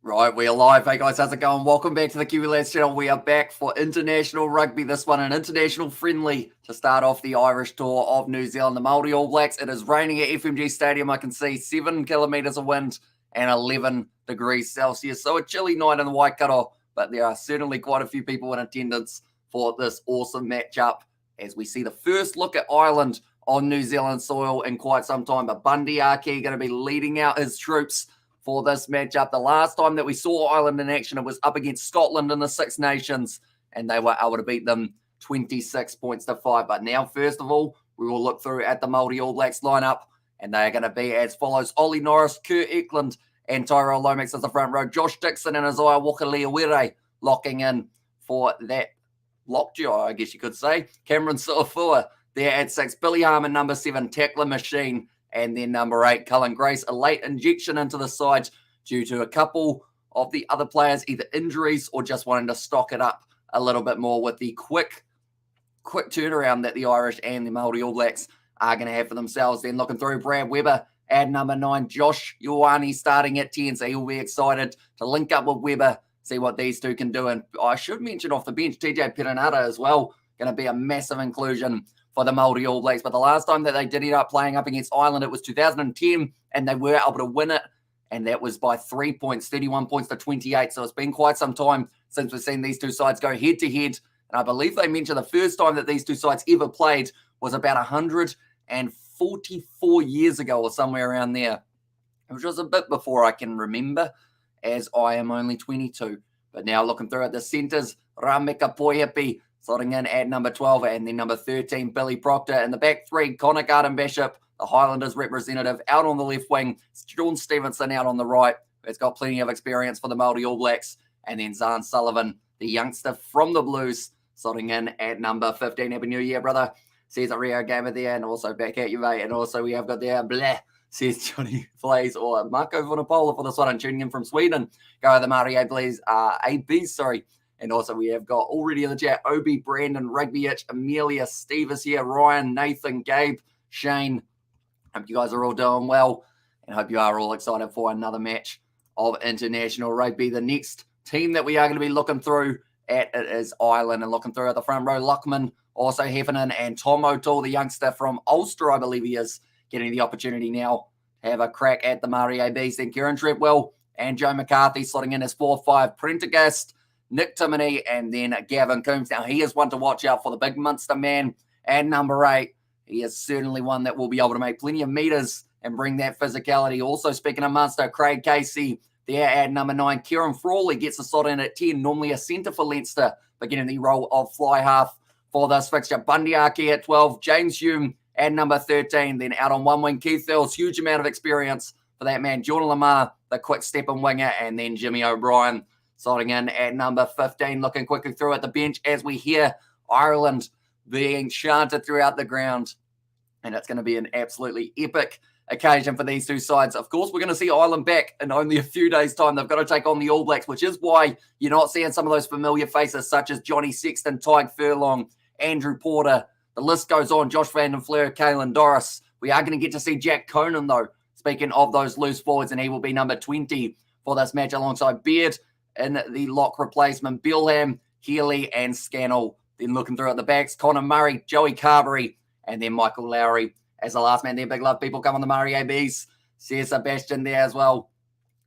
Right, we are live. Hey guys, how's it going? Welcome back to the Kiwi Lads channel. We are back for international rugby. This one, an international friendly to start off the Irish tour of New Zealand, the Maori All Blacks. It is raining at FMG Stadium. I can see 7 kilometres of wind and 11 degrees Celsius. So a chilly night in the Waikato, but there are certainly quite a few people in attendance for this awesome matchup as we see the first look at Ireland on New Zealand soil in quite some time. But Bundy Aki going to be leading out his troops for this matchup. The last time that we saw Ireland in action, it was up against Scotland in the Six Nations, and they were able to beat them 26 points to 5. But now, first of all, we will look through at the Maori All Blacks lineup, and they are going to be as follows: Ollie Norris, Kurt Eklund, and Tyrell Lomax as the front row. Josh Dixon and Isaiah Walker-Leawere locking in for that lockjaw, I guess you could say. Cameron Suafua there at 6. Billy Harmon, number 7, tackler machine. And then number 8, Cullen Grace, a late injection into the side due to a couple of the other players, either injuries or just wanting to stock it up a little bit more with the quick turnaround that the Irish and the Maori All Blacks are going to have for themselves. Then looking through, Brad Weber at number 9, Josh Ioane starting at 10, so he'll be excited to link up with Weber, see what these two can do. And I should mention off the bench, TJ Perenara as well, going to be a massive inclusion for the Maori All Blacks. But the last time that they did end up playing up against Ireland, it was 2010, and they were able to win it, and that was by 3 points, 31 points to 28. So it's been quite some time since we've seen these two sides go head-to-head, and I believe they mentioned the first time that these two sides ever played was about 144 years ago or somewhere around there, which was a bit before I can remember, as I am only 22. But now looking through at the centres, Rameka Poihipi slotting in at number 12, and then number 13, Billy Proctor. In the back three, Connor Garden-Bishop, the Highlanders representative, out on the left wing. John Stevenson out on the right, who's got plenty of experience for the Maori All Blacks. And then Zahn Sullivan, the youngster from the Blues, slotting in at number 15. Happy New Year, brother, says a Rio Gamer there, and also back at you, mate. And also we have got there, bleh, says Johnny Blaze, or Marco Vanapola for this one, and tuning in from Sweden. Go the Maori ABs, sorry. And also we have got already in the chat, Obi, Brandon, Rugby Itch, Amelia, Steve is here, Ryan, Nathan, Gabe, Shane. Hope you guys are all doing well, and hope you are all excited for another match of international rugby. The next team that we are going to be looking through at it is Ireland, and looking through at the front row, Luckman, also Heffernan, and Tom O'Toole, the youngster from Ulster, I believe he is, getting the opportunity now to have a crack at the Maori ABs. Then Kieran Treadwell and Joe McCarthy slotting in as 4-5, Prendergast, Nick Timoney, and then Gavin Coombs. Now, he is one to watch out for, the big Munster man. And number 8, he is certainly one that will be able to make plenty of meters and bring that physicality. Also, speaking of Munster, Craig Casey there at number 9. Kieran Frawley gets a slot in at 10, normally a centre for Leinster, but getting the role of fly half for this fixture. Bundy Aki at 12, James Hume at number 13. Then out on one wing, Keith Earls, huge amount of experience for that man. Jordan Lamar, the quick step and winger, and then Jimmy O'Brien slotting in at number 15, looking quickly through at the bench as we hear Ireland being chanted throughout the ground. And it's going to be an absolutely epic occasion for these two sides. Of course, we're going to see Ireland back in only a few days' time. They've got to take on the All Blacks, which is why you're not seeing some of those familiar faces such as Johnny Sexton, Tyke Furlong, Andrew Porter. The list goes on. Josh Van den Fleur, Caelan Doris. We are going to get to see Jack Conan, though, speaking of those loose forwards, and he will be number 20 for this match alongside Beard in the lock replacement, Bilham, Healy, and Scannell. Then looking through at the backs, Connor Murray, Joey Carberry, and then Michael Lowry as the last man there. Big love, people come on the Maori ABs. Says Sebastian there as well.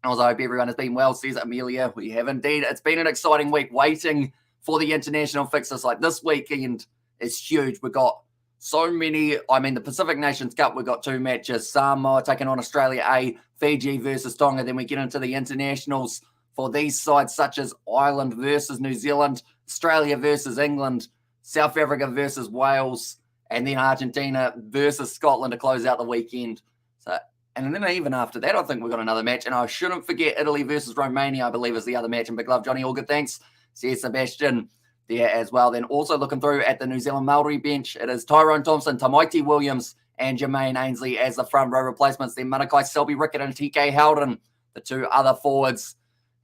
Also, I hope everyone has been well, says Amelia. We have indeed. It's been an exciting week waiting for the international fixtures. Like this weekend is huge. We've got so many. I mean, the Pacific Nations Cup, we've got 2 matches. Samoa taking on Australia A, Fiji versus Tonga. Then we get into the internationals for these sides such as Ireland versus New Zealand, Australia versus England, South Africa versus Wales, and then Argentina versus Scotland to close out the weekend. So, and then even after that, I think we've got another match. And I shouldn't forget Italy versus Romania, I believe, is the other match. And big love, Johnny. All good, thanks. Says Sebastian there as well. Then also looking through at the New Zealand Maori bench, it is Tyrone Thompson, Tamaiti Williams, and Jermaine Ainsley as the front row replacements. Then Manakai Selby Rickett and TK Howden, the 2 other forwards.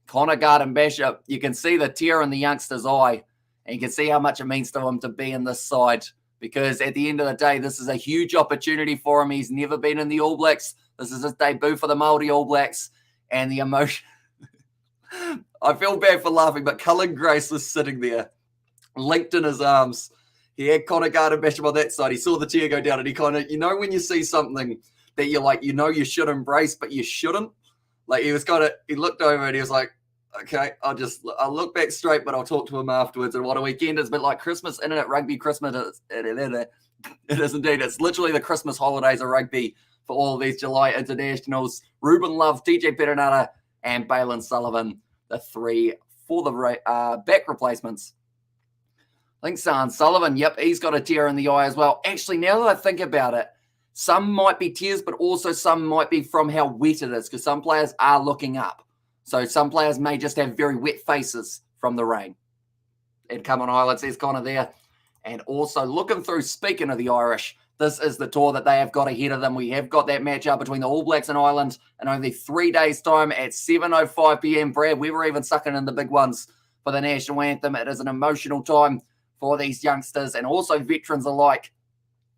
Connor Garden-Bishop, you can see the tear in the youngster's eye, and you can see how much it means to him to be in this side, because at the end of the day, this is a huge opportunity for him. He's never been in the All Blacks. This is his debut for the Maori All Blacks, and the emotion I feel bad for laughing, but Cullen Grace was sitting there, linked in his arms. He had Connor Gardner Bishop on that side. He saw the tear go down, and he kind of, when you see something that you're like, you should embrace, but you shouldn't. Like, he looked over and he was like, okay, I'll look back straight, but I'll talk to him afterwards. And what a weekend. It's a bit like Christmas, Internet Rugby Christmas. It is indeed. It's literally the Christmas holidays of rugby for all of these July internationals. Ruben Love, TJ Perenara, and Balin Sullivan, the three for the back replacements. I think Sullivan, yep, he's got a tear in the eye as well. Actually, now that I think about it, some might be tears, but also some might be from how wet it is, because some players are looking up. So some players may just have very wet faces from the rain. And come on, Island, says Connor there. And also looking through, speaking of the Irish, this is the tour that they have got ahead of them. We have got that match up between the All Blacks and Ireland in only 3 days' time at 7:05 p.m. Brad, we were even sucking in the big ones for the national anthem. It is an emotional time for these youngsters and also veterans alike.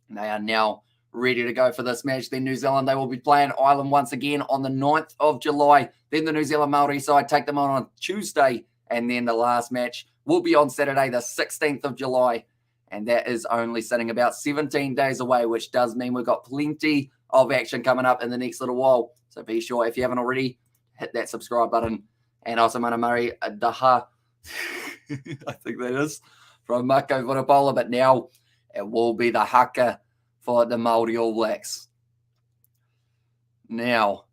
They are now ready to go for this match. Then New Zealand, they will be playing Ireland once again on the 9th of July. Then the New Zealand Maori side take them on Tuesday. And then the last match will be on Saturday, the 16th of July. And that is only sitting about 17 days away, which does mean we've got plenty of action coming up in the next little while. So be sure, if you haven't already, hit that subscribe button. And also, Mana Murray Daha, I think that is, from Mako Vunipola. But now it will be the haka for the Maori All Blacks. Now,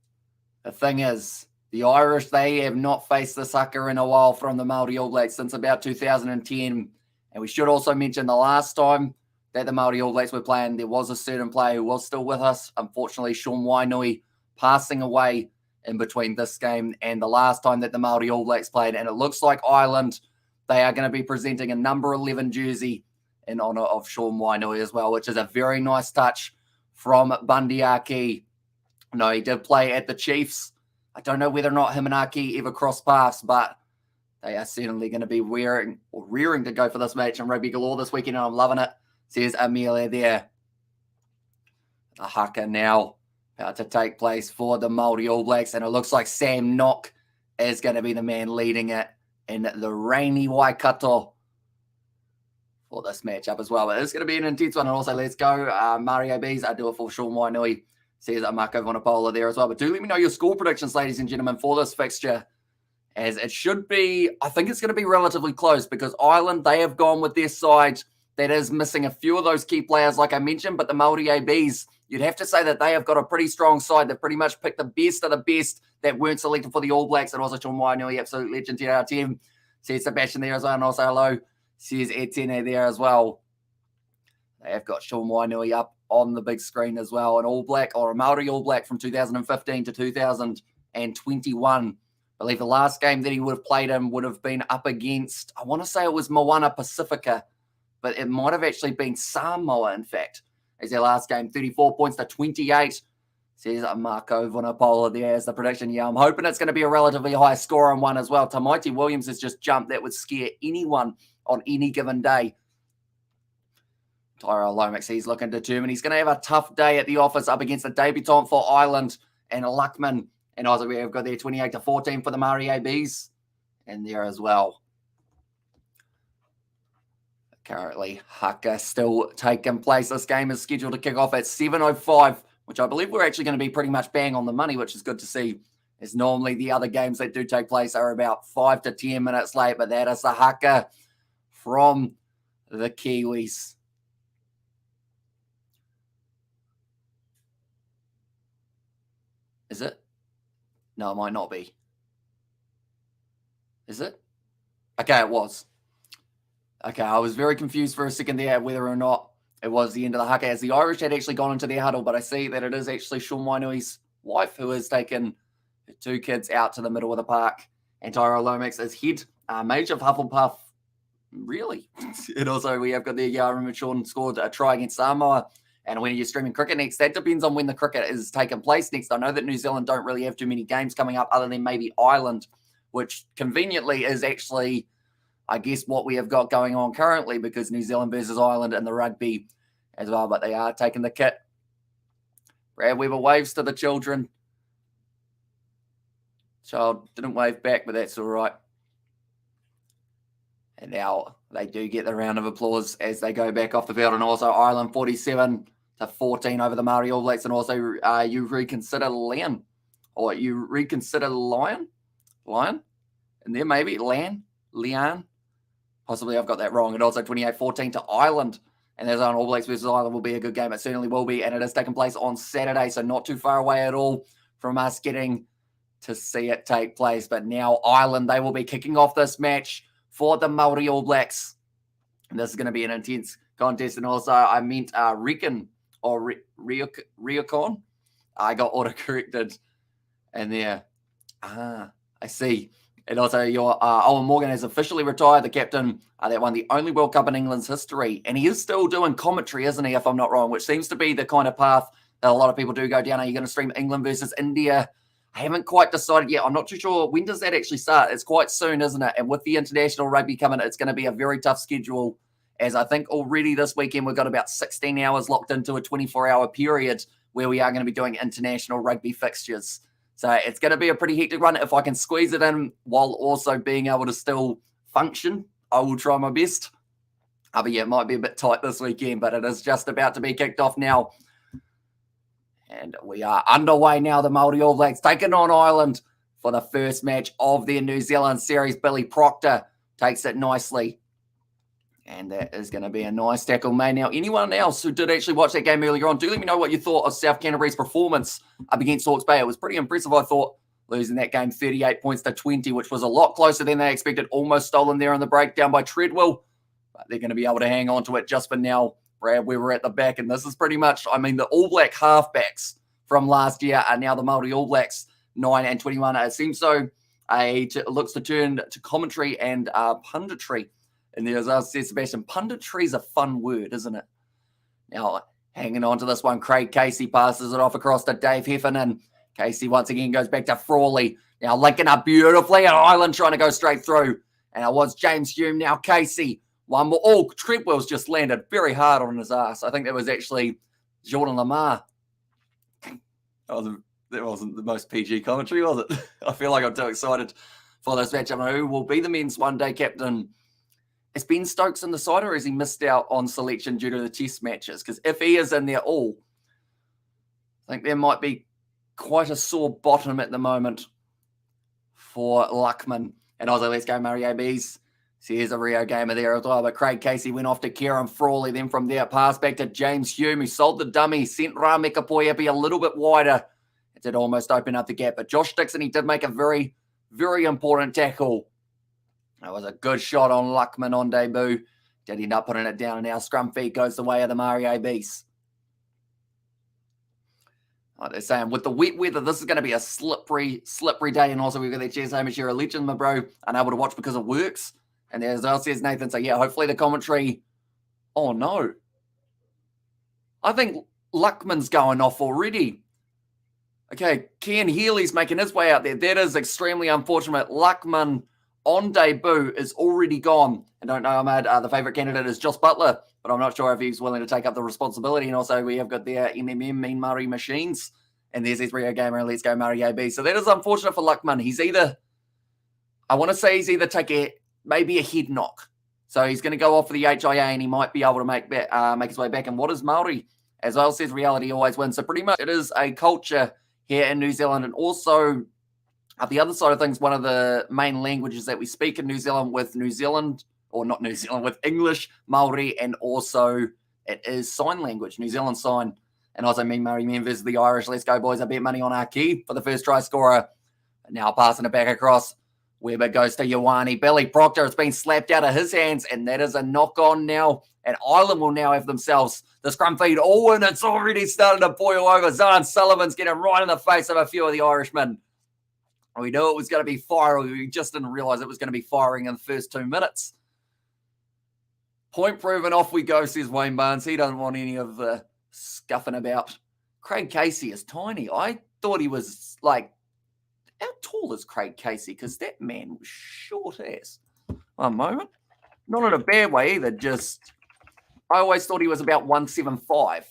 the thing is, the Irish, they have not faced this haka in a while from the Maori All Blacks since about 2010. And we should also mention the last time that the Maori All Blacks were playing, there was a certain player who was still with us. Unfortunately, Sean Wainui passing away in between this game and the last time that the Maori All Blacks played. And it looks like Ireland, they are going to be presenting a number 11 jersey in honour of Sean Wainui as well, which is a very nice touch from Bundy Aki. No, he did play at the Chiefs. I don't know whether or not him and Aki ever crossed paths, but they are certainly going to be rearing to go for this match in Rugby Galore this weekend, and I'm loving it, says Amelia there. The haka now about to take place for the Maori All Blacks, and it looks like Sam Knock is going to be the man leading it in the rainy Waikato for this matchup as well. But it's going to be an intense one, and also let's go. Mario Bees, I do it for Sean Wainui, says Marco Vunipola there as well. But do let me know your score predictions, ladies and gentlemen, for this fixture, as it should be. I think it's going to be relatively close because Ireland, they have gone with their side that is missing a few of those key players, like I mentioned, but the Maori ABs, you'd have to say that they have got a pretty strong side. They've pretty much picked the best of the best that weren't selected for the All Blacks. And also Sean Wainui, absolute legend here, our team. Says Sebastian there as well, and also hello, says Etienne there as well. They have got Sean Wainui up on the big screen as well, an All Black or a Maori All Black from 2015 to 2021. I believe the last game that he would have played in would have been up against, I want to say it was Moana Pacifica, but it might have actually been Samoa, in fact, as their last game, 34 points to 28. Says Marco Vunipola there as the prediction. Yeah, I'm hoping it's going to be a relatively high scoring one as well. Tamaiti Williams has just jumped. That would scare anyone on any given day. Tyrell Lomax, he's looking determined. He's going to have a tough day at the office up against the debutant for Ireland and Luckman. And also we have got there 28 to 14 for the Maori ABs in there as well. Currently, haka still taking place. This game is scheduled to kick off at 7:05, which I believe we're actually going to be pretty much bang on the money, which is good to see. As normally the other games that do take place are about 5 to 10 minutes late, but that is the haka from the Kiwis. Is it? No, it might not be. Is it? Okay, it was. Okay, I was very confused for a second there whether or not it was the end of the haka, as the Irish had actually gone into their huddle, but I see that it is actually Sean Wainui's wife who has taken her 2 kids out to the middle of the park. And Tyrell Lomax is head mage of Hufflepuff. Really? And also we have got the Yara and Sean scored a try against Samoa. And when you're streaming cricket next, that depends on when the cricket is taking place next. I know that New Zealand don't really have too many games coming up other than maybe Ireland, which conveniently is actually, I guess, what we have got going on currently, because New Zealand versus Ireland in the rugby as well. But they are taking the kit. Brad Weber waves to the children. Child didn't wave back, but that's all right. And now they do get the round of applause as they go back off the field. And also Ireland 47-14 over the Maori All Blacks. And also you reconsider Lion. Or you reconsider Lion? And there maybe Leon. Possibly I've got that wrong. And also 28-14 to Ireland. And there's on All Blacks versus Ireland will be a good game. It certainly will be. And it is taking place on Saturday. So not too far away at all from us getting to see it take place. But now Ireland, they will be kicking off this match for the Maori All Blacks. And this is going to be an intense contest. And also I meant Rican or Riocon. I got auto-corrected. And there, I see. And also your Owen Morgan has officially retired, the captain that won the only World Cup in England's history. And he is still doing commentary, isn't he, if I'm not wrong, which seems to be the kind of path that a lot of people do go down. Are you going to stream England versus India? I haven't quite decided yet. I'm not too sure. When does that actually start? It's quite soon, isn't it? And with the international rugby coming, it's going to be a very tough schedule, as I think already this weekend we've got about 16 hours locked into a 24-hour period where we are going to be doing international rugby fixtures. So it's going to be a pretty hectic run. If I can squeeze it in while also being able to still function, I will try my best. But yeah, it might be a bit tight this weekend, but it is just about to be kicked off now. And we are underway now. The Maori All Blacks taking on Ireland for the first match of their New Zealand series. Billy Proctor takes it nicely. And that is going to be a nice tackle made. Now, anyone else who did actually watch that game earlier on, do let me know what you thought of South Canterbury's performance up against Hawke's Bay. It was pretty impressive, I thought, losing that game 38 points to 20, which was a lot closer than they expected. Almost stolen there in the breakdown by Treadwell. But they're going to be able to hang on to it just for now. Brad, we were at the back, and this is pretty much, I mean, the All Black halfbacks from last year are now the Maori All Blacks 9 and 21. It seems so. It looks to turn to commentary and punditry. And there's, as said Sebastian, punditry is a fun word, isn't it? Now, hanging on to this one, Craig Casey passes it off across to Dave Heffernan. Casey once again goes back to Frawley. Now linking up beautifully, and Ireland trying to go straight through. And it was James Hume, now Casey. One more. Oh, Treadwell's just landed very hard on his ass. I think that was actually Jordan Lamar. That wasn't the most PG commentary, was it? I feel like I'm too excited for this match. I don't know who will be the men's one-day captain. Is Ben Stokes in the side, or has he missed out on selection due to the test matches? Because if he is in there all, I think there might be quite a sore bottom at the moment for Luckman. And also, let's go Murray ABs. So here's a Rio gamer there as well. But Craig Casey went off to Kieran Frawley. Then from there, pass back to James Hume, who sold the dummy, sent Rameka Poiepi a little bit wider. It did almost open up the gap. But Josh Dixon, he did make a very, very important tackle. That was a good shot on Luckman on debut. Did end up putting it down, and now scrum feet goes the way of the Maori ABs. Like they're saying, with the wet weather, this is going to be a slippery day. And also, we've got that Jez Hamish here, a legend, my bro, unable to watch because it works. And as well says Nathan, so yeah, hopefully the commentary. Oh no. I think Luckman's going off already. Okay, Ken Healy's making his way out there. That is extremely unfortunate. Luckman on debut is already gone. And don't know, Ahmad, the favourite candidate is Josh Butler, but I'm not sure if he's willing to take up the responsibility. And also we have got the MMM, Mean Murray Machines, and there's his Rio Gamer, and Let's Go Murray AB. So that is unfortunate for Luckman. He's either, I want to say he's either maybe a head knock. So he's going to go off for the HIA, and he might be able to make his way back. And what is Maori? As well says, reality always wins. So pretty much it is a culture here in New Zealand, and also at the other side of things, one of the main languages that we speak in New Zealand with English, Maori, and also it is sign language, New Zealand sign. And also Mean Murray men versus the Irish. Let's go, boys. I bet money on our key for the first try scorer. Now passing it back across. Weber goes to Ioane. Billy Proctor has been slapped out of his hands, and that is a knock-on now. And Ireland will now have themselves the scrum feed. Oh, and it's already starting to boil over. Zan Sullivan's getting right in the face of a few of the Irishmen. We knew it was going to be firing. We just didn't realise it was going to be firing in the first 2 minutes. Point proven, off we go, says Wayne Barnes. He doesn't want any of the scuffing about. Craig Casey is tiny. I thought he was like, how tall is Craig Casey? Because that man was short as. One moment. Not in a bad way either, just, I always thought he was about 175.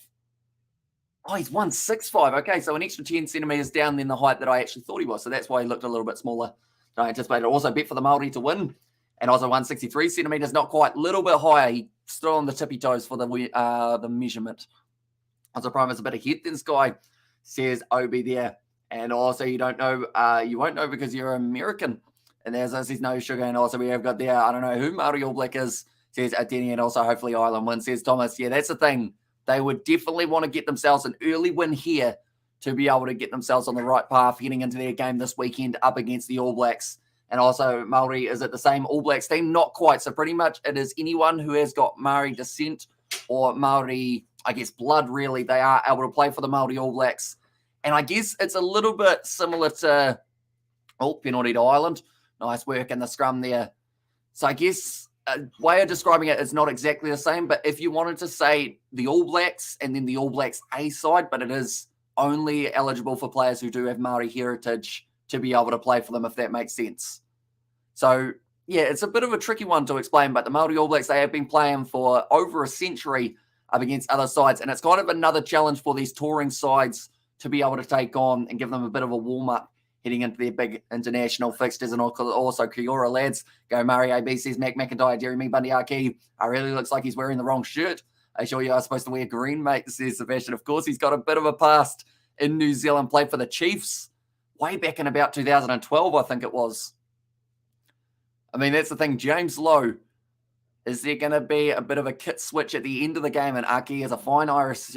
Oh, he's 165. Okay, so an extra 10 centimetres down than the height that I actually thought he was. So that's why he looked a little bit smaller than I anticipated. Also bet for the Maori to win. And also 163 centimetres, not quite, a little bit higher. He still on the tippy toes for the measurement. Also prime is a bit ahead than Sky, says Obi there. And also you don't know, you won't know because you're American. And there's says no sugar. And also we have got there, I don't know who Maori All Black is, says Adeni, and also hopefully Ireland wins, says Thomas. Yeah, that's the thing. They would definitely want to get themselves an early win here to be able to get themselves on the right path heading into their game this weekend up against the All Blacks. And also Maori is at the same All Blacks team, not quite. So pretty much it is anyone who has got Maori descent or Maori, I guess, blood really. They are able to play for the Maori All Blacks. And I guess it's a little bit similar to, penalty to Ireland. Nice work in the scrum there. So I guess a way of describing it is not exactly the same, but if you wanted to say the All Blacks and then the All Blacks A side, but it is only eligible for players who do have Maori heritage to be able to play for them, if that makes sense. So, yeah, it's a bit of a tricky one to explain, but the Maori All Blacks, they have been playing for over a century up against other sides, and it's kind of another challenge for these touring sides to be able to take on and give them a bit of a warm-up heading into their big international fixtures. And also kia ora, lads. Go Murray AB, says Mac McIntyre, Jeremy Bundyaki. I really looks like he's wearing the wrong shirt. I sure you are supposed to wear green, mate, says Sebastian. Of course, he's got a bit of a past in New Zealand, played for the Chiefs way back in about 2012, I think it was. I mean, that's the thing. James Lowe, is there going to be a bit of a kit switch at the end of the game? And Aki has a fine Irish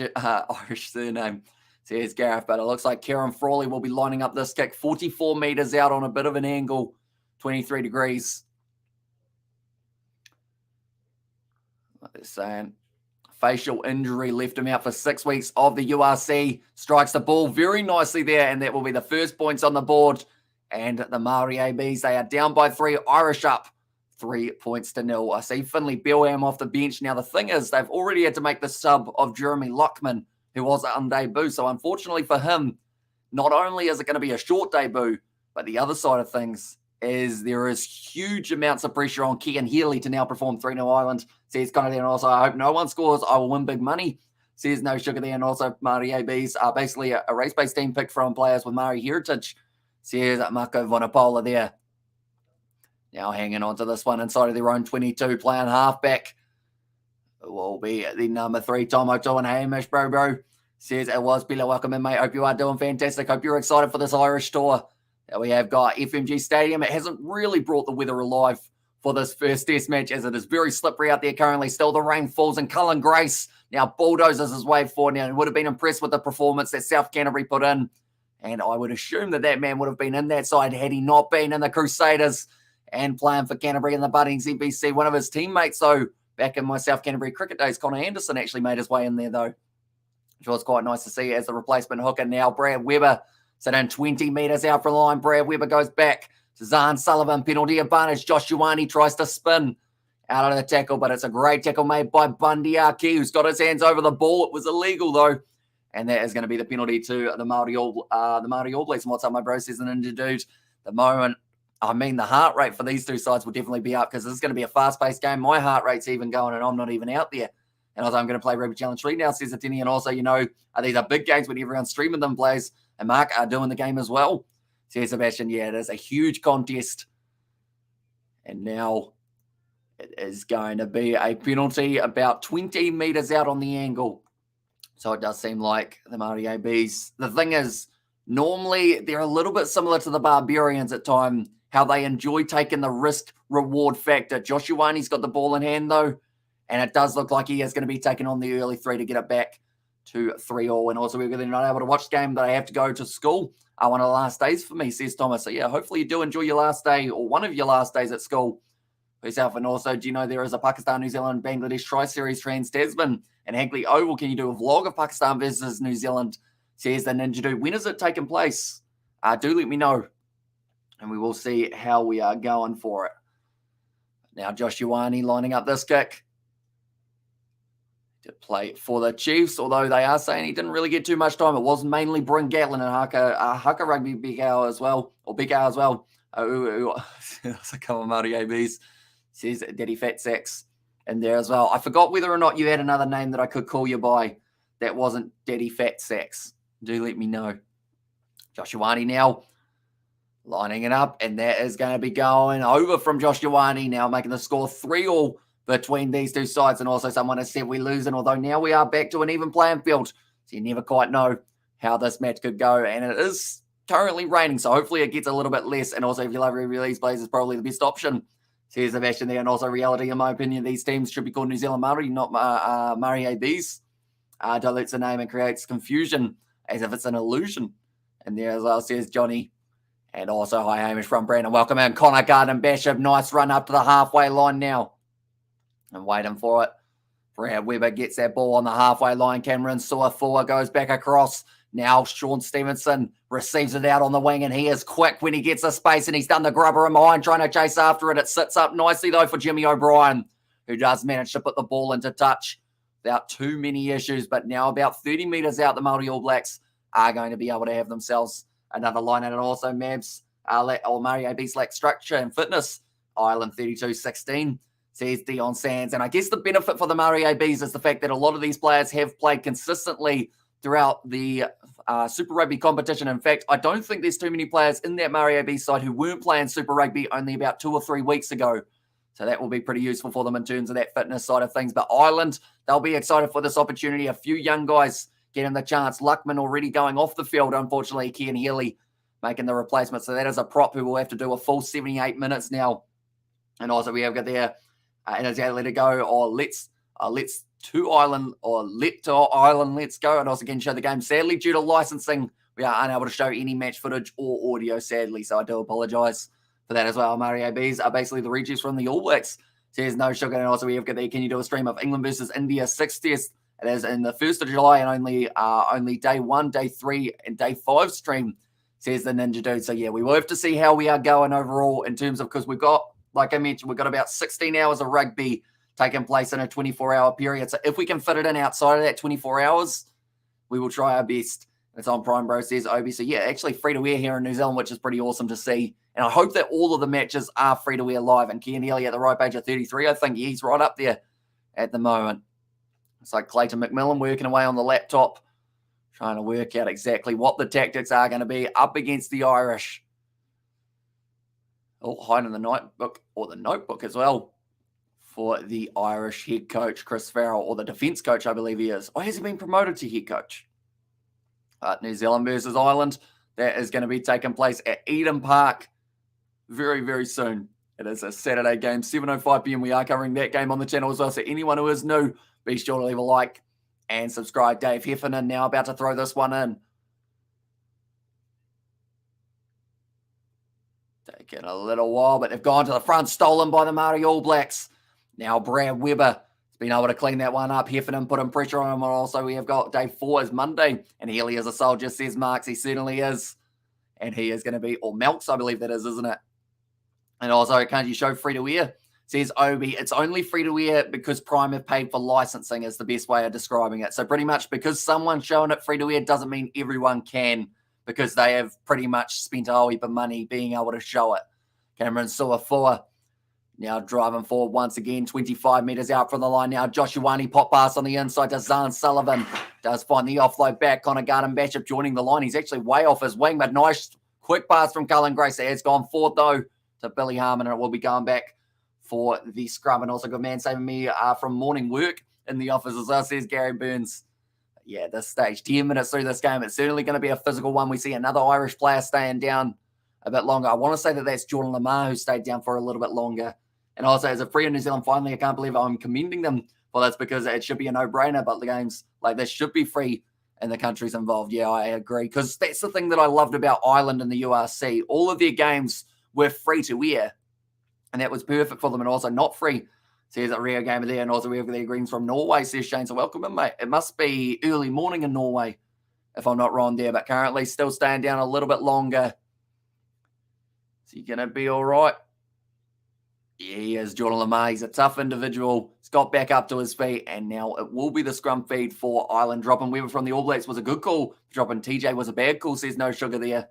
surname, says Gareth, but it looks like Kieran Frawley will be lining up this kick 44 metres out on a bit of an angle, 23 degrees. What they're saying. Facial injury left him out for 6 weeks of the URC. Strikes the ball very nicely there, and that will be the first points on the board. And the Maori ABs, they are down by 3, Irish up 3 points to 0. I see Finlay Bilham off the bench. Now, the thing is, they've already had to make the sub of Jeremy Luckman, who was on debut. So unfortunately for him, not only is it going to be a short debut, but the other side of things is there is huge amounts of pressure on Kean Healy to now perform 3-0 Ireland. Says Connor there, and also I hope no one scores. I will win big money. Says No Sugar there, and also Maori ABs are basically a race-based team picked from players with Maori heritage. Says Marco Vanapola there. Now hanging on to this one inside of their own 22, playing halfback. Will be the number 3, Tom O'Toole, and Hamish, bro. Says it was Billa. Welcome in, mate. Hope you are doing fantastic. Hope you're excited for this Irish tour that we have got. FMG Stadium. It hasn't really brought the weather alive for this first test match, as it is very slippery out there currently. Still, the rain falls, and Cullen Grace now bulldozes his way forward. Now, he would have been impressed with the performance that South Canterbury put in, and I would assume that man would have been in that side had he not been in the Crusaders and playing for Canterbury in the Bunnings NBC. One of his teammates, though, back in my South Canterbury cricket days, Connor Anderson actually made his way in there, though, which was quite nice to see as the replacement hooker. Now, Brad Weber sitting 20 metres out from the line. Brad Weber goes back to Zahn Sullivan. Penalty advantage. Josh Ioane tries to spin out of the tackle, but it's a great tackle made by Bundyaki, who's got his hands over the ball. It was illegal, though, and that is going to be the penalty to the Maori All Blacks. And what's up, my bro, says an injured dude. The moment, I mean, the heart rate for these two sides will definitely be up because this is going to be a fast-paced game. My heart rate's even going, and I'm not even out there. And also, I'm going to play Rugby Challenge 3 now, says Atini. And also, these are big games when everyone's streaming them, Blaze and Mark are doing the game as well. Says Sebastian, yeah, it is a huge contest. And now it is going to be a penalty about 20 metres out on the angle. So it does seem like the Maori ABs. The thing is, normally they're a little bit similar to the Barbarians at times, how they enjoy taking the risk-reward factor. Josh Ioane's got the ball in hand, though, and it does look like he is going to be taking on the early 3 to get it back to 3-3. And also, we're going to not able to watch the game, but I have to go to school. One of the last days for me, says Thomas. So, yeah, hopefully you do enjoy your last day or one of your last days at school for yourself. And also, do you know there is a Pakistan, New Zealand, Bangladesh Tri-Series Trans-Tasman and Hagley Oval? Can you do a vlog of Pakistan versus New Zealand? Says the Ninja Dude. When is it taking place? Do let me know, and we will see how we are going for it. Now, Josh Ioane lining up this kick to play for the Chiefs, although they are saying he didn't really get too much time. It was mainly Bryn Gatlin and Haka Rugby Big Al as well. A couple of Maori ABs, says Daddy Fat Sacks in there as well. I forgot whether or not you had another name that I could call you by that wasn't Daddy Fat Sacks. Do let me know. Josh Ioane now lining it up, and that is going to be going over from Josh Ioane now, making the score 3-3 between these two sides. And also someone has said we're losing, although now we are back to an even playing field. So you never quite know how this match could go. And it is currently raining, so hopefully it gets a little bit less. And also if you love release plays, it's probably the best option. Says Sebastian there. And also reality, in my opinion, these teams should be called New Zealand Maori, not Maori ABs. Dilutes the name and creates confusion as if it's an illusion. And there as well says Johnny. And also, hi Hamish from Brandon. Welcome in. Connor Garden Bishop. Nice run up to the halfway line now. And waiting for it. Brad Weber gets that ball on the halfway line. Cameron Suafua goes back across. Now Sean Stevenson receives it out on the wing, and he is quick when he gets the space, and he's done the grubber in behind, trying to chase after it. It sits up nicely, though, for Jimmy O'Brien, who does manage to put the ball into touch without too many issues. But now about 30 metres out, the Maori All Blacks are going to be able to have themselves another line. And also Mavs, Maori AB's lack structure and fitness. Ireland 32-16. Says Dion Sands. And I guess the benefit for the Maori ABs is the fact that a lot of these players have played consistently throughout the Super Rugby competition. In fact, I don't think there's too many players in that Maori AB side who weren't playing Super Rugby only about 2 or 3 weeks ago. So that will be pretty useful for them in terms of that fitness side of things. But Ireland, they'll be excited for this opportunity. A few young guys getting the chance. Luckman already going off the field, unfortunately. Kian Healy making the replacement. So that is a prop who will have to do a full 78 minutes now. And also we have got there, and as let it go, or let's to Ireland, or let to Ireland, let's go. And also again show the game. Sadly, due to licensing, we are unable to show any match footage or audio, sadly. So I do apologise for that as well. Maori ABs are basically the rejuice from the All Blacks. Says no sugar. And also we have got there, can you do a stream of England versus India 60th? It is in the 1st of July and only day 1, day 3, and day 5 stream, says the Ninja Dude. So yeah, we will have to see how we are going overall in terms of, because we've got, like I mentioned, we've got about 16 hours of rugby taking place in a 24-hour period. So if we can fit it in outside of that 24 hours, we will try our best. It's on Prime Bro, says Obi. So yeah, actually free to wear here in New Zealand, which is pretty awesome to see. And I hope that all of the matches are free to wear live. And Kian Healy at the right page of 33, I think he's right up there at the moment. It's like Clayton McMillan working away on the laptop, trying to work out exactly what the tactics are going to be up against the Irish. Oh, hiding the notebook, or the notebook as well, for the Irish head coach, Chris Farrell, or the defence coach, I believe he is. Or has he been promoted to head coach? New Zealand versus Ireland. That is going to be taking place at Eden Park very, very soon. It is a Saturday game, 7:05 p.m. We are covering that game on the channel as well. So anyone who is new, be sure to leave a like and subscribe. Dave Heffernan now about to throw this one in. Taking a little while, but they've gone to the front, stolen by the Maori All Blacks. Now Brad Weber has been able to clean that one up. Heffernan putting pressure on him. And also we have got day 4 is Monday. And Healy is a soldier, says Marks. He certainly is. And he is going to be, or Melks, I believe that is, isn't it? And also, can't you show free to wear? Says Obi, it's only free to wear because Prime have paid for licensing is the best way of describing it. So pretty much because someone's showing it free to wear doesn't mean everyone can, because they have pretty much spent a whole heap of money being able to show it. Cameron Suafua now driving forward once again, 25 metres out from the line now. Josh Ioane pop pass on the inside to Zahn Sullivan. Does find the offload back. Connor Garden Bishop joining the line. He's actually way off his wing, but nice quick pass from Cullen Grace. It has gone forward though to Billy Harmon, and it will be going back for the scrum. And also good man saving me from morning work in the office as well, says Gary Burns. Yeah, this stage, 10 minutes through this game, it's certainly going to be a physical one. We see another Irish player staying down a bit longer. I want to say that that's Jordan Lamar who stayed down for a little bit longer. And also as a free in New Zealand, finally, I can't believe I'm commending them. Well, that's because it should be a no-brainer, but the games like this should be free and the countries involved. Yeah, I agree. Because that's the thing that I loved about Ireland and the URC. All of their games were free to wear. And that was perfect for them, and also not free. Says a Rio gamer there, and also we have the greens from Norway, says Shane. So welcome in, mate. It must be early morning in Norway, if I'm not wrong there, but currently still staying down a little bit longer. Is he going to be all right? Yeah, he is, Jordan Lamar. He's a tough individual. He's got back up to his feet, and now it will be the scrum feed for Ireland. Dropping Weber from the All Blacks was a good call. Dropping TJ was a bad call, says No Sugar there.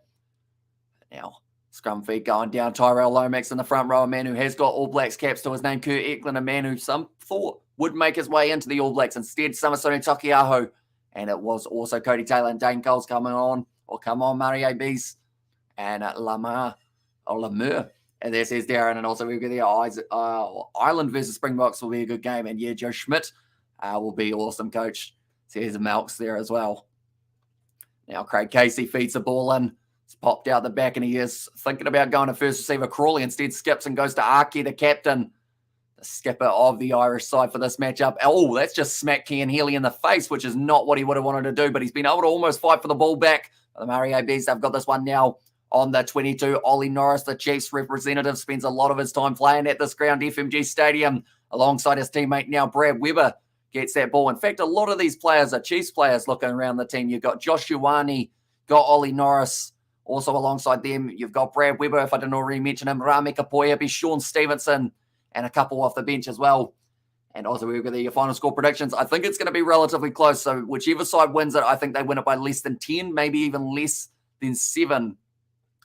Now, scrum feed going down. Tyrell Lomax in the front row, a man who has got All Blacks caps to his name. Kurt Eklund, a man who some thought would make his way into the All Blacks. Instead, Samasoni Takiaho And it was also Cody Taylor and Dane Coles coming on, or come on, Maori ABs, and Lamar, or Lemur. And there says Darren, and also we've got the Ireland versus Springboks will be a good game. And yeah, Joe Schmidt will be awesome, coach. Says Melks there as well. Now Craig Casey feeds the ball in. It's popped out the back, and he is thinking about going to first receiver. Crawley instead skips and goes to Aki, the captain, the skipper of the Irish side for this matchup. Oh, that's just smacked Cian Healy in the face, which is not what he would have wanted to do, but he's been able to almost fight for the ball back. The Maori ABs, they've got this one now on the 22. Ollie Norris, the Chiefs representative, spends a lot of his time playing at this ground, FMG Stadium, alongside his teammate now, Brad Weber, gets that ball. In fact, a lot of these players are Chiefs players looking around the team. You've got Josh Ioane, got Ollie Norris. Also alongside them, you've got Brad Weber, if I didn't already mention him, Rameka Poiapi, Sean Stevenson, and a couple off the bench as well. And also we've got the final score predictions. I think it's going to be relatively close. So whichever side wins it, I think they win it by less than 10, maybe even less than 7.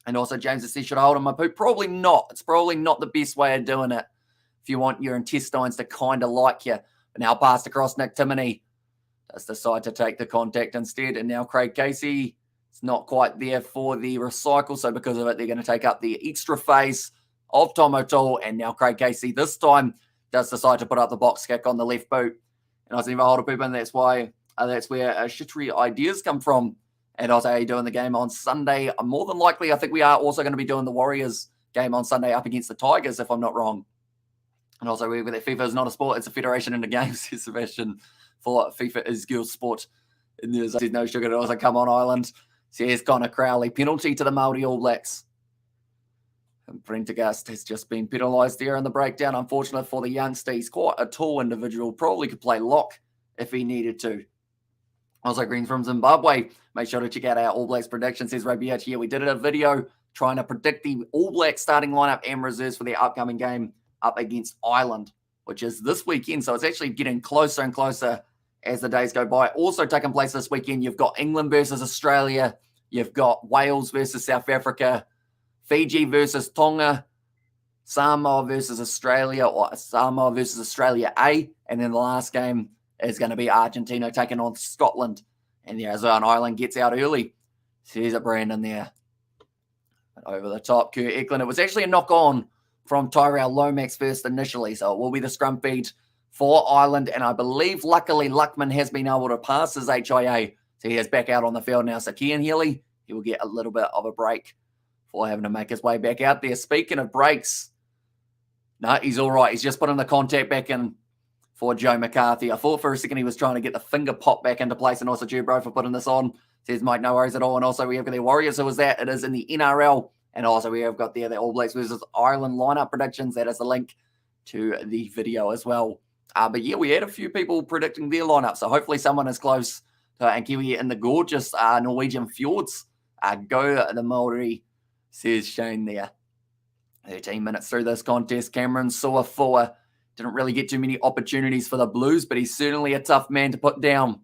And also James says, should I hold him up? Probably not. It's probably not the best way of doing it if you want your intestines to kind of like you. But now passed across Nick Timoney. Does decide to take the contact instead. And now Craig Casey. It's not quite there for the recycle, so because of it, they're going to take up the extra phase of Tom O'Toole, and now Craig Casey this time does decide to put up the box kick on the left boot. And I was never hold a poop, and that's why that's where shittery ideas come from. And also, how you doing the game on Sunday? More than likely, I think we are also going to be doing the Warriors game on Sunday up against the Tigers, if I'm not wrong. And also, we've got that FIFA is not a sport; it's a federation in the game, says Sebastian. For FIFA is girls' sport. And there's no sugar to also come on Ireland. Says Connor Crowley, penalty to the Maori All Blacks. And Prendergast has just been penalised there in the breakdown. Unfortunate for the youngster. He's quite a tall individual. Probably could play lock if he needed to. Also, Green from Zimbabwe. Make sure to check out our All Blacks prediction. Says Rugby Edge here. We did a video trying to predict the All Blacks starting lineup and reserves for their upcoming game up against Ireland, which is this weekend. So it's actually getting closer and closer as the days go by. Also taking place this weekend, you've got England versus Australia. You've got Wales versus South Africa. Fiji versus Tonga. Samoa versus Australia, or Samoa versus Australia A. And then the last game is going to be Argentina taking on Scotland. And yeah, so Ireland gets out early. There's a Brandon there. Over the top, Kurt Eklund. It was actually a knock-on from Tyrell Lomax first initially. So it will be the scrum feed for Ireland, and I believe, luckily, Luckman has been able to pass his HIA, so he is back out on the field now. So Cian Healy, he will get a little bit of a break for having to make his way back out there. Speaking of breaks, no, he's all right. He's just putting the contact back in for Joe McCarthy. I thought for a second he was trying to get the finger pop back into place, and also Joe Bro for putting this on. Says Mike, no worries at all. And also we have got the Warriors. Who was that? It is in the NRL, and also we have got there the All Blacks versus Ireland lineup predictions. That is the link to the video as well. But yeah, we had a few people predicting their lineup, so hopefully someone is close to Ankiwi in the gorgeous Norwegian fjords. Go the Maori, says Shane there. 13 minutes through this contest. Cameron Suafua didn't really get too many opportunities for the Blues, but he's certainly a tough man to put down.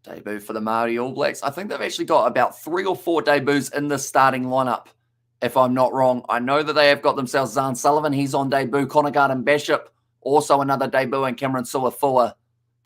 Debut for the Maori All Blacks. I think they've actually got about 3 or 4 debuts in the starting lineup, if I'm not wrong. I know that they have got themselves Zahn Sullivan. He's on debut. Connor Garden Bishop, also another debut, and Cameron Suafua.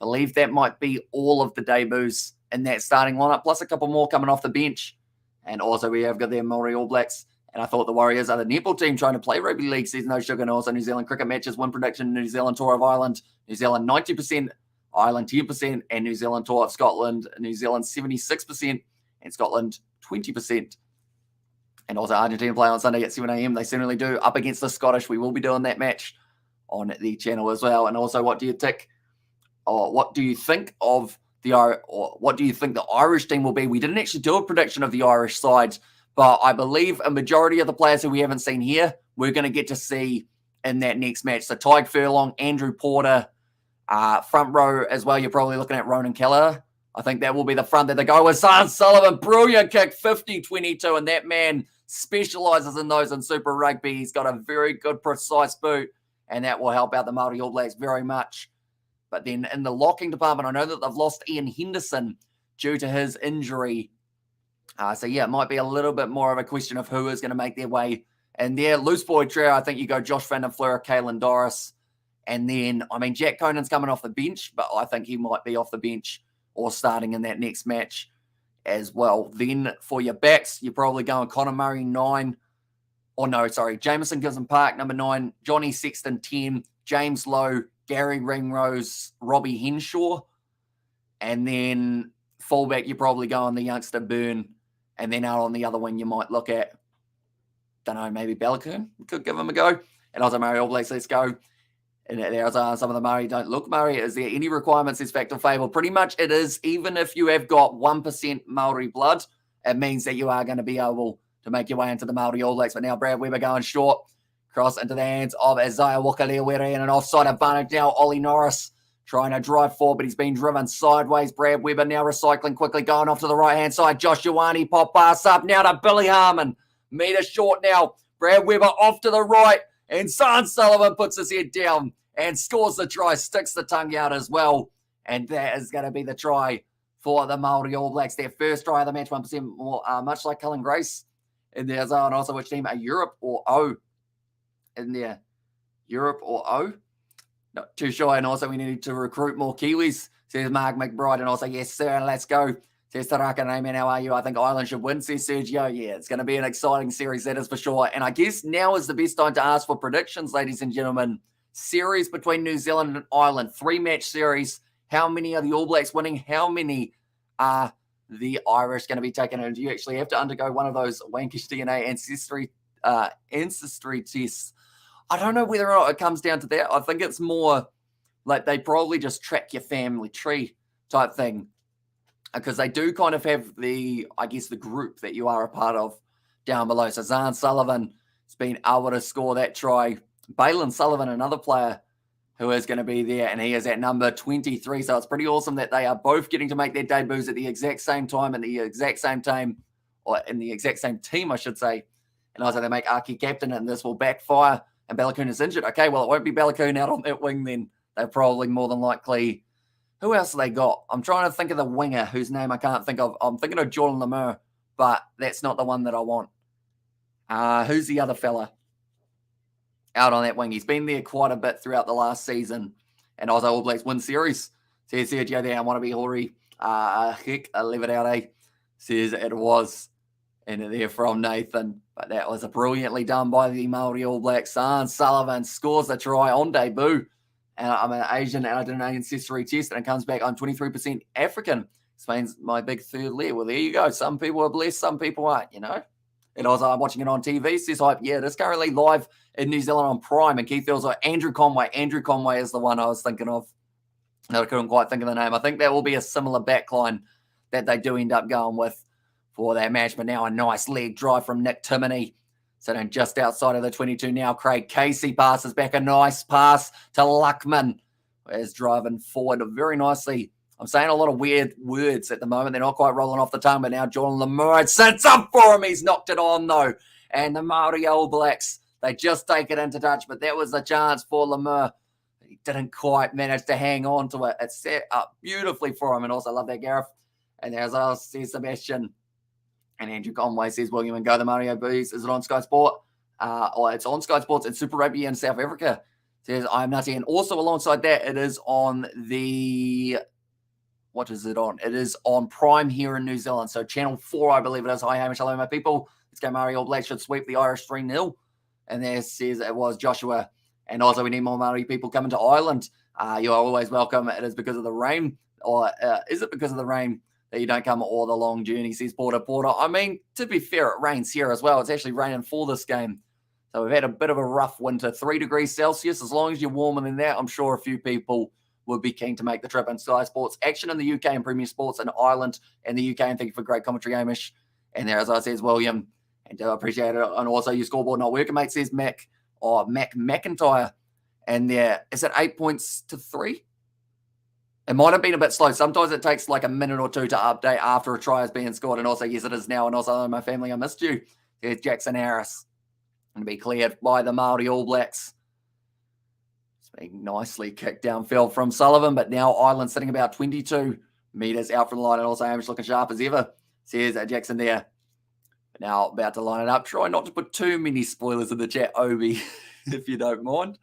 Believe that might be all of the debuts in that starting lineup, plus a couple more coming off the bench. And also we have got the Maori All Blacks. And I thought the Warriors are the netball team trying to play rugby league. Says No Sugar. And also New Zealand cricket matches, win prediction, New Zealand Tour of Ireland, New Zealand 90%, Ireland 10%, and New Zealand Tour of Scotland, New Zealand 76%, and Scotland 20%. And also Argentina play on Sunday at 7 a.m. They certainly do. Up against the Scottish. We will be doing that match on the channel as well. And also, what do you think? Or what do you think of the Irish team will be? We didn't actually do a prediction of the Irish side, but I believe a majority of the players who we haven't seen here, we're going to get to see in that next match. So Tyg Furlong, Andrew Porter, front row as well. You're probably looking at Ronan Keller. I think that will be the front that they go with. Zahn Sullivan, brilliant kick, 50-22, and that man specialises in those in Super Rugby. He's got a very good, precise boot, and that will help out the Maori All Blacks very much. But then in the locking department, I know that they've lost Ian Henderson due to his injury. So, yeah, it might be a little bit more of a question of who is going to make their way in there. Loose boy trio, I think you go Josh Van den Fleur, Kalen Doris, And then, I mean, Jack Conan's coming off the bench, but I think he might be off the bench or starting in that next match as well. Then for your backs, you're probably going Connor Murray 9. Or no, sorry, Jameson Gibson Park number 9, Johnny Sexton 10, James Lowe, Gary Ringrose, Robbie Henshaw. And then fullback, you're probably going the youngster Byrne. And then out on the other wing, you might look at, don't know, maybe Bellacoon. Could give him a go. And also Maori All Blacks, let's go. And there's some of the Maori don't look Maori. Is there any requirements is fact or fable? Pretty much it is. Even if you have got 1% Maori blood, it means that you are going to be able to make your way into the Maori All Blacks. But now Brad Weber going short. Cross into the hands of Isaiah Wakaleawere and an offside advantage now. Ollie Norris trying to drive forward, but he's been driven sideways. Brad Weber now recycling quickly, going off to the right-hand side. Josh Ioane pop pass up now to Billy Harmon. Meter short now. Brad Weber off to the right. And San Sullivan puts his head down and scores the try, sticks the tongue out as well. And that is going to be the try for the Maori All Blacks. Their first try of the match, 1% more, much like Cullen Grace in there as well. And also which team are Europe or O in there? Europe or O? Not too sure. And also we need to recruit more Kiwis, says Mark McBride. And also, yes, sir, and let's go. Says Taraka Naiman, how are you? I think Ireland should win, says Sergio. Yeah, it's going to be an exciting series, that is for sure. And I guess now is the best time to ask for predictions, ladies and gentlemen. Series between New Zealand and Ireland, 3-match series. How many are the All Blacks winning? How many are the Irish going to be taking it? And do you actually have to undergo one of those wankish DNA ancestry tests? I don't know whether or not it comes down to that. I think it's more like they probably just track your family tree type thing. Because they do kind of have the group that you are a part of down below. So Zahn Sullivan has been able to score that try. Balin Sullivan, another player who is going to be there, and he is at number 23. So it's pretty awesome that they are both getting to make their debuts at the exact same time, and the exact same time, or in the exact same team, I should say. And also they make Aki captain, and this will backfire, and Bellacoon is injured. Okay, well, it won't be Bellacoon out on that wing then. They're probably more than likely... Who else have they got? I'm trying to think of the winger whose name I can't think of. I'm thinking of Jordan Lemur, but that's not the one that I want. Who's the other fella out on that wing? He's been there quite a bit throughout the last season. And also All Blacks win series. Says Sergio there, I want to be Hori. Heck, I leave it out, eh? Says it was. And there from Nathan. But that was brilliantly done by the Maori All Blacks. San Sullivan scores a try on debut. And I'm an Asian and I did an ancestry test and it comes back, I'm 23% African. Explains my big third leg. Well, there you go. Some people are blessed, some people aren't, you know. And also, I'm watching it on TV. Says Hype, yeah, it is currently live in New Zealand on Prime. And Keith feels like Andrew Conway. Andrew Conway is the one I was thinking of. I couldn't quite think of the name. I think that will be a similar backline that they do end up going with for that match. But now a nice leg drive from Nick Timoney. Sitting just outside of the 22 now. Craig Casey passes back a nice pass to Luckman. Is driving forward very nicely. I'm saying a lot of weird words at the moment. They're not quite rolling off the tongue, but now Jordan Lemur sits up for him. He's knocked it on, though. And the Maori All Blacks, they just take it into touch, but that was a chance for Lemur. He didn't quite manage to hang on to it. It's set up beautifully for him, and also love that, Gareth. And there's us, says Sebastian. And Andrew Conway says, William and go the Mario Bees. Is it on Sky Sport? Or it's on Sky Sports in Super Rugby in South Africa. Says, I'm nutty. And also alongside that, it is on the... What is it on? It is on Prime here in New Zealand. So Channel 4, I believe it is. Hi, Hamish. Hello, my people. Let's go. Maori All Blacks should sweep the Irish 3-0. And there says it was Joshua. And also we need more Maori people coming to Ireland. You are always welcome. It is because of the rain. Or is it because of the rain that you don't come or the long journey, says Porter. I mean, to be fair, it rains here as well. It's actually raining for this game. So we've had a bit of a rough winter. 3 degrees Celsius. As long as you're warmer than that, I'm sure a few people would be keen to make the trip. And Sky Sports action in the UK and Premier Sports in Ireland and the UK. And thank you for great commentary, Hamish. And there, as I says, William. And I appreciate it. And also your scoreboard not working, mate, says Mac McIntyre. And there, is it 8 points to 3? It might have been a bit slow. Sometimes it takes like a minute or two to update after a try has been scored. And also, yes, it is now. And also, my family, I missed you. There's Jackson Harris. Going to be cleared by the Maori All Blacks. It's being nicely kicked downfield from Sullivan. But now Ireland sitting about 22 metres out from the line. And also, Hamish looking sharp as ever. Says Jackson there. But now about to line it up. Try not to put too many spoilers in the chat, Obi, if you don't mind.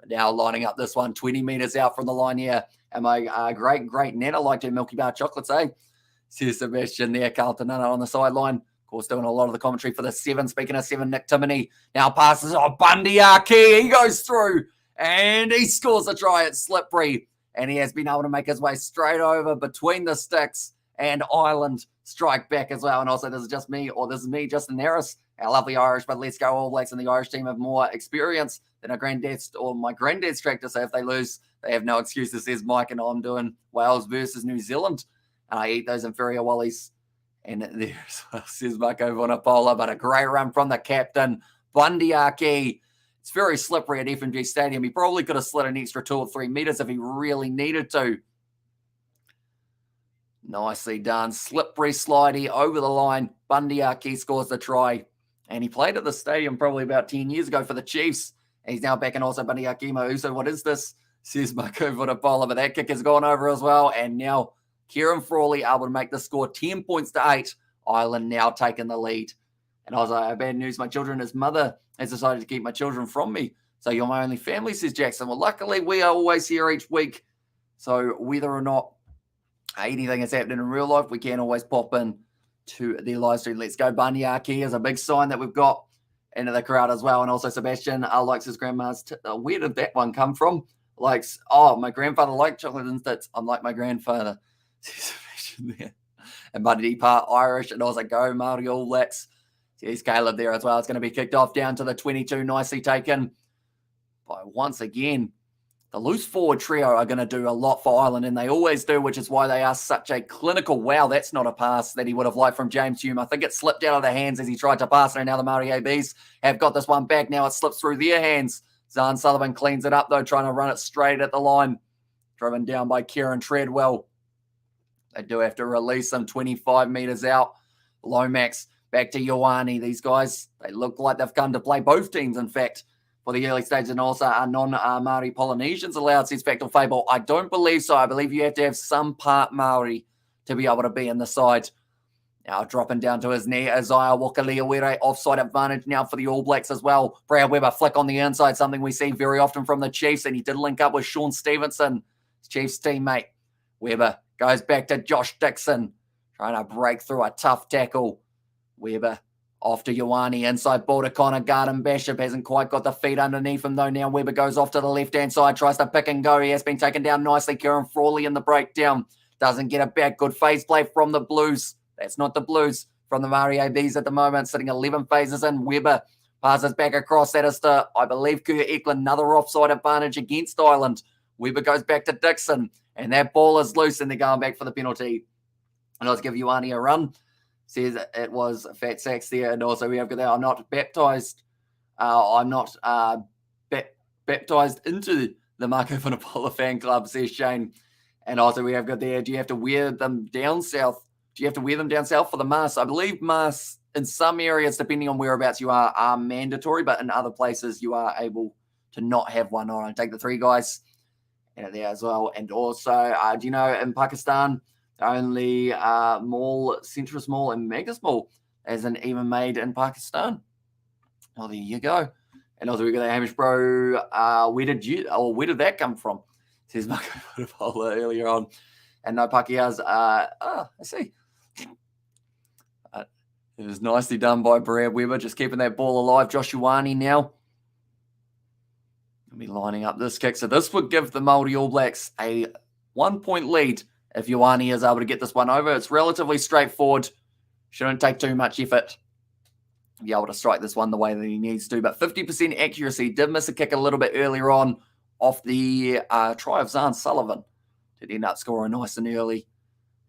Now lining up this one, 20 metres out from the line here. And my great Nana liked her Milky Bar chocolates, eh? Says Sebastian there, Carlton Nana on the sideline. Of course, doing a lot of the commentary for the 7. Speaking of 7, Nick Timoney now passes on Bundy Aki. He goes through and he scores a try. It's slippery. And he has been able to make his way straight over between the sticks and Ireland strike back as well. And also, this is just me, or this is me, Justin Harris, our lovely Irish, but let's go All Blacks, and the Irish team have more experience than our granddad's or my granddad's tractor. So if they lose, they have no excuses, says Mike, and I'm doing Wales versus New Zealand. And I eat those inferior wallies. And there's, says Marco Vanapola, but a great run from the captain, Bundy Aki. It's very slippery at FMG Stadium. He probably could have slid an extra 2 or 3 metres if he really needed to. Nicely done. Slippery slidey over the line. Bundy Aki scores the try. And he played at the stadium probably about 10 years ago for the Chiefs. And he's now back, and also Bundy Aki Mauso. What is this? Says Marco Vanapola, but that kick has gone over as well. And now Kieran Frawley able to make the score 10 points to 8. Ireland now taking the lead. And I was like, bad news, my children, his mother has decided to keep my children from me. So you're my only family, says Jackson. Well, luckily we are always here each week. So whether or not anything is happening in real life, we can always pop in to the live stream. Let's go. Bundy Aki is a big sign that we've got into the crowd as well. And also Sebastian likes his grandma's. Where did that one come from? Likes, my grandfather liked chocolate and tits. I'm like my grandfather. Sebastian there. And Bundy part Irish, and also go Maori All Blacks. He's Caleb there as well. It's going to be kicked off down to the 22. Nicely taken by, once again, the loose forward trio are going to do a lot for Ireland, and they always do, which is why they are such a clinical. Wow, that's not a pass that he would have liked from James Hume. I think it slipped out of their hands as he tried to pass it, and now the Maori ABs have got this one back. Now it slips through their hands. Zahn Sullivan cleans it up, though, trying to run it straight at the line. Driven down by Kieran Treadwell. They do have to release him 25 metres out. Lomax back to Ioane. These guys, they look like they've come to play, both teams, in fact, for the early stages, and also are non-Maori Polynesians allowed, says Factual Fable. I don't believe so. I believe you have to have some part Maori to be able to be in the side. Now dropping down to his knee, Isaiah Wakaliawere, offside advantage now for the All Blacks as well. Brad Weber flick on the inside, something we see very often from the Chiefs, and he did link up with Sean Stevenson, his Chiefs teammate. Weber goes back to Josh Dixon, trying to break through a tough tackle. Weber off to Ioane, inside ball to Connor Garden. Bishop hasn't quite got the feet underneath him, though. Now Weber goes off to the left-hand side, tries to pick and go. He has been taken down nicely. Kieran Frawley in the breakdown. Doesn't get it back. Good phase play from the Blues. That's not the Blues. From the Maori ABs at the moment, sitting 11 phases in. Weber passes back across. That is to, I believe, Kurt Eklund. Another offside advantage against Ireland. Weber goes back to Dixon, and that ball is loose, and they're going back for the penalty. And let's give Ioane a run. Says it was Fat Sacks there, and also we have got that. I'm not baptized. I'm not baptized into the Marco Vanapola fan club, says Shane. And also we have got there. Do you have to wear them down south? Do you have to wear them down south for the masks? I believe masks in some areas, depending on whereabouts you are mandatory, but in other places you are able to not have one on. I take the 3 guys in there as well. And also, do you know in Pakistan, only mall, Centrist Mall and Mega Mall isn't even made in Pakistan. Well, there you go. And also we got the Hamish Bro. Where did that come from? Says Marco Vanapola earlier on. And no Pakeha's. I see. It was nicely done by Brad Weber, just keeping that ball alive. Josh Ioane now. He'll be lining up this kick. So this would give the Maori All Blacks a 1-point lead if Ioane is able to get this one over. It's relatively straightforward. Shouldn't take too much effort to be able to strike this one the way that he needs to. But 50% accuracy. Did miss a kick a little bit earlier on off the try of Zahn Sullivan. Did end up scoring nice and early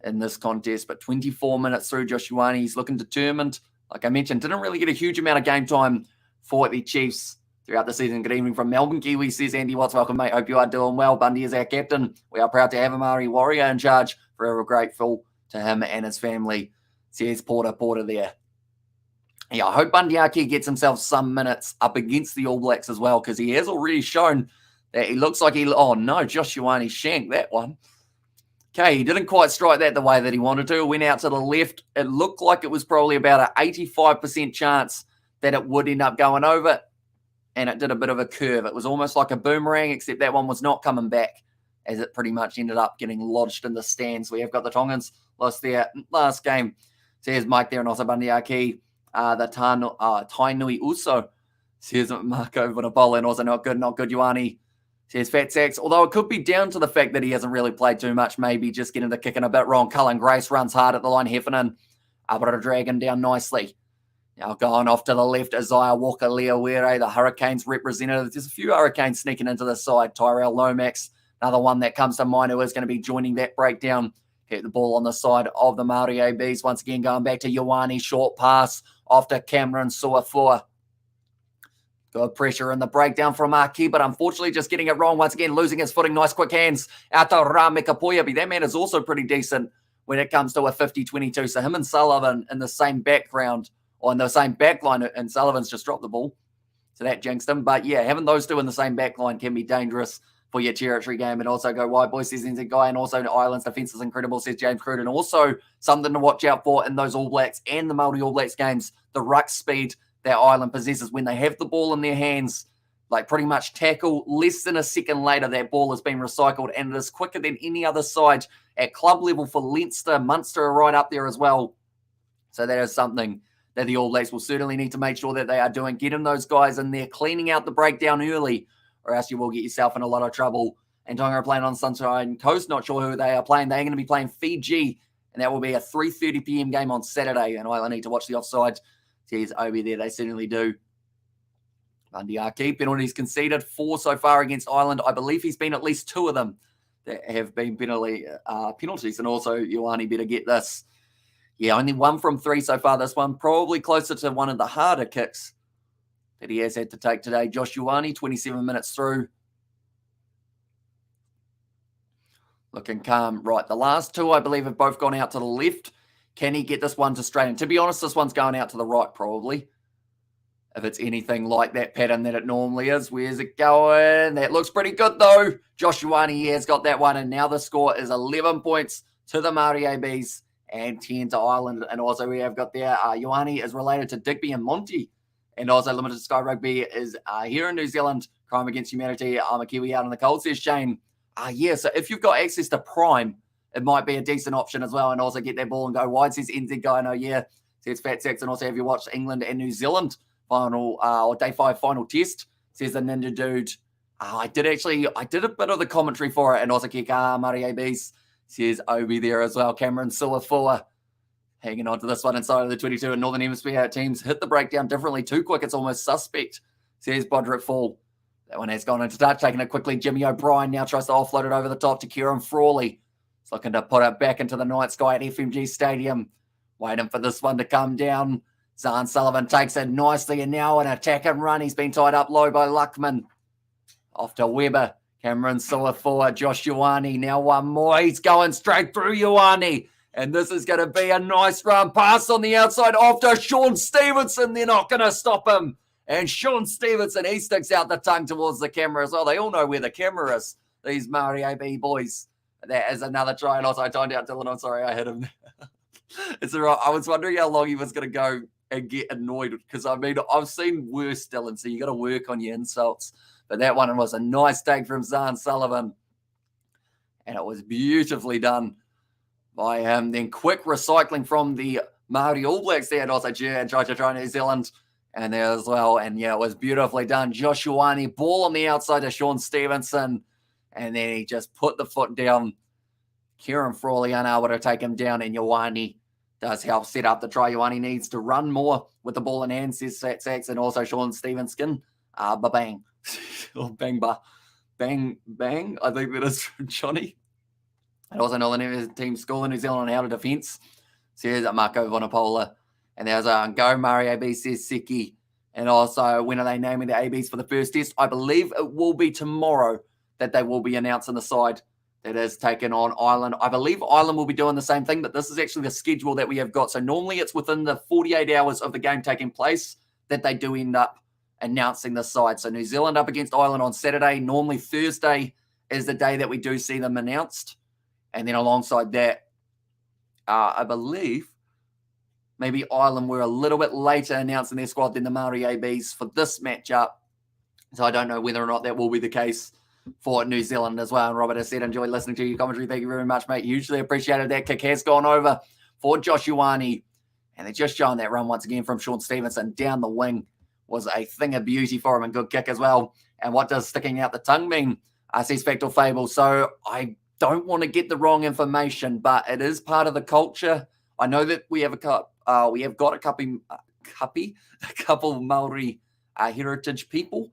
in this contest. But 24 minutes through, Josh Ioane, he's looking determined. Like I mentioned, didn't really get a huge amount of game time for the Chiefs throughout the season. Good evening from Melbourne, Kiwi, says Andy Watts. Welcome, mate. Hope you are doing well. Bundy is our captain. We are proud to have a Maori warrior in charge. Forever grateful to him and his family, says Porter there. Yeah, I hope Bundy Aki gets himself some minutes up against the All Blacks as well, because he has already shown that he looks like he... Oh, no, Josh Ioane shanked that one. Okay, he didn't quite strike that the way that he wanted to. Went out to the left. It looked like it was probably about an 85% chance that it would end up going over. and it did a bit of a curve. It was almost like a boomerang, except that one was not coming back, as it pretty much ended up getting lodged in the stands. We have got the Tongans lost their last game. Says Mike there, and also Bandiaki, the Tainui Uso. Says Marco Vanapola, and also not good, Ioane. Says Fat Sacks, although it could be down to the fact that he hasn't really played too much, maybe just getting the kicking a bit wrong. Cullen Grace runs hard at the line, Heffernan, able to drag him down nicely. Now going off to the left, Isaiah Walker, Leo Were, the Hurricanes representative. There's a few Hurricanes sneaking into the side. Tyrell Lomax, another one that comes to mind who is going to be joining that breakdown. Hit the ball on the side of the Maori ABs. Once again, going back to Ioane, short pass off to Cameron Suafua. Good pressure in the breakdown from Aki, but unfortunately just getting it wrong. Once again, losing his footing. Nice quick hands out to Rameka Poyapi. That man is also pretty decent when it comes to a 50-22. So him and Sullivan in the same background, or in the same back line, and Sullivan's just dropped the ball. So that jinxed him. But yeah, having those two in the same back line can be dangerous for your territory game. And also go wide, boys, says NZ Guy. And also Ireland's defence is incredible, says James Cruden. Also something to watch out for in those All Blacks and the Maori All Blacks games, the ruck speed that Ireland possesses when they have the ball in their hands. Like pretty much tackle, less than a second later, that ball has been recycled, and it is quicker than any other side at club level for Leinster. Munster are right up there as well. So that is something that the All Blacks will certainly need to make sure that they are doing. Getting those guys in there, cleaning out the breakdown early, or else you will get yourself in a lot of trouble. And Tonga are playing on Sunshine Coast. Not sure who they are playing. They're going to be playing Fiji, and that will be a 3:30 p.m. game on Saturday. And Ireland need to watch the offside. Says Obi there. They certainly do. Bandiaki, penalties conceded, 4 so far against Ireland. I believe he's been at least 2 of them that have been penalties. And also, Ioane better get this. Yeah, only 1 from 3 so far this one. Probably closer to one of the harder kicks that he has had to take today. Josh Ioane, 27 minutes through. Looking calm. Right, the last 2, I believe, have both gone out to the left. Can he get this one to straighten? To be honest, this one's going out to the right, probably. If it's anything like that pattern that it normally is. Where's it going? That looks pretty good, though. Josh Ioane has got that one, and now the score is 11 points to the Maori ABs and 10 to Ireland. And also we have got there, Ioane is related to Digby and Monty. And also Limited Sky Rugby is here in New Zealand. Crime Against Humanity. I'm a Kiwi out on the cold, says Shane. Yeah, so if you've got access to Prime, it might be a decent option as well. And also get that ball and go wide, says NZ Guy. No, yeah, says Fat Sacks. And also have you watched England and New Zealand final, or day 5 final test, says the Ninja Dude. I did a bit of the commentary for it. And also Kika Maori ABs, says Obi there as well. Cameron Suafua hanging on to this one inside of the 22. And Northern Hemisphere teams hit the breakdown differently. Too quick, it's almost suspect, says Bodrick Fall. That one has gone into touch, taking it quickly. Jimmy O'Brien now tries to offload it over the top to Kieran Frawley. He's looking to put it back into the night sky at FMG Stadium. Waiting for this one to come down. Zahn Sullivan takes it nicely, and now an attack and run. He's been tied up low by Luckman. Off to Weber. Cameron Suafua, Josh Ioane. Now one more. He's going straight through Ioane. And this is going to be a nice run. Pass on the outside off to Sean Stevenson. They're not going to stop him. And Sean Stevenson, he sticks out the tongue towards the camera as well. They all know where the camera is, these Maori AB boys. That is another try. And also, I timed out Dylan. I'm sorry, I hit him. It's all right. I was wondering how long he was going to go and get annoyed, because I mean, I've seen worse, Dylan, so you got to work on your insults. But that one was a nice take from Zahn Sullivan, and it was beautifully done by him. Then quick recycling from the Maori All Blacks there, and also and tried to try New Zealand and there as well. And yeah, it was beautifully done. Josh Ioane, ball on the outside to Sean Stevenson, and then he just put the foot down. Kieran Frawley unable to take him down, and Ioane does help set up the try. Ioane needs to run more with the ball in hand, says Sacks, and also Sean Stevenson. Ba-bang. Or bang, ba. Bang, bang. I think that is from Johnny. And also Northern Team School in New Zealand on how to defence, says Marco Vanapola. And there's a Go Maori AB, says Seki. And also, when are they naming the ABs for the first test? I believe it will be tomorrow that they will be announcing the side that is taken on Ireland. I believe Ireland will be doing the same thing, but this is actually the schedule that we have got. So normally it's within the 48 hours of the game taking place that they do end up announcing the side. So New Zealand up against Ireland on Saturday. Normally Thursday is the day that we do see them announced. And then alongside that, I believe maybe Ireland were a little bit later announcing their squad than the Maori ABs for this matchup. So I don't know whether or not that will be the case for New Zealand as well. And Robert has said, enjoy listening to your commentary. Thank you very much, mate. Hugely appreciated. That kick has gone over for Josh Ioane. And they're just showing that run once again from Sean Stevenson down the wing. Was a thing of beauty for him, and good kick as well. And what does sticking out the tongue mean? Says Factual Fable. So I don't want to get the wrong information, but it is part of the culture. I know that we have got a couple Maori heritage people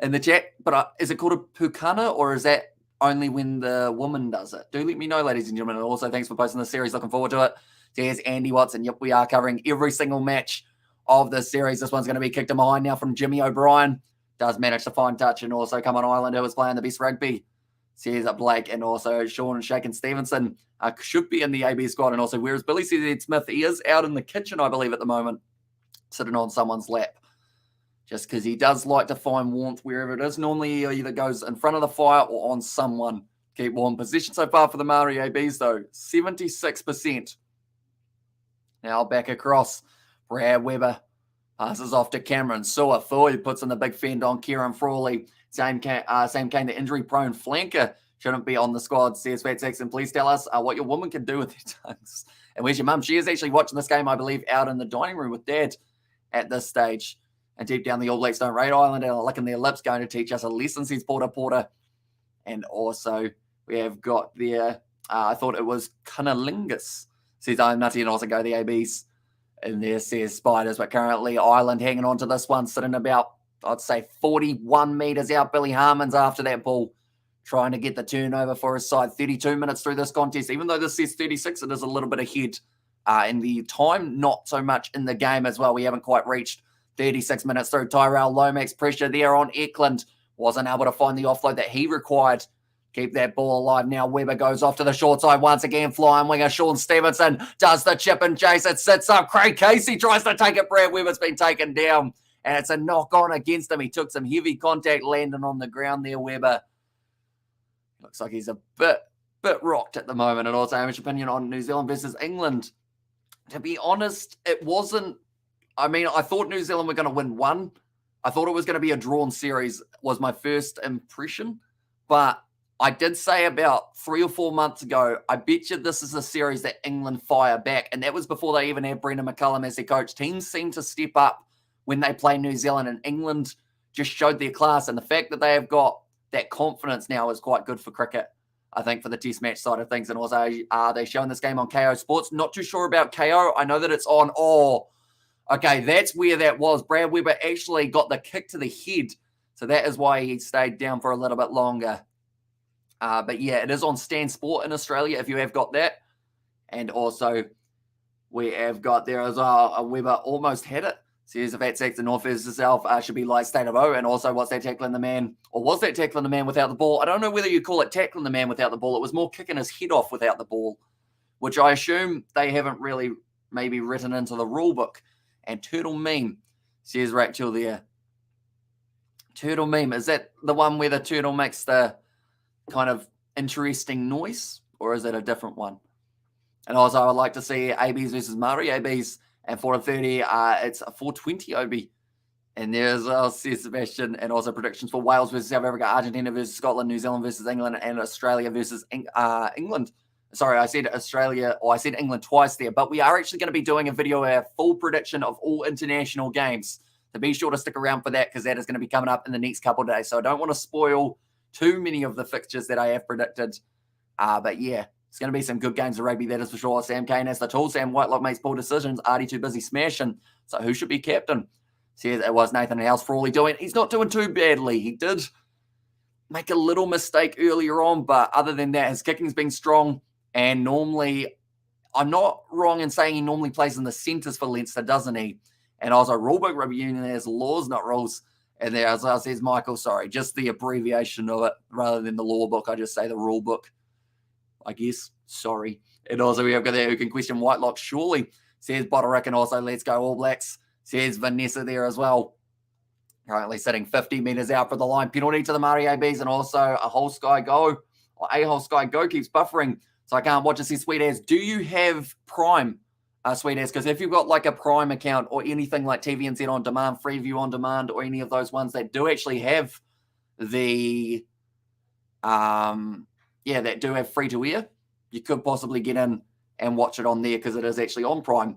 in the chat, but is it called a pukana, or is that only when the woman does it? Do let me know, ladies and gentlemen. And also, thanks for posting the series. Looking forward to it. There's Andy Watson. Yep, we are covering every single match of this series. This one's going to be kicked in behind now from Jimmy O'Brien. Does manage to find touch and also come on Ireland, who is playing the best rugby. Says Blake and also Sean Shaken Stevenson should be in the AB squad. And also, whereas Billy says Smith, he is out in the kitchen, I believe, at the moment, sitting on someone's lap. Just because he does like to find warmth wherever it is. Normally, he either goes in front of the fire or on someone. Keep warm. Position so far for the Maori ABs, though, 76%. Now back across. Brad Weber passes off to Cameron. Sua Foy puts in the big fend on Kieran Frawley. Sam Kane, the injury-prone flanker, shouldn't be on the squad, says Fat Saxon. Please tell us what your woman can do with their tongues. And where's your mum? She is actually watching this game, I believe, out in the dining room with Dad at this stage. And deep down, the All Blacks don't rate Ireland and are licking their lips, going to teach us a lesson, says Porter. And also, we have got there, I thought it was Cunnilingus, says I'm nutty, and also go the ABs. And there says Spiders, but currently Ireland hanging on to this one, sitting about, I'd say, 41 metres out. Billy Harmon's after that ball, trying to get the turnover for his side. 32 minutes through this contest. Even though this says 36, it is a little bit ahead in the time, not so much in the game as well. We haven't quite reached 36 minutes through. Tyrell Lomax pressure there on Eklund. Wasn't able to find the offload that he required. Keep that ball alive now. Weber goes off to the short side once again. Flying winger Sean Stevenson does the chip and chase. It sits up. Craig Casey tries to take it. Brad Weber's been taken down. And it's a knock on against him. He took some heavy contact landing on the ground there, Weber. Looks like he's a bit rocked at the moment. And also, Amish opinion on New Zealand versus England. To be honest, it wasn't. I mean, I thought New Zealand were going to win one. I thought it was going to be a drawn series, was my first impression. But I did say about 3 or 4 months ago, I bet you this is a series that England fire back. And that was before they even had Brendan McCullum as their coach. Teams seem to step up when they play New Zealand, and England just showed their class. And the fact that they have got that confidence now is quite good for cricket, I think, for the test match side of things. And also, are they showing this game on KO Sports? Not too sure about KO. I know that it's on. Oh, okay, that's where that was. Brad Weber actually got the kick to the head. So that is why he stayed down for a little bit longer. But yeah, it is on Stan Sport in Australia if you have got that. And also, we have got there as well, Weber almost had it. Says if that Saxon North versus herself should be like state of O. And also, what's that tackling the man? Or was that tackling the man without the ball? I don't know whether you call it tackling the man without the ball. It was more kicking his head off without the ball, which I assume they haven't really maybe written into the rule book. And Turtle Meme says Rachel there. Turtle Meme, is that the one where the turtle makes the kind of interesting noise? Or is it a different one? And also, I would like to see ABs versus Maori. ABs at 4:30, it's a 4:20 OB. And there's, says Sebastian, and also predictions for Wales versus South Africa, Argentina versus Scotland, New Zealand versus England, and Australia versus England. Sorry, I said Australia, or I said England twice there. But we are actually going to be doing a video, a full prediction of all international games. So be sure to stick around for that, because that is going to be coming up in the next couple of days. So I don't want to spoil too many of the fixtures that I have predicted. But yeah, it's going to be some good games of rugby, that is for sure. Sam Kane has the tools. Sam Whitelock makes poor decisions. Artie too busy smashing. So who should be captain? Says it was Nathan House for all he doing. He's not doing too badly. He did make a little mistake earlier on, but other than that, his kicking's been strong. And normally, I'm not wrong in saying he normally plays in the centres for Leinster, doesn't he? And also, rulebook rugby union has laws, not rules. And there, as I says, Michael, sorry, just the abbreviation of it rather than the law book. I just say the rule book, I guess. Sorry. And also, we have got there who can question Whitelock, surely, says Botterick, and also, let's go All Blacks, says Vanessa there as well. Currently sitting 50 metres out for the line. Penalty to the Maori ABs, and also a whole sky go, or a whole sky go keeps buffering. So I can't watch it. See, sweet as, do you have Prime, Sweet as, because if you've got like a Prime account or anything like TVNZ On Demand, Freeview On Demand, or any of those ones that do actually have the, that do have free to air, you could possibly get in and watch it on there because it is actually on Prime.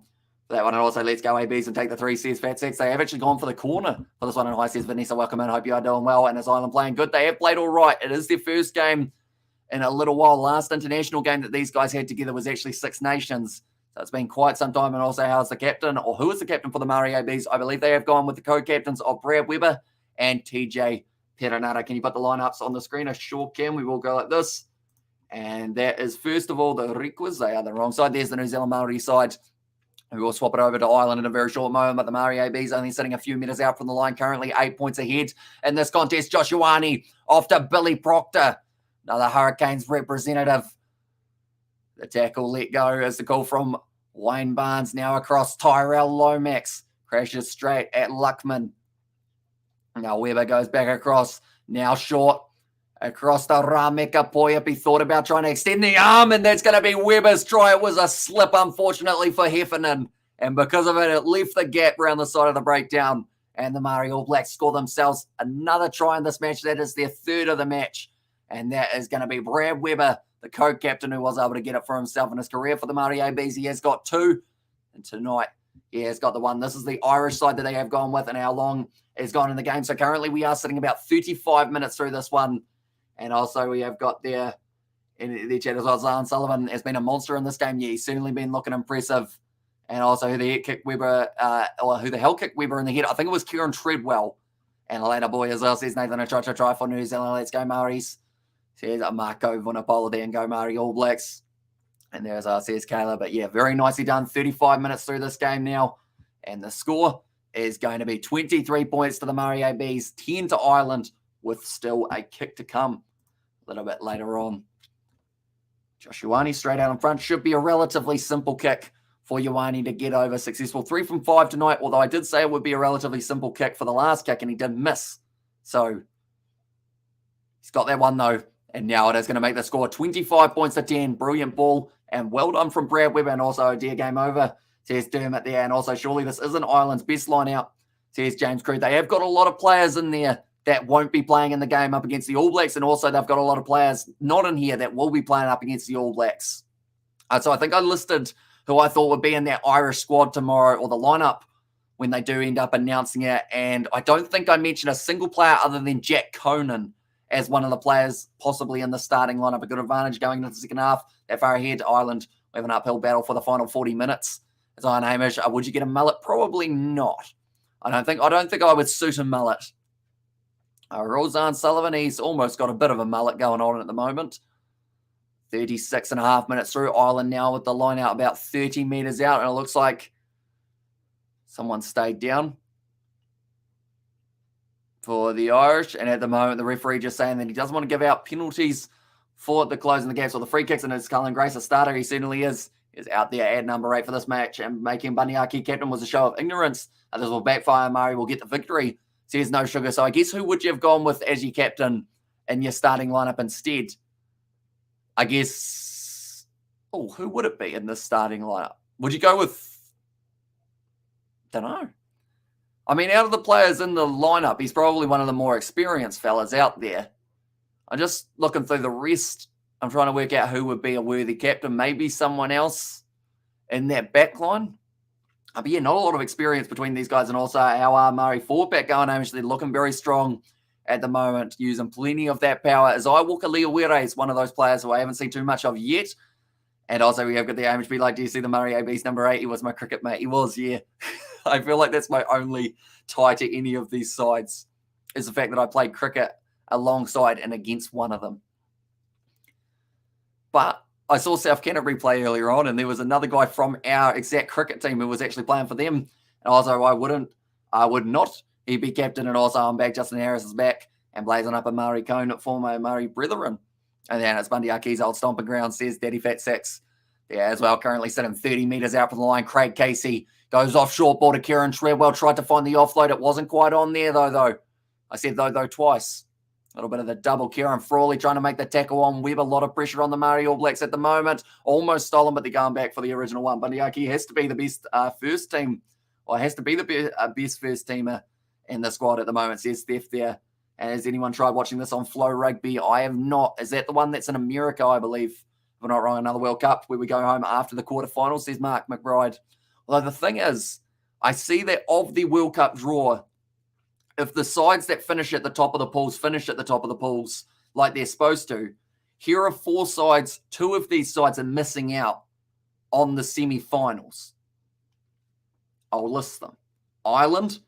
That one, and also let's go ABs and take the 3, says Fat Sex. They have actually gone for the corner for this one, and hi, says Vanessa. Welcome in. Hope you are doing well. And is Island playing good? They have played all right. It is their first game in a little while. Last international game that these guys had together was actually Six Nations. So it's been quite some time. And also, how's the captain, or who is the captain for the Maori ABs? I believe they have gone with the co-captains of Brad Weber and TJ Perenara. Can you put the lineups on the screen? I sure can. We will go like this. And that is, first of all, the Riquas. They are the wrong side. There's the New Zealand Maori side. We will swap it over to Ireland in a very short moment, but the Maori ABs only sitting a few metres out from the line, currently 8 points ahead in this contest. Joshuani off to Billy Proctor, another Hurricanes representative. The tackle let go as the call from Wayne Barnes, now across Tyrell Lomax, crashes straight at Luckman. Now Weber goes back across, now short, across the Rameka Poiapi, thought about trying to extend the arm, and that's going to be Weber's try. It was a slip, unfortunately, for Heffernan, and because of it, it left the gap around the side of the breakdown, and the Maori All Blacks score themselves another try in this match. That is their third of the match, and that is going to be Brad Weber, the co-captain, who was able to get it for himself in his career for the Maori ABs. He has got 2, and tonight he has got the 1. This is the Irish side that they have gone with, and how long has gone in the game. So currently we are sitting about 35 minutes through this one. And also we have got there in the chat as well, Zan Sullivan has been a monster in this game. Yeah, he's certainly been looking impressive. And also who the head kicked Weber, or who the hell kicked Weber in the head. I think it was Kieran Treadwell. And a later boy as well, says Nathan, a try for New Zealand. Let's go Maoris. Says Marco Vunapola there and go Maori All Blacks. And there's says Kayla. But yeah, very nicely done. 35 minutes through this game now. And the score is going to be 23 points to the Maori ABs, 10 to Ireland, with still a kick to come a little bit later on. Josh Ioane straight out in front. Should be a relatively simple kick for Ioane to get over. Successful 3 from 5 tonight, although I did say it would be a relatively simple kick for the last kick, and he did miss. So he's got that one, though. And now it is going to make the score 25 points to 10. Brilliant ball. And well done from Brad Weber. And also, dear game over, says Dermot there. And also, surely this isn't Ireland's best line out, says James Crew. They have got a lot of players in there that won't be playing in the game up against the All Blacks. And also, they've got a lot of players not in here that will be playing up against the All Blacks. So I think I listed who I thought would be in that Irish squad tomorrow, or the lineup, when they do end up announcing it. And I don't think I mentioned a single player other than Jack Conan as one of the players possibly in the starting lineup. A good advantage going into the second half. That far ahead, Ireland, we have an uphill battle for the final 40 minutes. As Iron Hamish, would you get a mullet? Probably not. I don't think I would suit a mullet. Roseanne Sullivan, he's almost got a bit of a mullet going on at the moment. 36 and a half minutes through. Ireland now with the line out about 30 metres out, and it looks like someone stayed down for the Irish. And at the moment, the referee just saying that he doesn't want to give out penalties for the closing the gaps or the free kicks, and it's Cullen Grace, a starter. He certainly is out there at number 8 for this match, and making Baniaki captain was a show of ignorance. This will backfire. Murray will get the victory, says No Sugar. So I guess who would you have gone with as your captain in your starting lineup instead? I guess, who would it be in this starting lineup? Would you go with, don't know. I mean, out of the players in the lineup, he's probably one of the more experienced fellas out there. I'm just looking through the rest. I'm trying to work out who would be a worthy captain. Maybe someone else in that back line. But yeah, not a lot of experience between these guys. And also our Murray forward back going home. They're looking very strong at the moment, using plenty of that power. As I Walker Leawere is one of those players who I haven't seen too much of yet. And also we have got the Amish be like, do you see the Murray AB's number 8? He was my cricket mate. He was, yeah. I feel like that's my only tie to any of these sides, is the fact that I played cricket alongside and against one of them. But I saw South Canterbury play earlier on, and there was another guy from our exact cricket team who was actually playing for them. And also I would not. He'd be captain, and also I'm back. Justin Harris is back and blazing up a Murray cone for my Murray brethren. And then it's Bundy Aki's old stomping ground, says Daddy Fat Six. Yeah, as well, currently sitting 30 metres out from the line. Craig Casey goes off short ball to Kieran Treadwell. Tried to find the offload. It wasn't quite on there, though. I said though twice. It little bit of the double. Kieran Frawley trying to make the tackle on Webb. A lot of pressure on the Maori All Blacks at the moment. Almost stolen, but they're going back for the original one. Bundyaki has to be the best first team, or has to be the best first teamer in the squad at the moment, says Steph there. And has anyone tried watching this on Flow Rugby? I have not. Is that the one that's in America, I believe? If I'm not wrong, another World Cup where we go home after the quarterfinals, says Mark McBride. Although the thing is, I see that of the World Cup draw, if the sides that finish at the top of the pools like they're supposed to, here are 4 sides. 2 of these sides are missing out on the semi-finals. I'll list them. Ireland,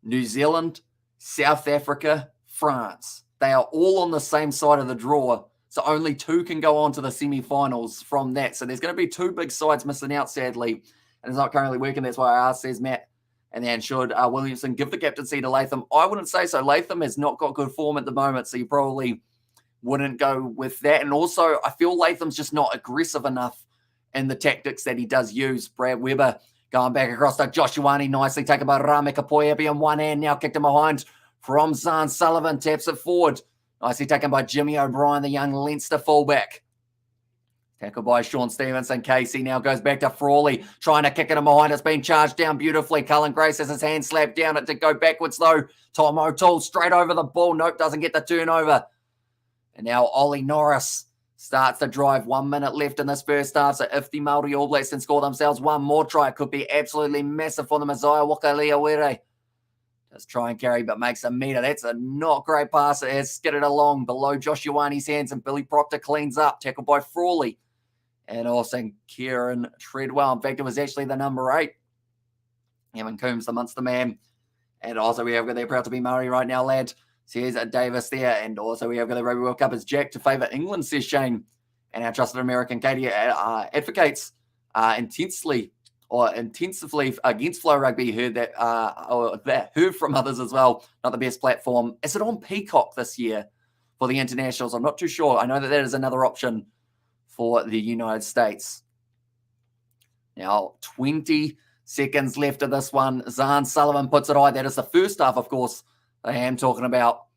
New Zealand, South Africa, France. They are all on the same side of the draw, so only 2 can go on to the semi-finals from that. So there's going to be 2 big sides missing out, sadly, and it's not currently working. That's why I asked, says Matt. And then should Williamson give the captaincy to Latham? I wouldn't say so. Latham has not got good form at the moment, so you probably wouldn't go with that. And also, I feel Latham's just not aggressive enough in the tactics that he does use. Brad Weber going back across to Joshuani, nicely taken by Rameka Poepi in one hand, now kicked him behind from Zahn Sullivan, taps it forward. Nicely taken by Jimmy O'Brien, the young Leinster fullback. Tackled by Sean Stevenson. Casey now goes back to Frawley, trying to kick it in behind. It's been charged down beautifully. Cullen Grace has his hand slapped down. It did go backwards, though. Tom O'Toole straight over the ball. Nope, doesn't get the turnover. And now Ollie Norris starts to drive. 1 minute left in this first half. So if the Maori All Blacks can score themselves one more try, it could be absolutely massive for them. Isaiah Wakaliawere does try and carry, but makes a meter. That's a not great pass. It has skidded along below Joshuani's hands, and Billy Proctor cleans up. Tackled by Frawley. And also Kieran Treadwell. In fact, it was actually the number 8. Evan Coombs, the Munster man. And also we have got, they're proud to be Maori right now, lad. So here's Davis there. And also we have got the Rugby World Cup as Jack to favour England, says Shane. And our trusted American Katie advocates intensively against Flow Rugby. Heard that, heard from others as well. Not the best platform. Is it on Peacock this year for the internationals? I'm not too sure. I know that is another option for the United States. Now, 20 seconds left of this one. Zahn Sullivan puts it high. That is the first half, of course, I am talking about.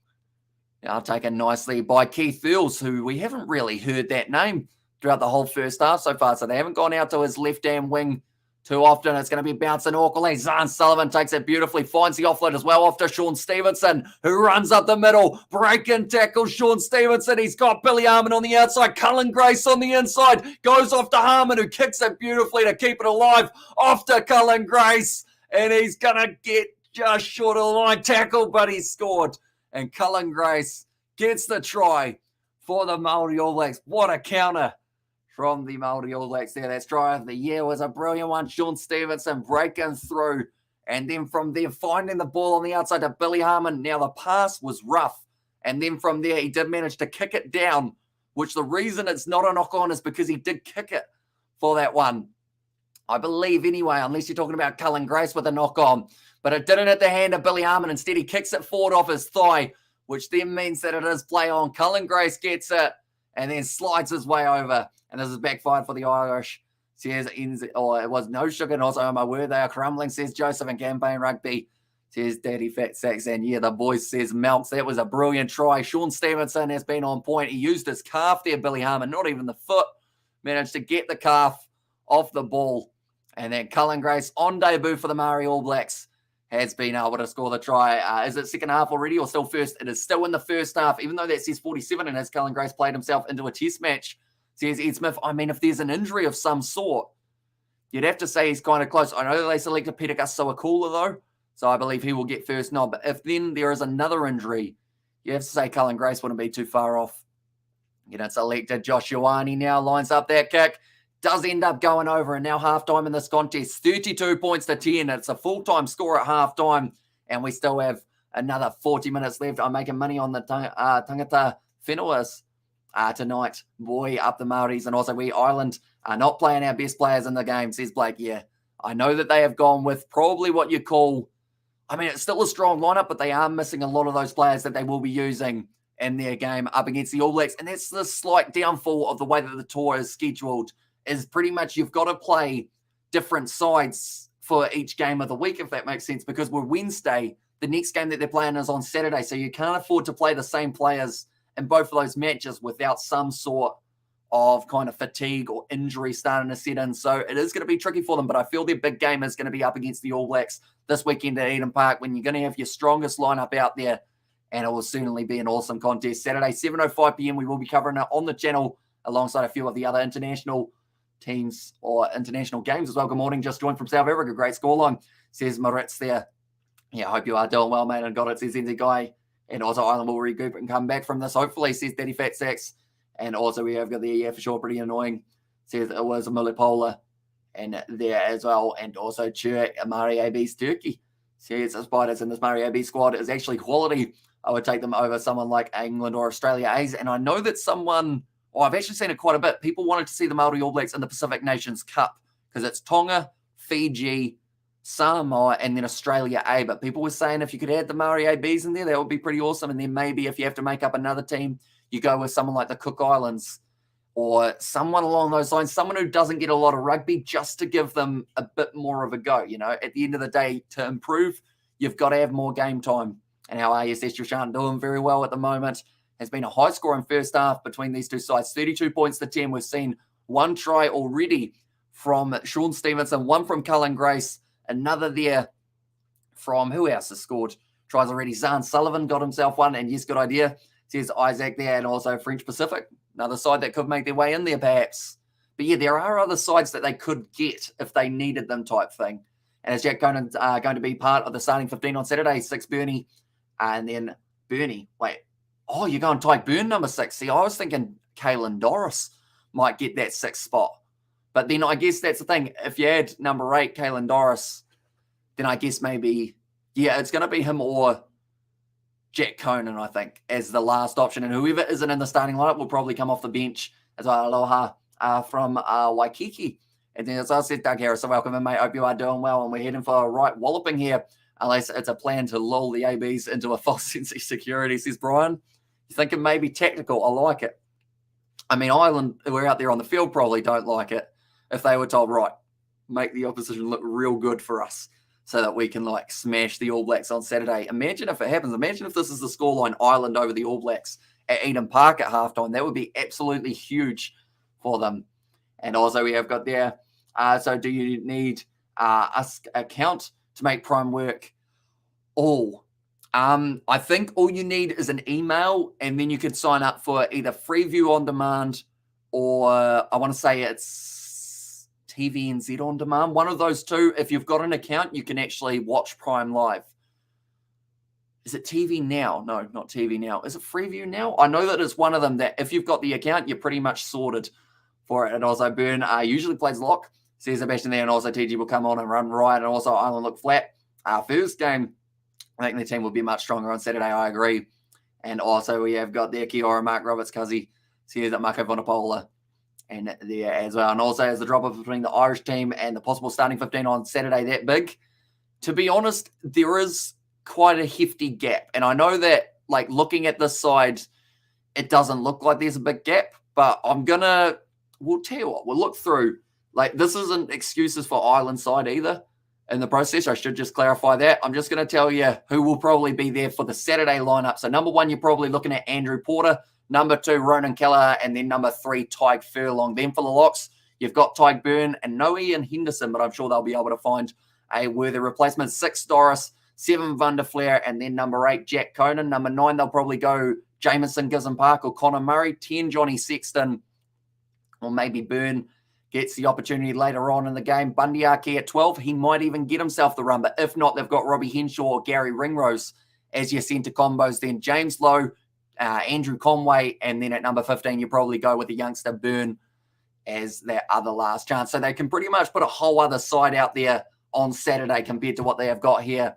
Now taken nicely by Keith Earls, who we haven't really heard that name throughout the whole first half so far. So they haven't gone out to his left-hand wing too often. It's going to be bouncing awkwardly. Zahn Sullivan takes it beautifully, finds the offload as well off to Sean Stevenson, who runs up the middle. Break and tackle Sean Stevenson. He's got Billy Harmon on the outside. Cullen Grace on the inside. Goes off to Harmon, who kicks it beautifully to keep it alive. Off to Cullen Grace. And he's going to get just short of the line. Tackle, but he scored. And Cullen Grace gets the try for the Maori All Blacks. What a counter from the Maori All Blacks there. That's try of the year was a brilliant one. Sean Stevenson breaking through. And then from there, finding the ball on the outside to Billy Harmon. Now, the pass was rough. And then from there, he did manage to kick it down, which the reason it's not a knock-on is because he did kick it for that one. I believe anyway, unless you're talking about Cullen Grace with a knock-on. But it didn't hit the hand of Billy Harmon. Instead, he kicks it forward off his thigh, which then means that it is play on. Cullen Grace gets it and then slides his way over. And this is backfired for the Irish. Says, it was no sugar. And also, oh my word, they are crumbling, says Joseph in Campaign Rugby. Says Daddy Fat Sacks. And yeah, the boys says Melks. That was a brilliant try. Sean Stevenson has been on point. He used his calf there, Billy Harmon, not even the foot. Managed to get the calf off the ball. And then Cullen Grace on debut for the Maori All Blacks has been able to score the try. Is it second half already or still first? It is still in the first half, even though that says 47 and has Cullen Grace played himself into a test match. Says Ed Smith, I mean, if there's an injury of some sort, you'd have to say he's kind of close. I know that they selected Peter Kasawakula, though, so I believe he will get first nod. But if then there is another injury, you have to say Cullen Grace wouldn't be too far off. You know, selected Josh Ioane now lines up that kick. Does end up going over, and now halftime in this contest, 32 points to 10. It's a full-time score at halftime, and we still have another 40 minutes left. I'm making money on the Tangata Whenuas tonight. Boy, up the Maoris. And also we, Ireland, are not playing our best players in the game, says Blake. Yeah, I know that they have gone with probably what you call, I mean, it's still a strong lineup, but they are missing a lot of those players that they will be using in their game up against the All Blacks. And that's the slight downfall of the way that the tour is scheduled, is pretty much you've got to play different sides for each game of the week, if that makes sense, because we're Wednesday the next game that they're playing is on Saturday, so you can't afford to play the same players in both of those matches without some sort of kind of fatigue or injury starting to set in. So it is going to be tricky for them, but I feel their big game is going to be up against the All Blacks this weekend at Eden Park, when you're going to have your strongest lineup out there, and it will certainly be an awesome contest. Saturday, 7:05 p.m, we will be covering it on the channel alongside a few of the other international teams or international games as well. Good morning, just joined from South Africa. Great scoreline, says Maritz there. Yeah, I hope you are doing well, mate, and got it, says NZ Guy. And also, Island will regroup and come back from this, hopefully, says Daddy Fat Sacks. And also, we have got the, yeah, for sure, pretty annoying, says it was a Mulipola and there as well. And also, Maori AB's Turkey says the Spiders in this Maori AB squad is actually quality. I would take them over someone like England or Australia A's. And I know that I've actually seen it quite a bit. People wanted to see the Maori All Blacks in the Pacific Nations Cup because it's Tonga, Fiji, Samoa, and then Australia A. But people were saying if you could add the Maori ABs in there, that would be pretty awesome. And then maybe if you have to make up another team, you go with someone like the Cook Islands or someone along those lines, someone who doesn't get a lot of rugby, just to give them a bit more of a go. You know, at the end of the day, to improve, you've got to have more game time. And our ISS Jushan doing very well at the moment. Has been a high score in first half between these two sides, 32 points to 10. We've seen one try already from Sean Stevenson, one from Cullen Grace, another there from, who else has scored tries already? Zahn Sullivan got himself one, and yes, good idea, says Isaac there, and also French Pacific, another side that could make their way in there perhaps. But yeah, there are other sides that they could get if they needed them type thing. And is Jack Conan going to be part of the starting 15 on Saturday? 6 Bernie, and then Bernie, wait, oh, you're going Tyke Byrne, number 6. See, I was thinking Kalen Doris might get that 6th spot. But then I guess that's the thing. If you add number 8, Kalen Doris, then I guess maybe, yeah, it's going to be him or Jack Conan, I think, as the last option. And whoever isn't in the starting lineup will probably come off the bench as well. Aloha from Waikiki. And then as I said, Doug Harris, so welcome in, mate. Hope you are doing well. And we're heading for a right walloping here, unless it's a plan to lull the ABs into a false sense of security, says Brian. You're thinking maybe tactical. I like it. I mean, Ireland, who are out there on the field, probably don't like it if they were told, right, make the opposition look real good for us so that we can, like, smash the All Blacks on Saturday. Imagine if it happens. Imagine if this is the scoreline, Ireland over the All Blacks at Eden Park at halftime. That would be absolutely huge for them. And also we have got there, so do you need a account to make Prime work? I think all you need is an email, and then you could sign up for either Freeview on demand or I want to say it's TVNZ on demand. One of those two. If you've got an account, you can actually watch Prime live. Is it TV Now? No, not TV Now. Is it Freeview Now? I know that it's one of them that if you've got the account, you're pretty much sorted for it. And also Byrne usually plays lock, says Sebastian there, and also TG will come on and run right, and also Ireland look flat. First game, I think the team will be much stronger on Saturday, I agree. And also we have got there Kiora, Mark Roberts, Cuzzy, says that Marco Bonapola, and there as well. And also as the drop-off between the Irish team and the possible starting 15 on Saturday that big, to be honest, there is quite a hefty gap. And I know that, like, looking at this side, it doesn't look like there's a big gap, but we'll tell you what, we'll look through. Like, this isn't excuses for Ireland side either. In the process, I should just clarify that. I'm just going to tell you who will probably be there for the Saturday lineup. So number 1, you're probably looking at Andrew Porter. Number 2, Ronan Kelleher. And then number 3, Tyke Furlong. Then for the locks, you've got Tyke Byrne and no Ian Henderson, but I'm sure they'll be able to find a worthy replacement. 6, Doris. 7, Van der Flair. And then number 8, Jack Conan. Number 9, they'll probably go Jameson, Gizem Park, or Connor Murray. 10, Johnny Sexton, or maybe Byrne gets the opportunity later on in the game. Bundyaki at 12. He might even get himself the run. But if not, they've got Robbie Henshaw or Gary Ringrose as your centre combos. Then James Lowe, Andrew Conway. And then at number 15, you probably go with the youngster Byrne as their other last chance. So they can pretty much put a whole other side out there on Saturday compared to what they have got here.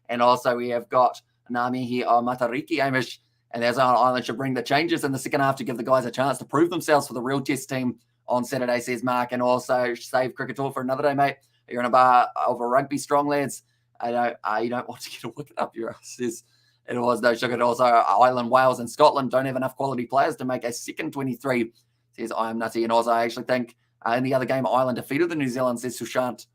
And also we have got Nami here, Matariki Amish. And there's our Ireland should bring the changes in the second half to give the guys a chance to prove themselves for the real test team on Saturday, says Mark. And also save cricket talk for another day, mate. You're in a bar over rugby strong, lads. I know you don't want to get a wicket up your ass. Says it was no sugar. Also, Ireland, Wales, and Scotland don't have enough quality players to make a second 23. Says I am nutty. And also, I actually think in the other game, Ireland defeated the New Zealand, says Sushant.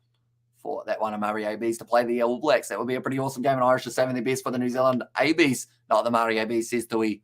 for that one of Maori ABs to play the All Blacks. That would be a pretty awesome game, and Irish are saving their best for the New Zealand ABs, not the Maori ABs, says Tui.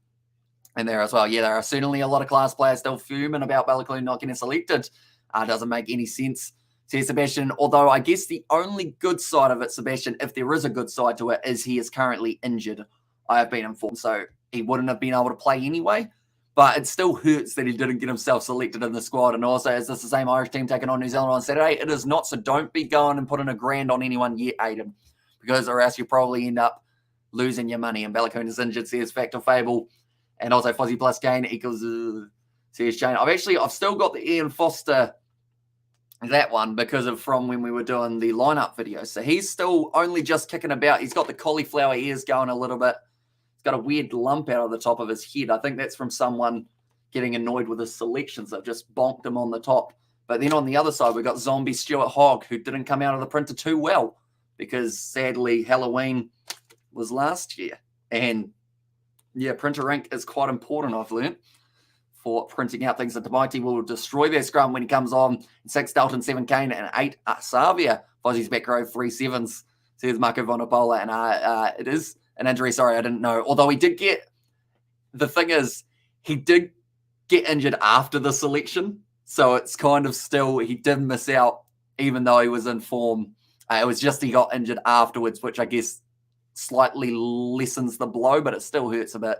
And there as well. Yeah, there are certainly a lot of class players still fuming about Balakoon not getting selected. Doesn't make any sense, says Sebastian. Although I guess the only good side of it, Sebastian, if there is a good side to it, is he is currently injured. I have been informed. So he wouldn't have been able to play anyway. But it still hurts that he didn't get himself selected in the squad. And also, is this the same Irish team taking on New Zealand on Saturday? It is not. So don't be going and putting $1,000 on anyone yet, Aiden. Because or else you probably end up losing your money. And Balakoon is injured, says Factor Fable. And also Fozzie plus gain equals, says Shane. I've still got the Ian Foster, that one, because of from when we were doing the lineup video. So he's still only just kicking about. He's got the cauliflower ears going a little bit. He's got a weird lump out of the top of his head. I think that's from someone getting annoyed with his selections. They've just bonked him on the top. But then on the other side, we've got Zombie Stuart Hogg, who didn't come out of the printer too well because sadly Halloween was last year. And yeah, printer ink is quite important, I've learned, for printing out things. That Tamaiti will destroy their scrum when he comes on. 6 Dalton, 7 Kane, and 8 Savia. Fozzie's back row, 3 sevens, says Marco Vonapola. And it is an injury. Sorry, I didn't know. Although he did get, the thing is, he did get injured after the selection. So it's kind of still, he did miss out, even though he was in form. It was just he got injured afterwards, which I guess slightly lessens the blow, but it still hurts a bit.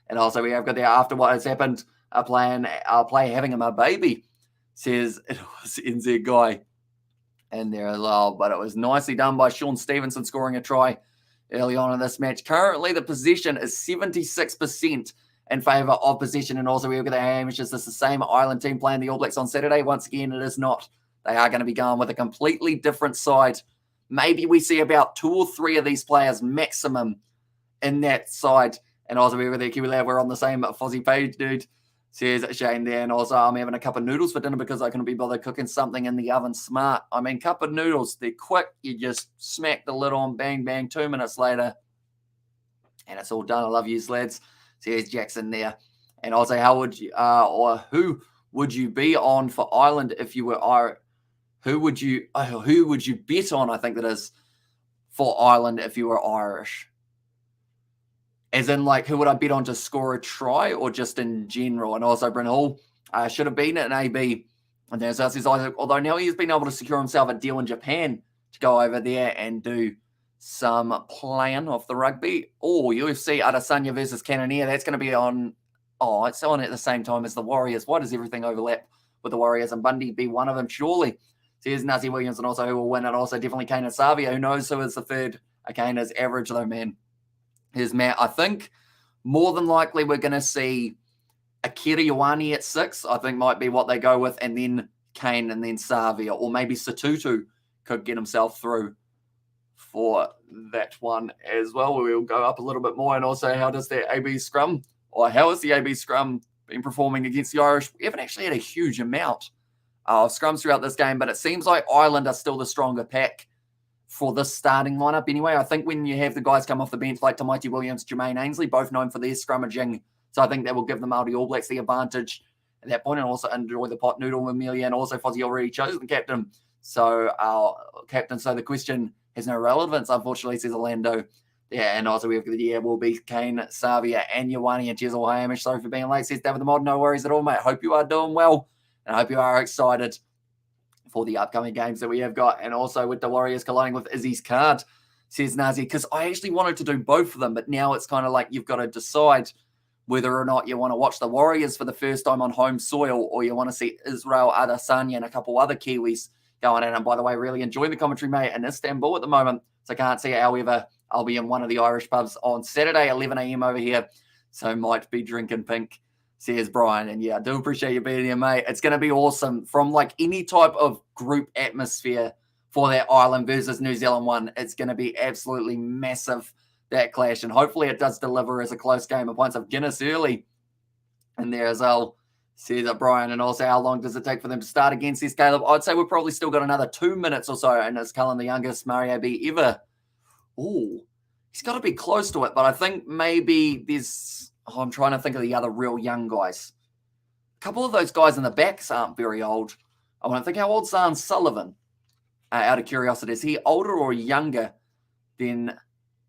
And also we have got there after what has happened, a play having him a baby, says it was NZ guy in there as well. But it was nicely done by Sean Stevenson scoring a try early on in this match. Currently the possession is 76% in favour of possession. And also we look at the Hamish, is this the same Ireland team playing the All Blacks on Saturday? Once again, it is not. They are going to be going with a completely different side. Maybe we see about 2 or 3 of these players maximum in that side. And also we look at the Kiwi Lab, we're on the same Fozzie page, dude, says Shane there. And also I'm having a cup of noodles for dinner because I couldn't be bothered cooking something in the oven smart. I mean, cup of noodles, they're quick. You just smack the lid on, bang, bang, 2 minutes later. And it's all done. I love you, lads. Says Jackson there. And also, how would you, or who would you be on for Ireland if you were Irish? Who would you bet on, I think that is, for Ireland if you were Irish? As in, like, who would I bet on to score a try or just in general? And also, Bryn Hall should have been an AB. And there's us, although now he's been able to secure himself a deal in Japan to go over there and do some playing off the rugby. Oh, UFC Adesanya versus Cannonier. That's going to be on, it's on at the same time as the Warriors. Why does everything overlap with the Warriors? And Bundy be one of them, surely. So here's Nazi Williams, and also who will win, and also definitely Kane and Savia. Who knows who is the third? Kane is average, though, man. Here's Matt. I think more than likely we're going to see Akira Ioane at 6. I think might be what they go with, and then Kane and then Savia. Or maybe Satutu could get himself through for that one as well. We'll go up a little bit more. And also, how does the AB scrum, or how has the AB scrum been performing against the Irish? We haven't actually had a huge amount of scrums throughout this game, but it seems like Ireland are still the stronger pack for this starting lineup anyway. I think when you have the guys come off the bench like Tamaiti Williams, Jermaine Ainsley, both known for their scrummaging, so I think that will give the Maori All Blacks the advantage at that point, and also enjoy the pot noodle with Amelia, and also Fozzie already chose the captain. So our captain, so the question has no relevance, unfortunately, says Orlando. Yeah, and also we have the will be Kane, Savia, and Ioane, and cheers all Hamish. Sorry for being late, says David the Mod. No worries at all, mate. Hope you are doing well. And I hope you are excited for the upcoming games that we have got. And also with the Warriors colliding with Izzy's card, says Nazi, because I actually wanted to do both of them, but now it's kind of like you've got to decide whether or not you want to watch the Warriors for the first time on home soil, or you want to see Israel Adesanya and a couple other Kiwis going in. And by the way, really enjoying the commentary, mate, in Istanbul at the moment. So I can't see it. However, I'll be in one of the Irish pubs on Saturday, 11 a.m. over here. So might be drinking pink, says Brian. And yeah, I do appreciate you being here, mate. It's going to be awesome from like any type of group atmosphere for that Ireland versus New Zealand one. It's going to be absolutely massive, that clash. And hopefully it does deliver as a close game of points of Guinness early in there as well, says Brian. And also, how long does it take for them to start against this Caleb? I'd say we've probably still got another 2 minutes or so. And it's Cullen, the youngest Maori AB ever. Oh, he's got to be close to it. But I think maybe there's... I'm trying to think of the other real young guys. A couple of those guys in the backs aren't very old. I want to think, how old's Zahn Sullivan? out of curiosity, is he older or younger than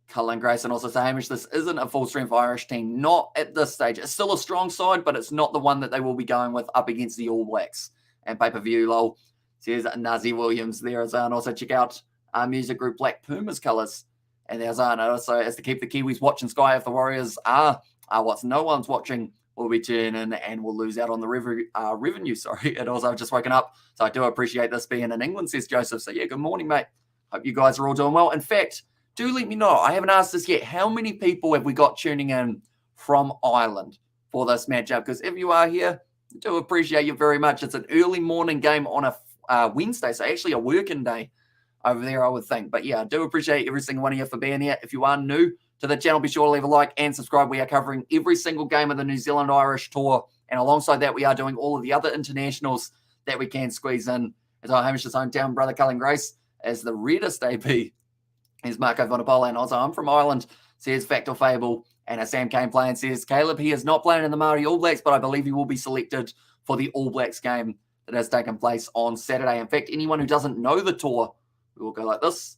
Cullen Grace? And also say, Hamish, this isn't a full-strength Irish team. Not at this stage. It's still a strong side, but it's not the one that they will be going with up against the All Blacks. And pay-per-view, lol, says Nazi Williams there as well. And also check out our music group Black Pumas colours. And there's also, as to keep the Kiwis watching Sky, if the Warriors are what's no one's watching, will be tuning in and will lose out on the revenue. Sorry, and also I've just woken up, so I do appreciate this being in England, says Joseph. So yeah, good morning, mate. Hope you guys are all doing well. In fact, do let me know. I haven't asked this yet. How many people have we got tuning in from Ireland for this matchup? Because if you are here, I do appreciate you very much. It's an early morning game on a Wednesday, so actually a working day over there, I would think. But yeah, I do appreciate every single one of you for being here. If you are new to the channel, be sure to leave a like and subscribe. We are covering every single game of the New Zealand Irish Tour. And alongside that, we are doing all of the other internationals that we can squeeze in. As our Hamish's hometown brother, Cullen Grace, as the reddest AP, is Marco Vanapola. And also, I'm from Ireland, says Fact or Fable. And as Sam Kane playing says, Caleb, he is not playing in the Maori All Blacks, but I believe he will be selected for the All Blacks game that has taken place on Saturday. In fact, anyone who doesn't know the tour, we will go like this,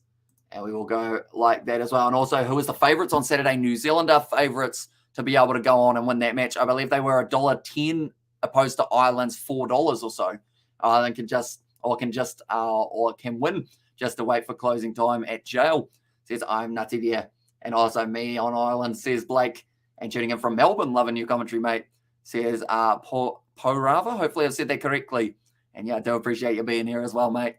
and we will go like that as well. And also, who is the favourites on Saturday? New Zealand are favourites to be able to go on and win that match. I believe they were $1.10 opposed to Ireland's $4 or so. Ireland can win just to wait for closing time at jail. Says I'm nutty there. And also me on Ireland, says Blake. And tuning in from Melbourne, loving your commentary, mate. Says Porava. Hopefully I've said that correctly. And yeah, I do appreciate you being here as well, mate.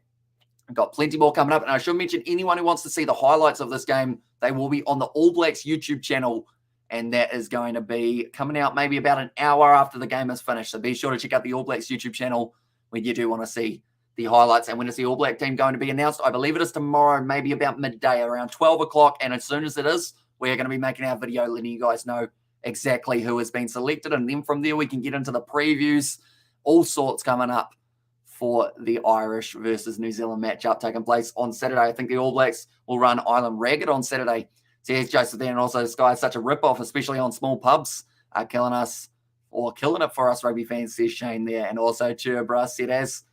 I've got plenty more coming up. And I should mention, anyone who wants to see the highlights of this game, they will be on the All Blacks YouTube channel. And that is going to be coming out maybe about an hour after the game is finished. So be sure to check out the All Blacks YouTube channel when you do want to see the highlights. And when is the All Black team going to be announced? I believe it is tomorrow, maybe about midday, around 12 o'clock. And as soon as it is, we're going to be making our video letting you guys know exactly who has been selected. And then from there, we can get into the previews, all sorts coming up for the Irish versus New Zealand matchup taking place on Saturday. I think the All Blacks will run Ireland ragged on Saturday. So here's Joseph there, and also Sky is such a rip-off, especially on small pubs, killing it for us rugby fans, says Shane there. And also Chubra says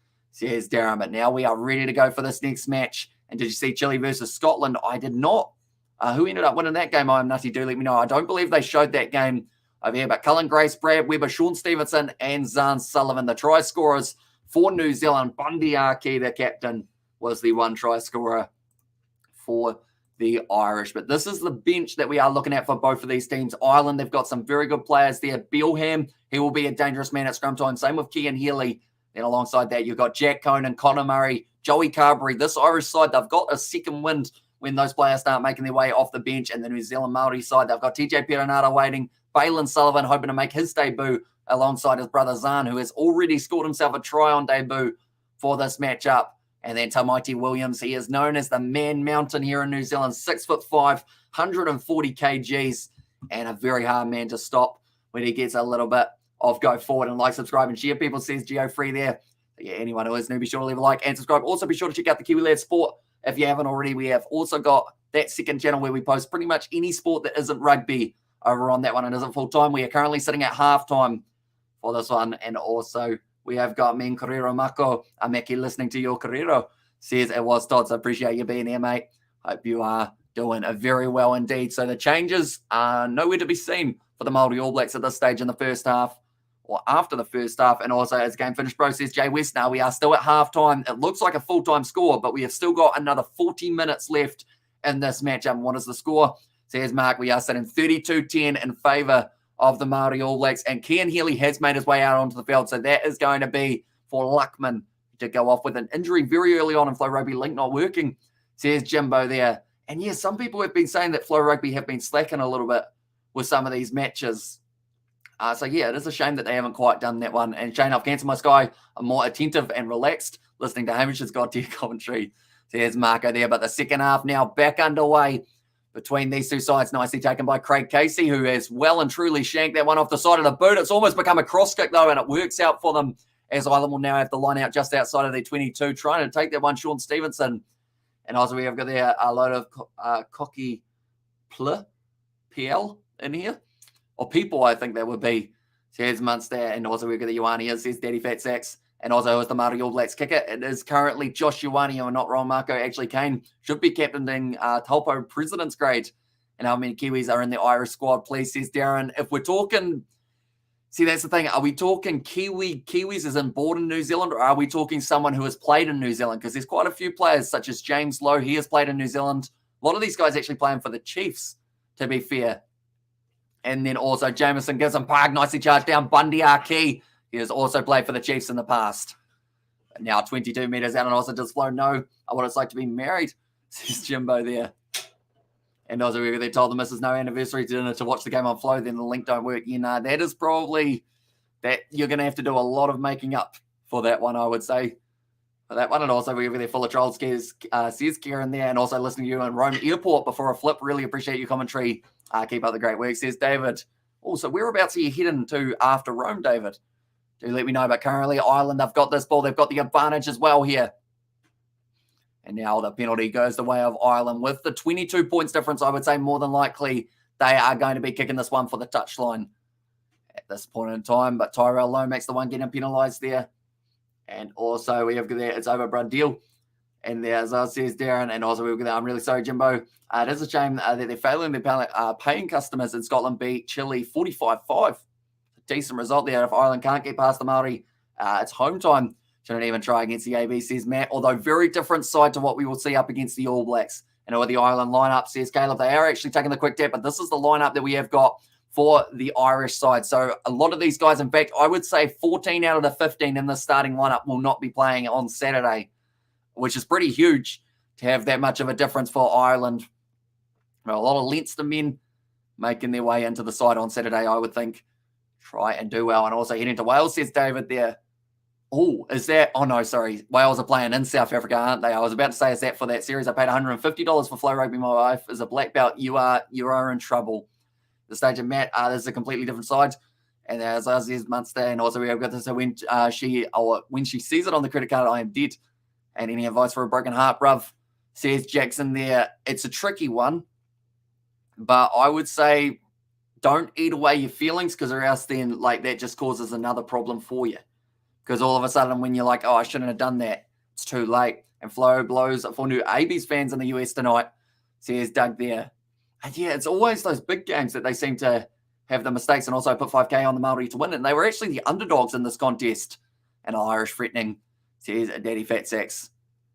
Darren. But now we are ready to go for this next match. And did you see Chile versus Scotland? I did not. Who ended up winning that game? I'm nutty. Do let me know. I don't believe they showed that game over here. But Cullen Grace, Brad Weber, Sean Stevenson, and Zahn Sullivan, the try scorers for New Zealand. Bundy Aki, the captain, was the one try scorer for the Irish. But this is the bench that we are looking at for both of these teams. Ireland, they've got some very good players there. Bealham, he will be a dangerous man at scrum time. Same with Cian Healy. Then alongside that, you've got Jack Conan, Conor Murray, Joey Carberry. This Irish side, they've got a second wind when those players start making their way off the bench. And the New Zealand Maori side, they've got TJ Perenara waiting. Balin Sullivan hoping to make his debut alongside his brother Zahn, who has already scored himself a try on debut for this matchup. And then Tamaiti Williams, he is known as the Man Mountain here in New Zealand, 6'5", 140 kgs, and a very hard man to stop when he gets a little bit of go forward. And like, subscribe, and share. People, says Geo Free there. So yeah, anyone who is new, be sure to leave a like and subscribe. Also, be sure to check out the Kiwi Lad Sport if you haven't already. We have also got that second channel where we post pretty much any sport that isn't rugby over on that one and isn't full-time. We are currently sitting at halftime for this one. And also, we have got Min Carrero Mako, Ameki, listening to your Carrero, says it was Todd. So appreciate you being here, mate. Hope you are doing very well indeed. So the changes are nowhere to be seen for the Maori All Blacks at this stage in the first half or after the first half. And also, as game finished, bro, says Jay West, now we are still at halftime. It looks like a full-time score, but we have still got another 40 minutes left in this matchup. What is the score? Says Mark, we are sitting 32-10 in favour of the Maori All Blacks. And Cian Healy has made his way out onto the field. So that is going to be for Luckman to go off with an injury very early on in Flow Rugby. Link not working, says Jimbo there. And yes, some people have been saying that Flow Rugby have been slacking a little bit with some of these matches. So yeah, it is a shame that they haven't quite done that one. And Shane, I've cancelled my Sky. I'm more attentive and relaxed listening to Hamish's God-tier commentary. There's Marco there. But the second half now back underway between these two sides. Nicely taken by Craig Casey, who has well and truly shanked that one off the side of the boot. It's almost become a cross kick, though, and it works out for them, as Ireland will now have the line out just outside of their 22, trying to take that one, Sean Stevenson. And also we have got there a load of cocky PL in here. Or people, I think that would be. Says Munster. And also we've got the Ioane, says Daddy Fat Sacks. And also, as the Maori All Blacks kicker, it is currently Josh Ioane, and not Ron Marco. Actually, Kane should be captaining Taupo President's grade. And how many Kiwis are in the Irish squad, please, says Darren. If we're talking, see, that's the thing. Are we talking Kiwis as in born in New Zealand, or are we talking someone who has played in New Zealand? Because there's quite a few players, such as James Lowe. He has played in New Zealand. A lot of these guys actually playing for the Chiefs, to be fair. And then also Jameson gives him Park, nicely charged down. Bundy Arki. He has also played for the Chiefs in the past. Now 22 metres out, and also does Flo know what it's like to be married, says Jimbo there. And also they told the missus no anniversary dinner to watch the game on Flow, then the link don't work. That is probably that you're going to have to do a lot of making up for that one, I would say. For that one, and also we're there full of trolls, says Kieran there, and also listening to you in Rome Airport before a flip. Really appreciate your commentary. Keep up the great work, says David. Also, whereabouts are you heading to after Rome, David? Do let me know. But currently, Ireland, they've got this ball. They've got the advantage as well here. And now the penalty goes the way of Ireland. With the 22 points difference, I would say more than likely they are going to be kicking this one for the touchline at this point in time. But Tyrell Lomax, the one getting penalised there. And also we have there, it's over Bruddeal. And there's, says Darren, and also we've got there, I'm really sorry, Jimbo. It is a shame that they're failing their paying customers in Scotland beat Chile 45-5. Decent result there. If Ireland can't get past the Maori, it's home time. Shouldn't even try against the AB, says Matt. Although very different side to what we will see up against the All Blacks. And with the Ireland lineup, says Caleb, they are actually taking the quick tap, but this is the lineup that we have got for the Irish side. So a lot of these guys, in fact, I would say 14 out of the 15 in the starting lineup will not be playing on Saturday, which is pretty huge to have that much of a difference for Ireland. Well, a lot of Leinster men making their way into the side on Saturday, I would think. Try and do well. And also heading to Wales, says David there. Oh, is that? Oh, no, sorry. Wales are playing in South Africa, aren't they? I was about to say, is that for that series? I paid $150 for Flow Rugby. My wife is a black belt. You are in trouble. The stage of Matt, this is a completely different side. And as says Munster, and also we have got this. So when she sees it on the credit card, I am dead. And any advice for a broken heart, bruv? Says Jackson there. It's a tricky one, but I would say don't eat away your feelings, because or else then like that just causes another problem for you. Because all of a sudden when you're like, oh, I shouldn't have done that, it's too late. And Flo blows for new AB's fans in the US tonight, says Doug there. And yeah, it's always those big games that they seem to have the mistakes, and also put 5K on the Maori to win. And they were actually the underdogs in this contest. And Irish threatening, says Daddy Fat Sacks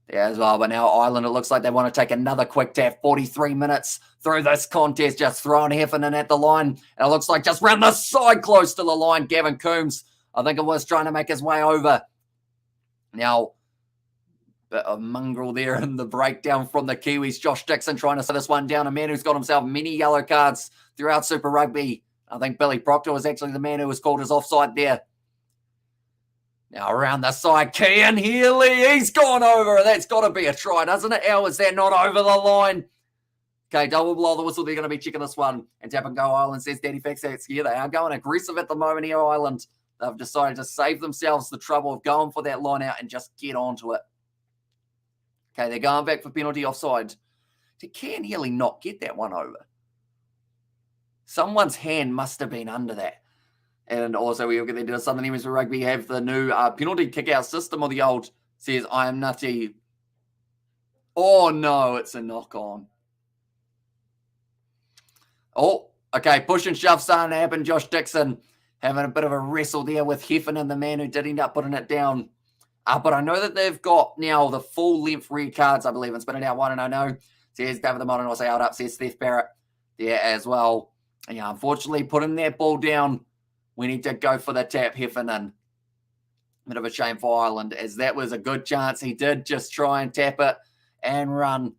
there as well. But now Ireland, it looks like they want to take another quick tap. 43 minutes through this contest, just throwing Heffernan at the line. And it looks like just round the side close to the line, Gavin Coombs, I think it was, trying to make his way over. Now, bit of mongrel there in the breakdown from the Kiwis. Josh Dixon trying to set this one down, a man who's got himself many yellow cards throughout Super Rugby. I think Billy Proctor was actually the man who was called as offside there. Now around the side, Cian Healy, he's gone over. That's got to be a try, doesn't it? How is that not over the line? Okay, double blow the whistle. They're going to be checking this one. And tap and go Ireland, says Daddy Faxax. Yeah, they are going aggressive at the moment here, Ireland. They've decided to save themselves the trouble of going for that line out and just get onto it. Okay, they're going back for penalty offside. Did Cian Healy not get that one over? Someone's hand must have been under that. And also, we get there. Some of them for rugby have the new penalty kick-out system, or the old says, I am nutty. Oh, no, it's a knock-on. Oh, okay, push and shove starting to happen. Josh Dixon having a bit of a wrestle there with Heffernan, the man who did end up putting it down. But I know that they've got now the full-length red cards, I believe, and spinning out 1-0. Says David the Modern, also out up, says Steph Barrett there as well. And yeah, unfortunately, putting that ball down, we need to go for the tap, Heffernan. Bit of a shame for Ireland, as that was a good chance. He did just try and tap it and run.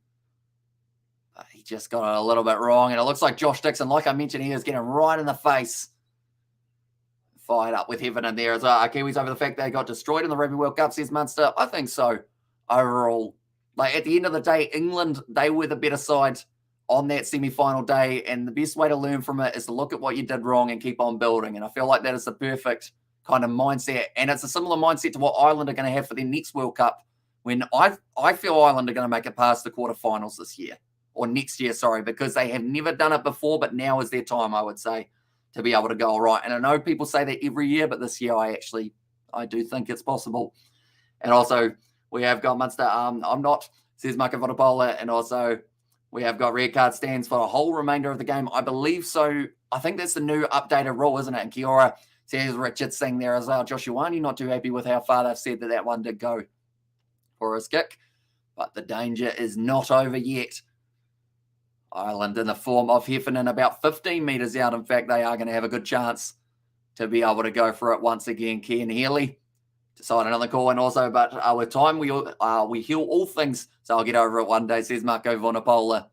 But he just got it a little bit wrong. And it looks like Josh Dixon, like I mentioned, he is getting right in the face. Fired up with Heffernan there as well. Kiwis over the fact they got destroyed in the Rugby World Cup, says Munster. I think so, overall. Like, at the end of the day, England, they were the better side on that semi-final day, and the best way to learn from it is to look at what you did wrong and keep on building. And I feel like that is the perfect kind of mindset, and it's a similar mindset to what Ireland are going to have for their next World Cup, when I feel Ireland are going to make it past the quarterfinals this year, or next year, sorry, because they have never done it before, but now is their time, I would say, to be able to go all right. And I know people say that every year, but this year I I do think it's possible. And also, we have got Munster. I'm not, says Marco Vodapola. And also, we have got red card stands for the whole remainder of the game. I believe so. I think that's the new updated rule, isn't it? And Kiora says Richard Singh there as well. Josh Ioane not too happy with how far they've said that one did go for his kick. But the danger is not over yet. Ireland in the form of Heffernan about 15 metres out. In fact, they are going to have a good chance to be able to go for it once again. Ken Healy decided on the call, and also, but with time, we heal all things, so I'll get over it one day, says Marco Vonapola.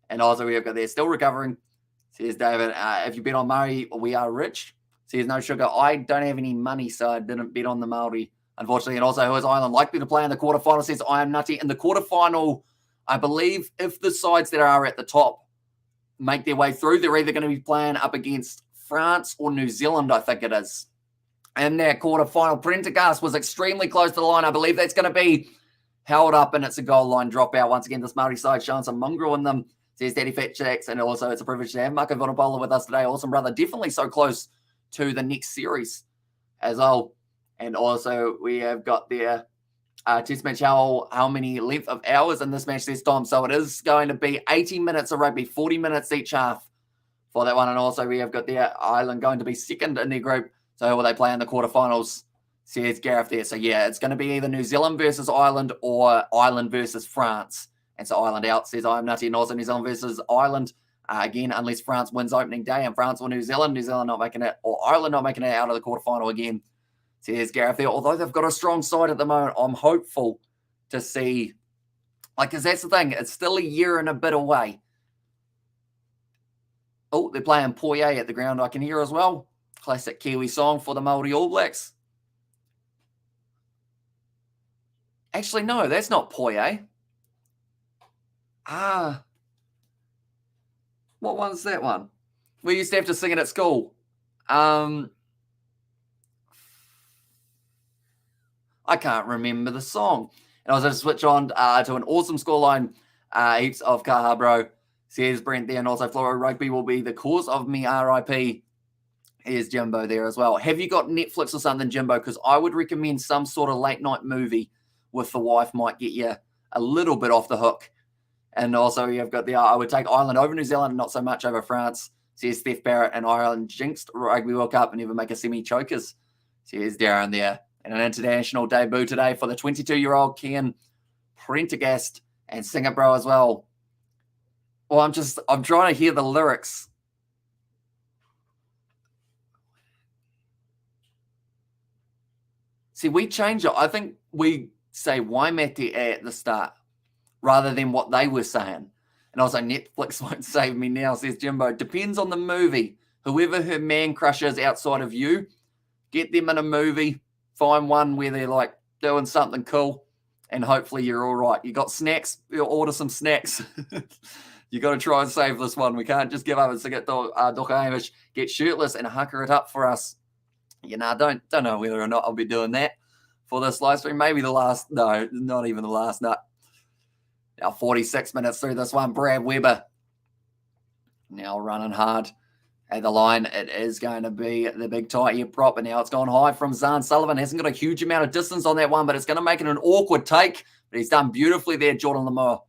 And also, we have got there, still recovering, says David. If you bet on Murray, we are rich, says No Sugar. I don't have any money, so I didn't bet on the Maori, unfortunately. And also, who is Ireland likely to play in the quarterfinal, says I am nutty. In the quarterfinal, I believe if the sides that are at the top make their way through, they're either going to be playing up against France or New Zealand, I think it is. And their quarterfinal, Prendergast was extremely close to the line. I believe that's going to be held up, and it's a goal line dropout. Once again, this Maori side showing some mongrel in them, says Daddy Fat Jacks. And also, it's a privilege to have Marco Vonapola with us today. Awesome, brother. Definitely so close to the next series as well. And also, we have got their test match, how many length of hours in this match this time. So it is going to be 80 minutes of rugby, 40 minutes each half for that one. And also, we have got their Ireland going to be second in their group. So who will they play in the quarterfinals? Says Gareth there. So yeah, it's going to be either New Zealand versus Ireland or Ireland versus France. And so Ireland out, says I'm nutty. And also New Zealand versus Ireland. Again, unless France wins opening day and France or New Zealand not making it, or Ireland not making it out of the quarterfinal again. Says Gareth there. Although they've got a strong side at the moment, I'm hopeful to see, because that's the thing, it's still a year and a bit away. Oh, they're playing Poye at the ground, I can hear as well. Classic Kiwi song for the Maori All Blacks. Actually, no, that's not Poye. What one's that one? We used to have to sing it at school. I can't remember the song. And I was going to switch on to an awesome scoreline. Heaps of kaha, bro. Says Brent there. And also, Floro Rugby will be the cause of me RIP. Here's Jimbo there as well. Have you got Netflix or something, Jimbo? Because I would recommend some sort of late night movie with the wife might get you a little bit off the hook. And also, you've got the, I would take Ireland over New Zealand, not so much over France. Says Steph Barrett, and Ireland jinxed Rugby World Cup and never make a semi-chokers. Says Darren there. And an international debut today for the 22-year-old Ken Prendergast and singer bro as well. Well, I'm trying to hear the lyrics. See, we change it. I think we say Waimate at the start rather than what they were saying. And also, Netflix won't save me now, says Jimbo. Depends on the movie. Whoever her man crush is outside of you, get them in a movie. Find one where they're like doing something cool, and hopefully you're all right. You got snacks, you'll order some snacks. You got to try and save this one. We can't just give up and sing it. Doka Hamish, get shirtless and hunker it up for us. You know, don't know whether or not I'll be doing that for this live stream. Maybe the last, no, not even the last. No. Now 46 minutes through this one. Brad Weber now running hard at the line. It is going to be the big tight here prop, and now it's gone high from Zahn Sullivan. Hasn't got a huge amount of distance on that one, but it's going to make it an awkward take. But he's done beautifully there, Jordan Lamour.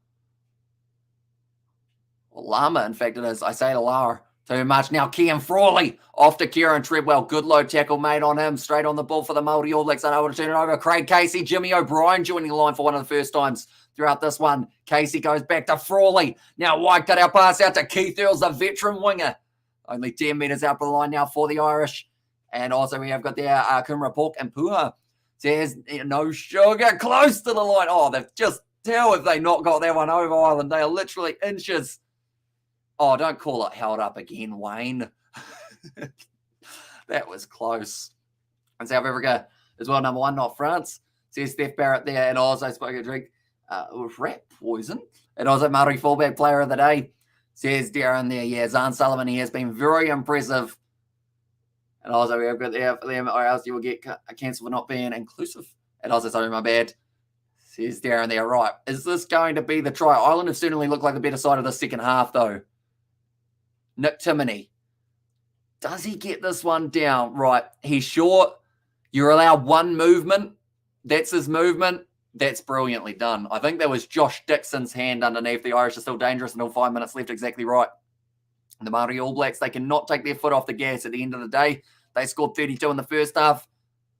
Well, Lama, in fact, it is. I say Lara too much. Now Kian Frawley off to Kieran Treadwell. Good low tackle made on him. Straight on the ball for the Maori All Blacks. Unable to turn it over. Craig Casey, Jimmy O'Brien joining the line for one of the first times throughout this one. Casey goes back to Frawley. Now Waikato pass out to Keith Earls, the veteran winger. Only 10 metres out for the line now for the Irish. And also we have got there Kumra Pork and Puha. Says No Sugar close to the line. Oh, they've just tell if they not got that one over Ireland. They are literally inches. Oh, don't call it held up again, Wayne. That was close. And South Africa as well, number one, not France. Says Steph Barrett there. And also spoke a drink with rat poison. And also Maori fullback player of the day. Says Darren there, yeah, Zahn Sullivan, he has been very impressive. And also we have got there for them, or else you will get cancelled for not being inclusive. And also, sorry, my bad. Says Darren there, right. Is this going to be the try? Ireland have certainly looked like the better side of the second half, though. Nick Timoney. Does he get this one down? Right, he's short. You're allowed one movement. That's his movement. That's brilliantly done. I think that was Josh Dixon's hand underneath. The Irish are still dangerous until 5 minutes left. Exactly right. The Maori All Blacks, they cannot take their foot off the gas at the end of the day. They scored 32 in the first half.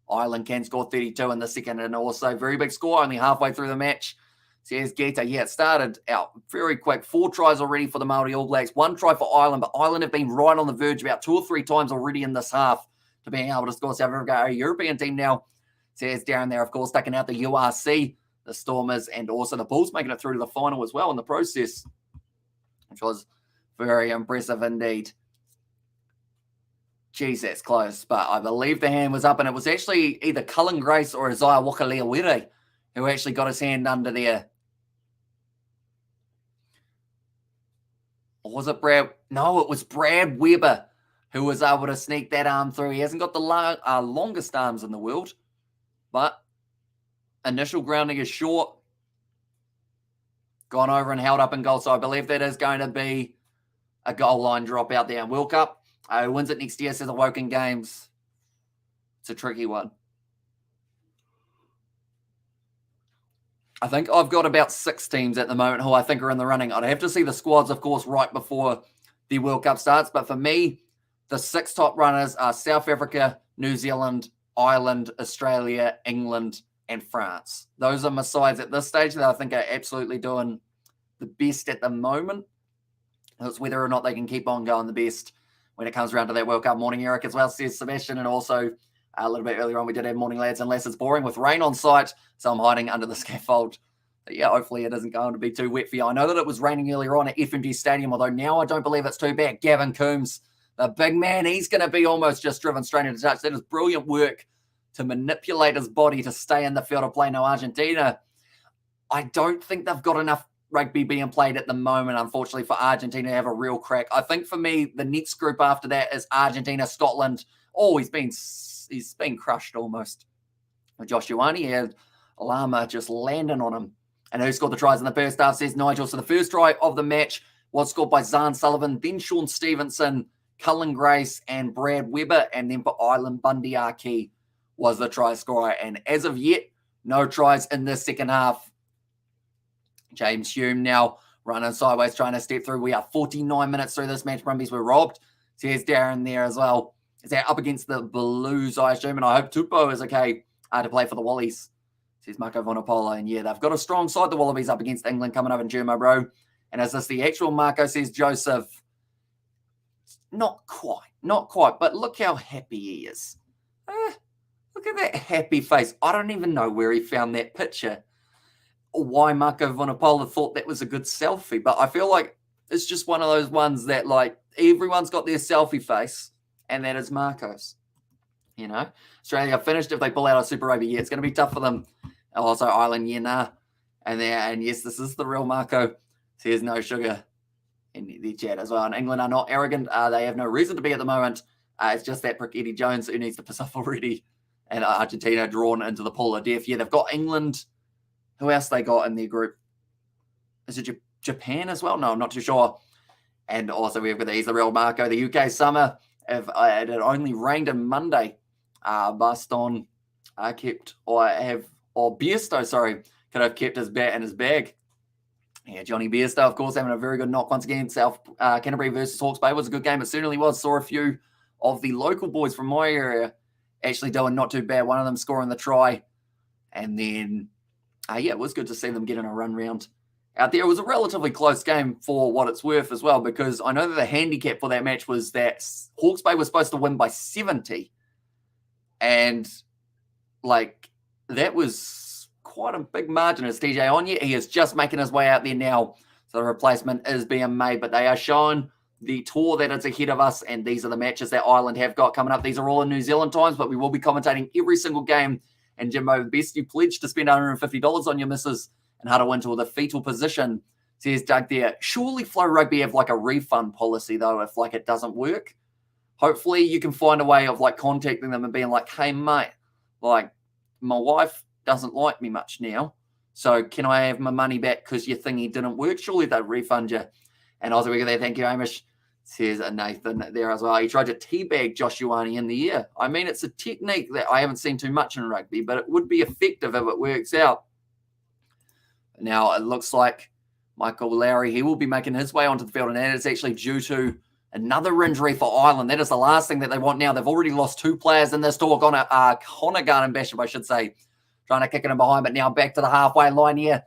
Ireland can score 32 in the second, and also very big score only halfway through the match. Says Geta, it started out very quick. 4 tries already for the Maori All Blacks. 1 try for Ireland, but Ireland have been right on the verge about 2 or 3 times already in this half to being able to score. South Africa, a European team now. Says down there, of course, taking out the URC, the Stormers, and also the Bulls making it through to the final as well in the process, which was very impressive indeed. Geez, that's close. But I believe the hand was up, and it was actually either Cullen Grace or Isaiah Wakaleawere who actually got his hand under there. Or was it Brad? No, it was Brad Weber who was able to sneak that arm through. He hasn't got the longest arms in the world, but initial grounding is short. Gone over and held up in goal. So I believe that is going to be a goal line drop out there in World Cup. Who wins it next year, says Awoken Games. It's a tricky one. I think I've got about 6 teams at the moment who I think are in the running. I'd have to see the squads, of course, right before the World Cup starts. But for me, the 6 top runners are South Africa, New Zealand, Ireland, Australia, England, and France. Those are my sides at this stage that I think are absolutely doing the best at the moment. It's whether or not they can keep on going the best when it comes around to that World Cup. Morning, Eric, as well, says Sebastian. And also a little bit earlier on, we did have morning, lads, unless it's boring with rain on site. So I'm hiding under the scaffold. But yeah, hopefully it isn't going to be too wet for you. I know that it was raining earlier on at FMG Stadium, although now I don't believe it's too bad. Gavin Coombs, the big man, he's going to be almost just driven straight into touch. That is brilliant work to manipulate his body to stay in the field of play. Now, Argentina, I don't think they've got enough rugby being played at the moment, unfortunately, for Argentina to have a real crack. I think for me, the next group after that is Argentina, Scotland. Oh, he's been crushed almost. Josh Ioane had Lama just landing on him. And who scored the tries in the first half, says Nigel. So the first try of the match was scored by Zahn Sullivan, then Sean Stevenson, Cullen Grace, and Brad Weber. And then for Ireland, Bundy Arkey was the try scorer. And as of yet, no tries in the second half. James Hume now running sideways, trying to step through. We are 49 minutes through this match. Brumbies were robbed. Says Darren there as well. Is that up against the Blues, I assume? And I hope Tupou is okay to play for the Wallies. Says Marco Vonopolo. And yeah, they've got a strong side, the Wallabies, up against England coming up in Germo, bro. And is this the actual Marco, says Joseph? Not quite. But look how happy he is. Look at that happy face. I don't even know where he found that picture. Why Marco Vonopolo thought that was a good selfie, but I feel like it's just one of those ones that, like, everyone's got their selfie face, and that is Marco's. You know, Australia finished if they pull out a Super Rugby. Yeah, it's going to be tough for them. Also, Ireland, yeah, nah. And yes, this is the real Marco. Says no sugar in the chat as well. And England are not arrogant. They have no reason to be at the moment. It's just that prick Eddie Jones who needs to piss off already. And Argentina drawn into the pool of death. Yeah, they've got England. Who else they got in their group? Is it Japan as well? No, I'm not too sure. And also we've got the real Marco. The UK summer, if it had only rained on Monday, Baston Biersto, could have kept his bat in his bag. Yeah, Johnny Biersto, of course, having a very good knock once again. South Canterbury versus Hawke's Bay was a good game. It certainly was. Saw a few of the local boys from my area actually doing not too bad. One of them scoring the try. And then yeah, it was good to see them getting a run round out there. It was a relatively close game for what it's worth as well, because I know that the handicap for that match was that Hawke's Bay was supposed to win by 70. And, like, that was quite a big margin. As TJ Onya, he is just making his way out there now. So the replacement is being made, but they are showing the tour that is ahead of us, and these are the matches that Ireland have got coming up. These are all in New Zealand times, but we will be commentating every single game. And Jimbo, best you pledge to spend $150 on your misses and how to win to the fetal position, says Doug there. Surely Flow Rugby have like a refund policy though if like it doesn't work. Hopefully you can find a way of like contacting them and being like, hey mate, like my wife doesn't like me much now, so can I have my money back because your thingy didn't work? Surely they'll refund you. And also we got there, thank you, Amish. says Nathan there as well. He tried to teabag Josh Ioane in the air. I mean, it's a technique that I haven't seen too much in rugby, but it would be effective if it works out. Now, it looks like Michael Lowry, he will be making his way onto the field, and that is actually due to another injury for Ireland. That is the last thing that they want now. They've already lost 2 players in this tour. Conaghan and Bishop, I should say, trying to kick it in behind, but now back to the halfway line here.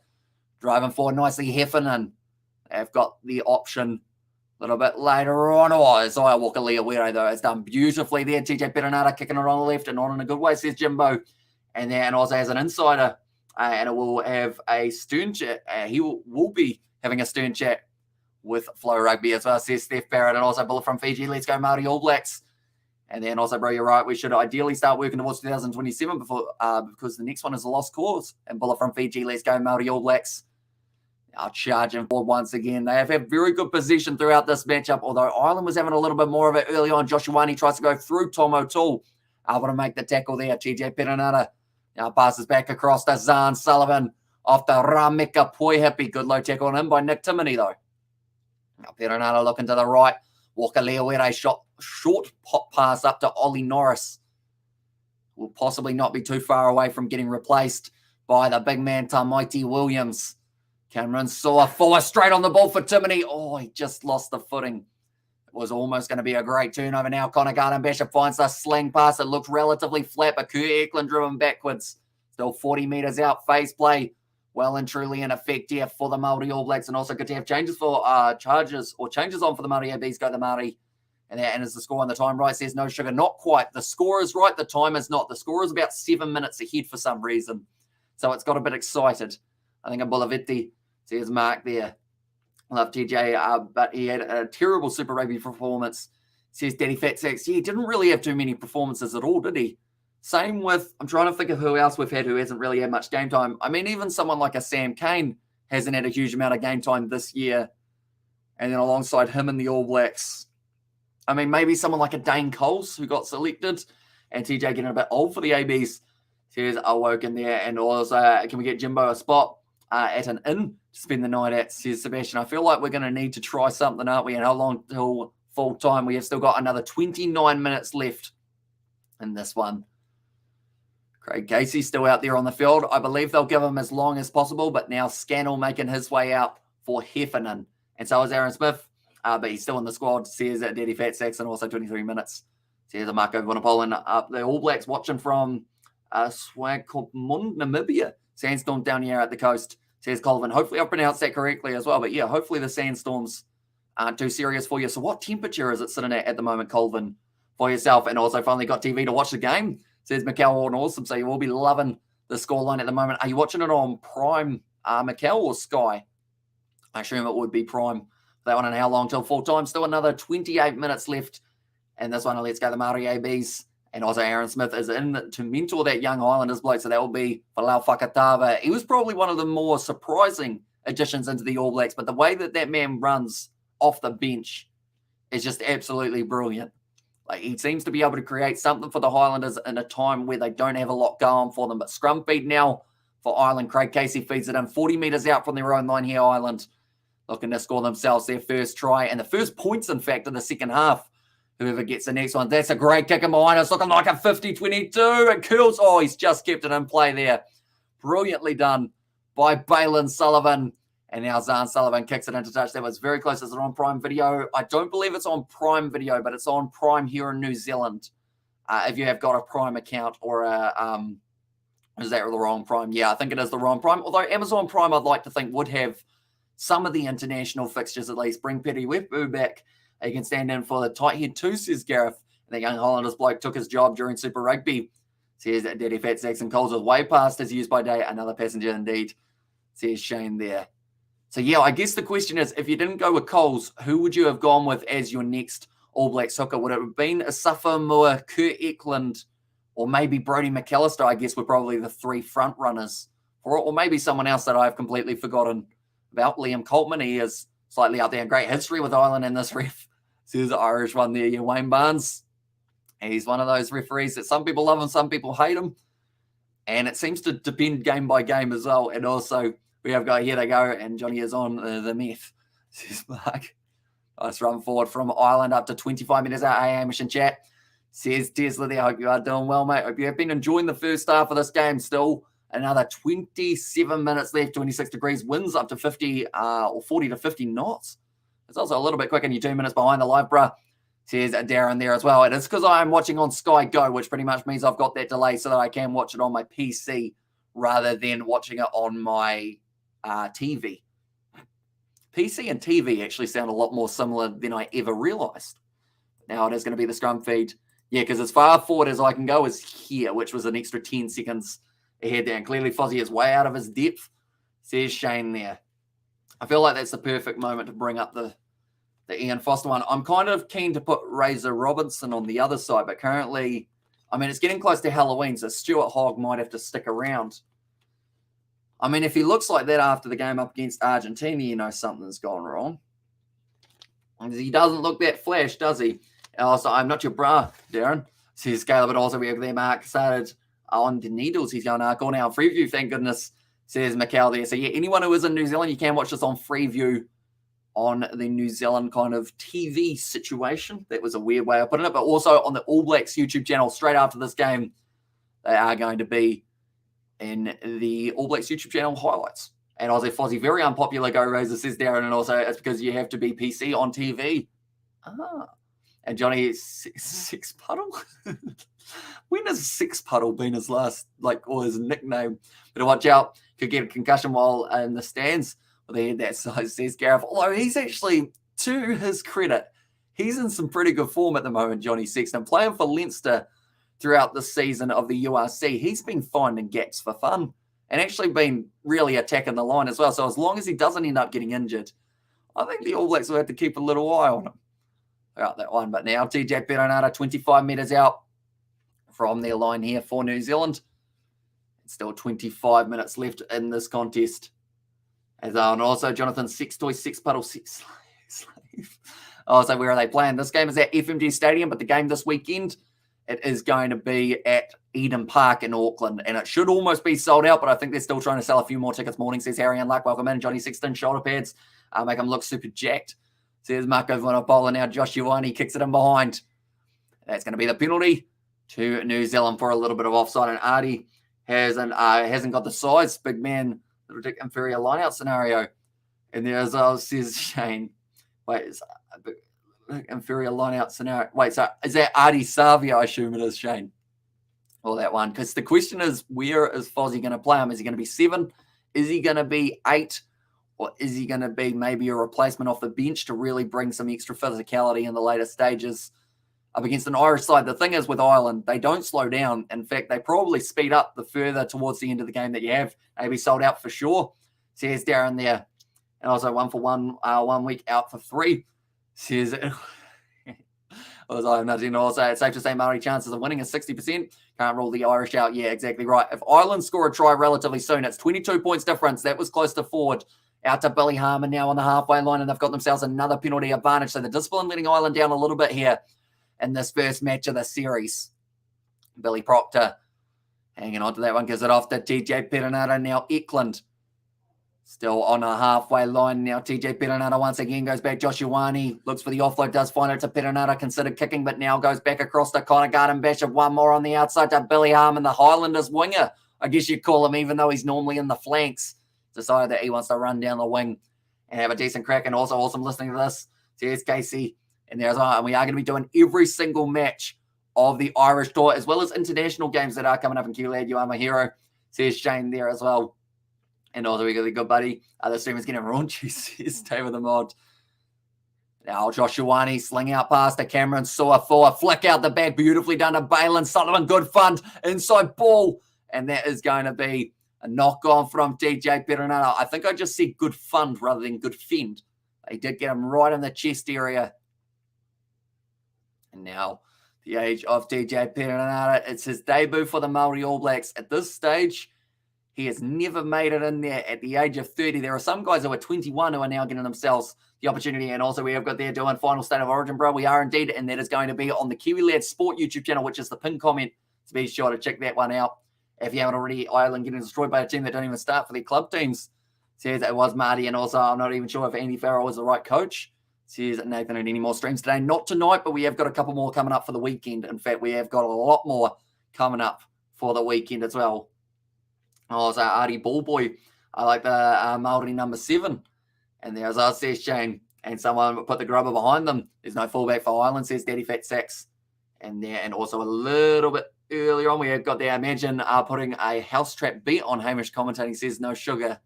Driving forward nicely, Heffernan. They've got the option a little bit later on. Oh, Isaiah Walker-Leawere, though, has done beautifully there. TJ Perenara kicking it on the left and on in a good way, says Jimbo. And then Oz has an insider. And it will have a stern chat. He will be having a stern chat with Flow Rugby as well, says Steph Barrett. And also Bullet from Fiji. Let's go, Maori All Blacks. And then also, bro, you're right. We should ideally start working towards 2027 because the next one is a lost cause. And Bullet from Fiji. Let's go, Maori All Blacks. Now charging forward once again. They have had very good position throughout this matchup, although Ireland was having a little bit more of it early on. Josh Ioane tries to go through Tom O'Toole. Able to make the tackle there. TJ Perenara now passes back across to Zahn Sullivan off the Rameka Poihipi. Good low tackle on him by Nick Timoney, though. Now Perenara looking to the right. Walker-Leawere short pop pass up to Ollie Norris. Will possibly not be too far away from getting replaced by the big man Tamaiti Williams. Cameron saw a forward straight on the ball for Timoney. Oh, he just lost the footing. It was almost going to be a great turnover now. Conor Garden-Bishop finds the sling pass. It looked relatively flat, but Kurt Eklund driven backwards. Still 40 metres out. Phase play well and truly in effect here for the Maori All Blacks. And also good to have changes for changes on for the Maori ABs. Go the Maori. And is the score on the time right? Says no sugar. Not quite. The score is right. The time is not. The score is about 7 minutes ahead for some reason. So it's got a bit excited. I think a Bulavetti says Mark there. Love TJ, but he had a terrible Super Rugby performance. Says Daddy Fat Sacks. Yeah, he didn't really have too many performances at all, did he? Same with, I'm trying to think of who else we've had who hasn't really had much game time. I mean, even someone like a Sam Cane hasn't had a huge amount of game time this year. And then alongside him and the All Blacks, I mean, maybe someone like a Dane Coles who got selected. And TJ getting a bit old for the ABs. Says Awoken there. And also, can we get Jimbo a spot at an inn to spend the night at, says Sebastian. I feel like we're going to need to try something, aren't we? And how long till full time? We have still got another 29 minutes left in this one. Craig Casey's still out there on the field. I believe they'll give him as long as possible, but now Scannell making his way out for Heffernan. And so is Aaron Smith, but he's still in the squad, says Daddy Fat Sacks, and also 23 minutes. Says Marco Vunapolan up the All Blacks watching from Swakopmund, Namibia. Sandstorm down here at the coast, says Colvin. Hopefully I pronounced that correctly as well. But yeah, hopefully the sandstorms aren't too serious for you. So what temperature is it sitting at the moment, Colvin, for yourself? And also finally got TV to watch the game, says Mikkel Warden Awesome. So you will be loving the scoreline at the moment. Are you watching it on Prime, Mikkel, or Sky? I assume it would be Prime. That one, and how long till full time? Still another 28 minutes left. And this one, let's go the Maori ABs. And also Aaron Smith is in to mentor that young Highlanders bloke. So that will be Falau Fakatava. He was probably one of the more surprising additions into the All Blacks. But the way that man runs off the bench is just absolutely brilliant. Like, he seems to be able to create something for the Highlanders in a time where they don't have a lot going for them. But scrum feed now for Ireland. Craig Casey feeds it in 40 metres out from their own line here, Ireland. Looking to score themselves their first try. And the first points, in fact, in the second half. Whoever gets the next one. That's a great kick in behind. It's looking like a 50-22. And curls. Oh, he's just kept it in play there. Brilliantly done by Balin Sullivan. And now Zahn Sullivan kicks it into touch. That was very close. Is it on Prime Video? I don't believe it's on Prime Video, but it's on Prime here in New Zealand. If you have got a Prime account or a... is that the wrong Prime? Yeah, I think it is the wrong Prime. Although Amazon Prime, I'd like to think, would have some of the international fixtures at least. Bring Petty Wepu back. He can stand in for the tight head too, says Gareth. And the young Highlanders bloke took his job during Super Rugby. Says Daddy Fat Saxon Coles was way past his use by day. Another passenger indeed, says Shane there. So yeah, I guess the question is, if you didn't go with Coles, who would you have gone with as your next All Blacks hooker? Would it have been Asafa Mua, Kurt Eklund, or maybe Brodie McAllister? I guess were probably the three front runners for it, or maybe someone else that I've completely forgotten about. Liam Coltman, he is slightly out there in great history with Ireland in this ref. Says the Irish one there, yeah, Wayne Barnes. He's one of those referees that some people love and some people hate him. And it seems to depend game by game as well. And also, we have got, here they go, and Johnny is on the meth, says Mark. Nice run forward from Ireland up to 25 metres out. Hey, Hamish in chat. Says Tesla there. Hope you are doing well, mate. Hope you have been enjoying the first half of this game. Still another 27 minutes left, 26 degrees. Winds up to 50 or 40 to 50 knots. It's also a little bit quicker than you 2 minutes behind the live, bruh. Says Darren there as well. And it's because I'm watching on Sky Go, which pretty much means I've got that delay so that I can watch it on my PC rather than watching it on my TV. PC and TV actually sound a lot more similar than I ever realised. Now it is going to be the scrum feed. Yeah, because as far forward as I can go is here, which was an extra 10 seconds ahead there. And clearly Fozzie is way out of his depth. Says Shane there. I feel like that's the perfect moment to bring up the Ian Foster one. I'm kind of keen to put Razor Robinson on the other side, but currently, I mean, it's getting close to Halloween, so Stuart Hogg might have to stick around. I mean, if he looks like that after the game up against Argentina, you know something's gone wrong. He doesn't look that flash, does he? Also, I'm not your bra, Darren. Says Caleb, but also we have their mark started on the needles. He's going to go now on Freeview, thank goodness, says Mikkel there. So, yeah, anyone who is in New Zealand, you can watch this on Freeview on the New Zealand kind of TV situation. That was a weird way of putting it. But also on the All Blacks YouTube channel straight after this game, they are going to be in the All Blacks YouTube channel highlights. And Aussie Fozzie, very unpopular, Go Razor, says Darren. And also it's because you have to be PC on TV. And Johnny, Six Puddle? When has Six Puddle been his last, or his nickname? But watch out, could get a concussion while in the stands. Well, they had that size, says Gareth. Although he's actually, to his credit, he's in some pretty good form at the moment, Johnny Sexton. Playing for Leinster throughout the season of the URC, he's been finding gaps for fun and actually been really attacking the line as well. So as long as he doesn't end up getting injured, I think the All Blacks will have to keep a little eye on him. Out that one. But now TJ Perenara, 25 metres out from their line here for New Zealand. Still 25 minutes left in this contest. And also Jonathan Sextoy, Six Puddle, Six Slave. So where are they playing? This game is at FMG Stadium, but the game this weekend, it is going to be at Eden Park in Auckland. And it should almost be sold out, but I think they're still trying to sell a few more tickets. Morning, says Harry and Luck. Welcome in. Johnny Sexton, shoulder pads. Make him look super jacked. Says Marco Vanapola. Now Josh Ioane kicks it in behind. That's going to be the penalty to New Zealand for a little bit of offside. And Artie hasn't got the size. Big man, little dick inferior line-out scenario. And there's, says Shane. Wait, is inferior line-out scenario. Wait, so is that Artie Savia? I assume it is, Shane. Or that one. Because the question is, where is Fozzie going to play him? Is he going to be 7? Is he going to be 8? Or is he going to be maybe a replacement off the bench to really bring some extra physicality in the later stages up against an Irish side? The thing is with Ireland, they don't slow down. In fact, they probably speed up the further towards the end of the game that you have. Maybe sold out for sure. Says Darren there. And also 1 for 1 week out for 3. Says also it's safe to say Maori chances of winning is 60%. Can't rule the Irish out. Yeah, exactly right. If Ireland score a try relatively soon, it's 22 points difference. That was close to forward. Out to Billy Harmon now on the halfway line, and they've got themselves another penalty advantage. So the discipline letting Ireland down a little bit here in this first match of the series. Billy Proctor hanging on to that one, gives it off to TJ Perenara. Now Eklund still on a halfway line. Now TJ Perenara once again goes back. Josh Ioane looks for the offload, does find it to Perenara, considered kicking, but now goes back across to Connor Garden-Bishop. One more on the outside to Billy Harmon, the Highlanders winger, I guess you'd call him, even though he's normally in the flanks. Decided that he wants to run down the wing and have a decent crack. And also awesome listening to this. Cheers, Casey. And there's and we are going to be doing every single match of the Irish tour, as well as international games that are coming up in QLAD. You are my hero. Says Shane there as well. And also we got the good buddy. The stream is getting raunchy, says David the Mod. Now Josh Ioane sling out past to Cameron Suafua. Flick out the back. Beautifully done to Balin Sullivan. Good fun. Inside ball. And that is going to be a knock on from TJ Perenara. I think I just said good fund rather than good fend. They did get him right in the chest area. And now the age of TJ Perenara. It's his debut for the Maori All Blacks. At this stage, he has never made it in there at the age of 30. There are some guys who are 21 who are now getting themselves the opportunity. And also we have got there doing final state of origin, bro. We are indeed. And that is going to be on the Kiwi Lad Sport YouTube channel, which is the pinned comment. So be sure to check that one out. If you haven't already, Ireland getting destroyed by a team that don't even start for their club teams. Says it was Marty, and also I'm not even sure if Andy Farrell was the right coach. Says Nathan, and any more streams today? Not tonight, but we have got a couple more coming up for the weekend. In fact, we have got a lot more coming up for the weekend as well. Oh, so Artie Ballboy, I like the Maori number 7. And there's us, says Shane. And someone put the grubber behind them. There's no fullback for Ireland, says Daddy Fat Sacks. And there, and also a little bit earlier on, we have got there, imagine putting a house trap beat on Hamish commentating, says no sugar.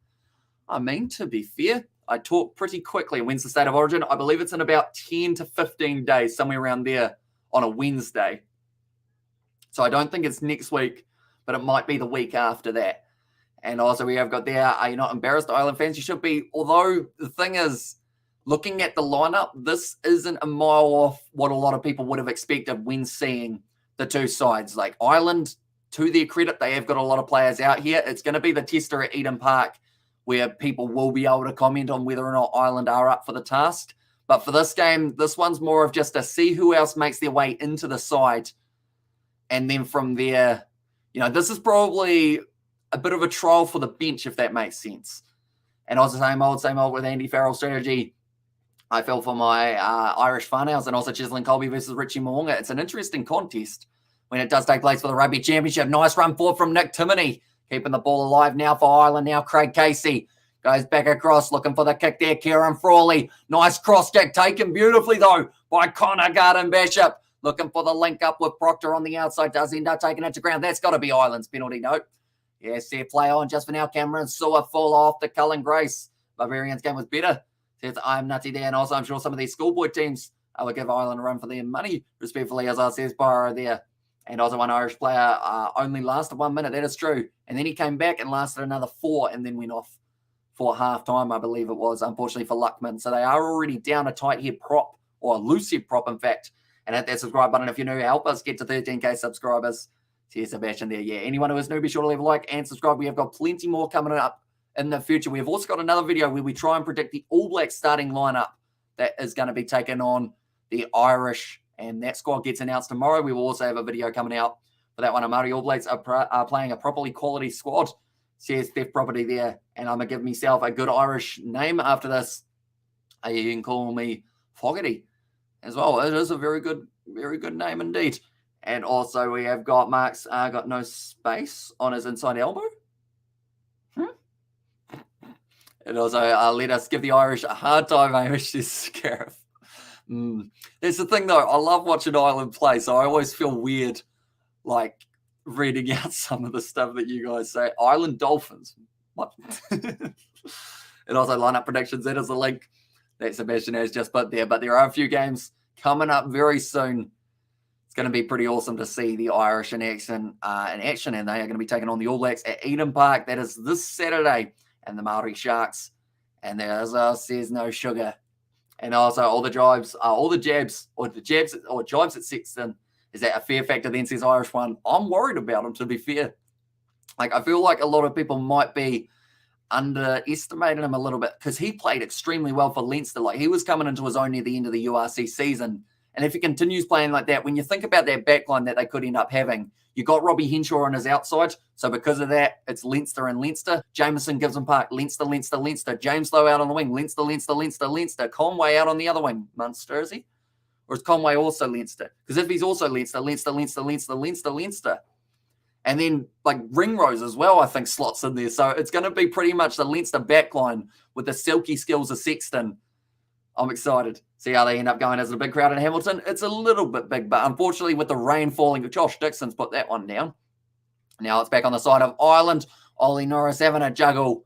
I mean, to be fair, I talk pretty quickly. When's the State of Origin? I believe it's in about 10 to 15 days, somewhere around there on a Wednesday. So I don't think it's next week, but it might be the week after that. And also we have got there, are you not embarrassed, Island fans? You should be. Although the thing is, looking at the lineup, this isn't a mile off what a lot of people would have expected when seeing the two sides. Like Ireland, to their credit, they have got a lot of players out here. It's going to be the tester at Eden Park where people will be able to comment on whether or not Ireland are up for the task. But for this game, this one's more of just to see who else makes their way into the side. And then from there, this is probably a bit of a trial for the bench, if that makes sense. And also same old with Andy Farrell strategy. I fell for my Irish Farnhouse and also Chislin Colby versus Richie Moonga. It's an interesting contest when it does take place for the Rugby Championship. Nice run forward from Nick Timoney, keeping the ball alive now for Ireland. Now Craig Casey goes back across, looking for the kick there. Kieran Frawley, nice cross kick taken beautifully though by Connor Garden Bishop. Looking for the link up with Proctor on the outside. Does end up taking it to ground. That's got to be Ireland's penalty note. Yes, fair play on just for now. Cameron Sewer full off to Cullen Grace. Barbarians game was better. Says I'm nutty there. And also I'm sure some of these schoolboy teams will give Ireland a run for their money, respectfully, as I says Byro there. And also one Irish player only lasted 1 minute. That is true. And then he came back and lasted another 4 and then went off for half time, I believe it was, unfortunately for Luckman. So they are already down a tight head prop, or a loose head prop, in fact. And hit that subscribe button if you're new. Help us get to 13K subscribers. See Sebastian there. Yeah, anyone who is new, be sure to leave a like and subscribe. We have got plenty more coming up in the future. We have also got another video where we try and predict the All Blacks starting lineup that is going to be taking on the Irish, and that squad gets announced tomorrow. We will also have a video coming out for that one. Maori All Blacks are playing a properly quality squad. Says Theft Property there, and I'm going to give myself a good Irish name after this. You can call me Fogarty as well. It is a very good name indeed. And also we have got Mark's got no space on his inside elbow. And also let us give the Irish a hard time, Hamish, says Scarif. There's the thing, though. I love watching Ireland play, so I always feel weird, like, reading out some of the stuff that you guys say. Ireland Dolphins. What? And also lineup predictions. That is the link that Sebastian has just put there. But there are a few games coming up very soon. It's going to be pretty awesome to see the Irish in action, and they are going to be taking on the All Blacks at Eden Park. That is this Saturday, and the Maori Sharks. And there's says no sugar. And also all the jibes at Sexton. Is that a fair factor? Then says Irish one. I'm worried about him, to be fair. Like, I feel like a lot of people might be underestimating him a little bit because he played extremely well for Leinster. Like, he was coming into his own near the end of the URC season. And if he continues playing like that, when you think about that backline that they could end up having, you got Robbie Henshaw on his outside. So because of that, it's Leinster and Leinster. Jameson gives him Park. Leinster. James Lowe out on the wing. Leinster. Conway out on the other wing. Munster, is he? Or is Conway also Leinster? Because if he's also Leinster. And then, like, Ringrose as well, I think, slots in there. So it's going to be pretty much the Leinster backline with the silky skills of Sexton. I'm excited. See how they end up going. As a big crowd in Hamilton, it's a little bit big, but unfortunately with the rain falling, Josh Dixon's put that one down. Now it's back on the side of Ireland. Ollie Norris having a juggle.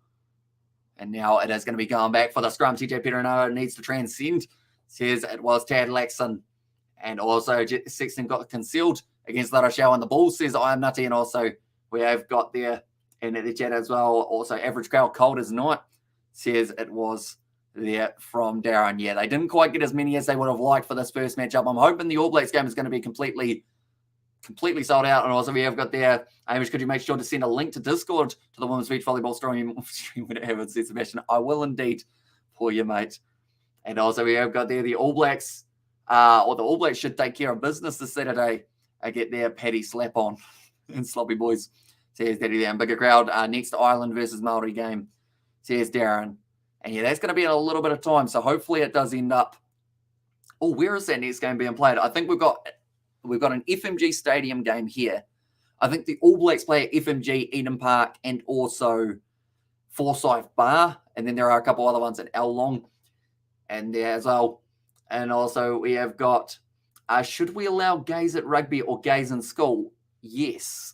And now it is going to be going back for the scrum. TJ Peterino needs to transcend. Says it was Tad Laxon. And also Sexton got concealed against La Rochelle, and the ball says I am nutty. And also we have got there in the chat as well. Also average crowd cold as night. Says it was there from Darren. Yeah, they didn't quite get as many as they would have liked for this first matchup. I'm hoping the All Blacks game is going to be completely sold out. And also we have got there, Hamish, could you make sure to send a link to Discord to the Women's Beach Volleyball stream when it happens, said Sebastian. I will indeed for you, mate. And also we have got there the All Blacks, or the All Blacks should take care of business this Saturday. I get their Paddy slap on and sloppy boys. Says Daddy there. And bigger crowd next to Ireland versus Maori game. Says Darren. And yeah, that's going to be in a little bit of time. So hopefully it does end up Oh, where is that next game being played? I think we've got an FMG Stadium game here. I think the All Blacks play at FMG Eden Park and also Forsyth Bar, and then there are a couple other ones at Long and there as well. And also we have got, should we allow gays at rugby or gays in school? Yes.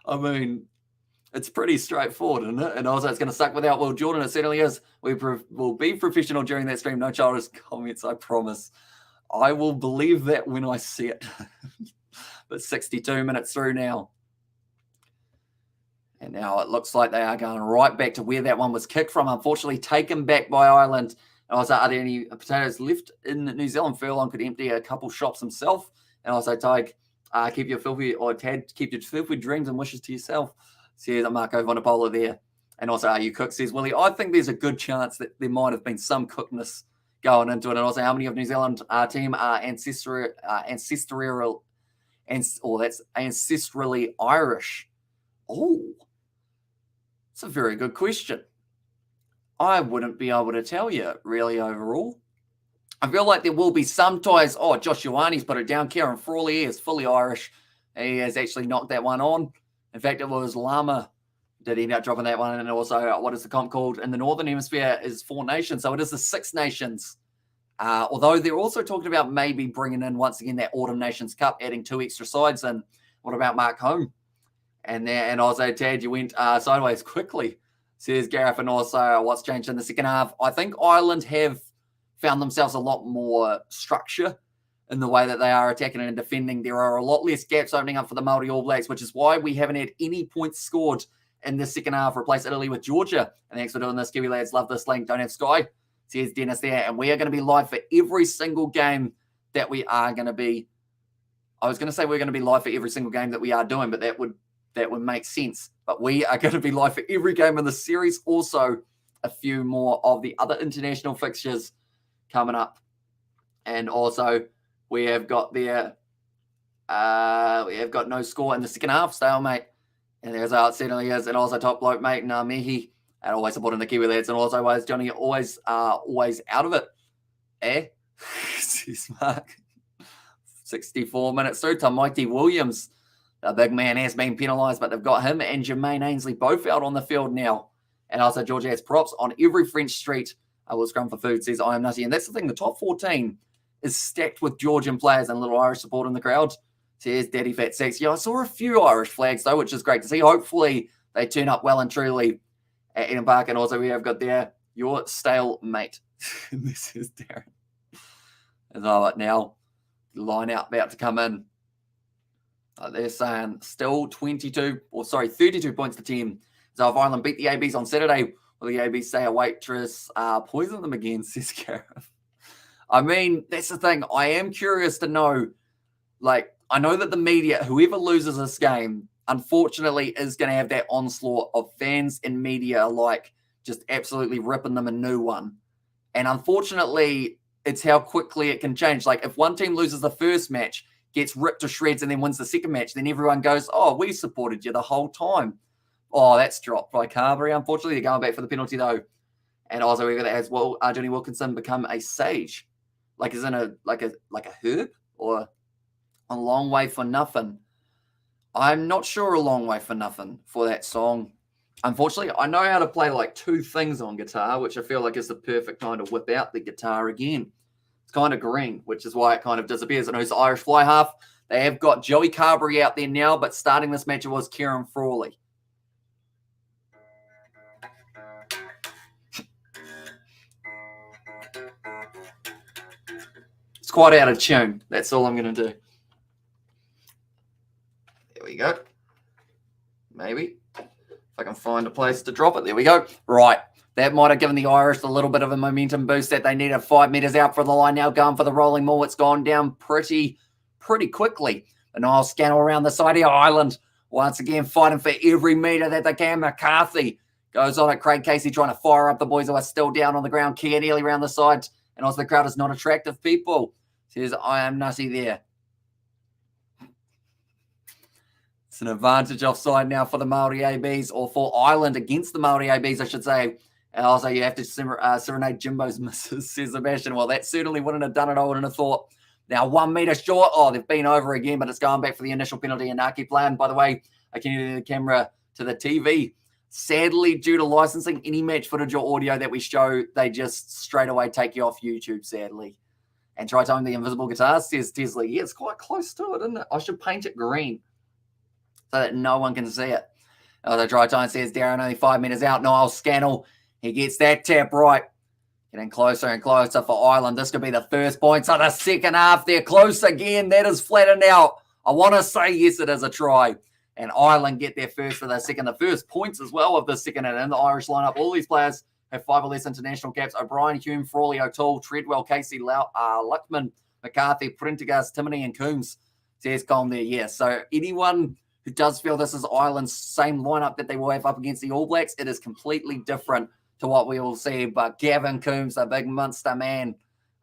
I mean, it's pretty straightforward, isn't it? And also it's going to suck without Will Jordan. It certainly is. We will be professional during that stream. No childish comments, I promise. I will believe that when I see it. But 62 minutes through now. And now it looks like they are going right back to where that one was kicked from. Unfortunately, taken back by Ireland. And also, are there any potatoes left in New Zealand? Furlong could empty a couple shops himself. And also, Tig, keep your filthy, or Tad, keep your filthy dreams and wishes to yourself. Says Marco Vanapola there. And also, are you cook, says Willie. I think there's a good chance that there might have been some cookness going into it. And also, how many of New Zealand team are ancestrally Irish? Oh, it's a very good question. I wouldn't be able to tell you, really, overall. I feel like there will be some ties. Oh, Josh Ioane's put it down. Kieran Frawley is fully Irish. He has actually knocked that one on. In fact, it was Lama did end up dropping that one. And also, what is the comp called? In the Northern Hemisphere is 4 nations. So it is the 6 nations. Although they're also talking about maybe bringing in, once again, that Autumn Nations Cup, adding 2 extra sides. And what about Mark Home? And also, Tad, you went sideways quickly, says Gareth. And also, what's changed in the second half? I think Ireland have found themselves a lot more structure in the way that they are attacking and defending. There are a lot less gaps opening up for the Maori All Blacks, which is why we haven't had any points scored in the second half. Replace Italy with Georgia. And thanks for doing this, Kiwi lads. Love this link. Don't have Sky, says Dennis there. And we are going to be live for every single game that we are going to be. I was going to say we're going to be live for every single game that we are doing, but that would make sense. But we are going to be live for every game in the series. Also, a few more of the other international fixtures coming up. And also, we have got no score in the second half, stalemate. And there's how it certainly is. And also top bloke, mate, Mihi, and always supporting the Kiwi lads. And also, always Johnny, always out of it. Jeez, Mark. 64 minutes through to Mighty Williams. The big man has been penalised, but they've got him and Jermaine Ainsley both out on the field now. And also, Georgia has props on every French street. I will scrum for food, says I am nutty. And that's the thing, the top 14 is stacked with Georgian players and little Irish support in the crowd. Says Daddy Fat Six. Yeah, I saw a few Irish flags, though, which is great to see. Hopefully, they turn up well and truly at Eden Park. And also, we have got there your stale mate. This is Darren. And now, line out about to come in. They're saying still 32 points to 10. So if Ireland beat the ABs on Saturday, will the ABs say a waitress poison them again, says Gareth? I mean, that's the thing. I am curious to know, I know that the media, whoever loses this game, unfortunately is going to have that onslaught of fans and media just absolutely ripping them a new one. And unfortunately, it's how quickly it can change. If one team loses the first match, gets ripped to shreds and then wins the second match, then everyone goes, oh, we supported you the whole time. Oh, that's dropped by Carberry. Unfortunately, they're going back for the penalty, though. And also, we've got that as well, Johnny Wilkinson become a sage. Is in a herb or a long way for nothing. I'm not sure a long way for nothing for that song. Unfortunately, I know how to play 2 things on guitar, which I feel like is the perfect time to whip out the guitar again. It's kind of green, which is why it kind of disappears. And who's the Irish fly half? They have got Joey Carberry out there now, but starting this match, it was Kieran Frawley. It's quite out of tune. That's all I'm going to do. There we go. Maybe. If I can find a place to drop it. There we go. Right. That might have given the Irish a little bit of a momentum boost that they needed. 5 metres out for the line now, going for the rolling maul. It's gone down pretty quickly. The Nile Scannell around the side here. Ireland once again fighting for every metre that they can. McCarthy goes on it. Craig Casey trying to fire up the boys who are still down on the ground. Kia nearly around the side. And also the crowd is not attractive people. Says, I am nutty there. It's an advantage offside now for the Maori ABs, or for Ireland against the Maori ABs, I should say. And also, you have to serenade Jimbo's misses, says Sebastian. Well, that certainly wouldn't have done it. I wouldn't have thought. Now, 1 metre short. Oh, they've been over again, but it's going back for the initial penalty. And Naki playing, by the way, I can hear the camera to the TV. Sadly, due to licensing, any match footage or audio that we show, they just straight away take you off YouTube, sadly. And try to own the invisible guitar, says Tesla. Yeah, it's quite close to it, isn't it? I should paint it green so that no one can see it. The dry time says Darren only 5 metres out. Niall Scannell, he gets that tap right. Getting closer and closer for Ireland. This could be the first points of the second half. They're close again. That is flattened out. I want to say yes, it is a try. And Ireland get their first for the second. The first points as well of the second. And in the Irish lineup, all these players have 5 or less international caps. O'Brien, Hume, Frawley, O'Toole, Treadwell, Casey, Luckman, McCarthy, Prendergast, Timoney, and Coombs. Says Colm there, yes. So anyone who does feel this is Ireland's same lineup that they will have up against the All Blacks, it is completely different to what we will see. But Gavin Coombs, the big Munster man,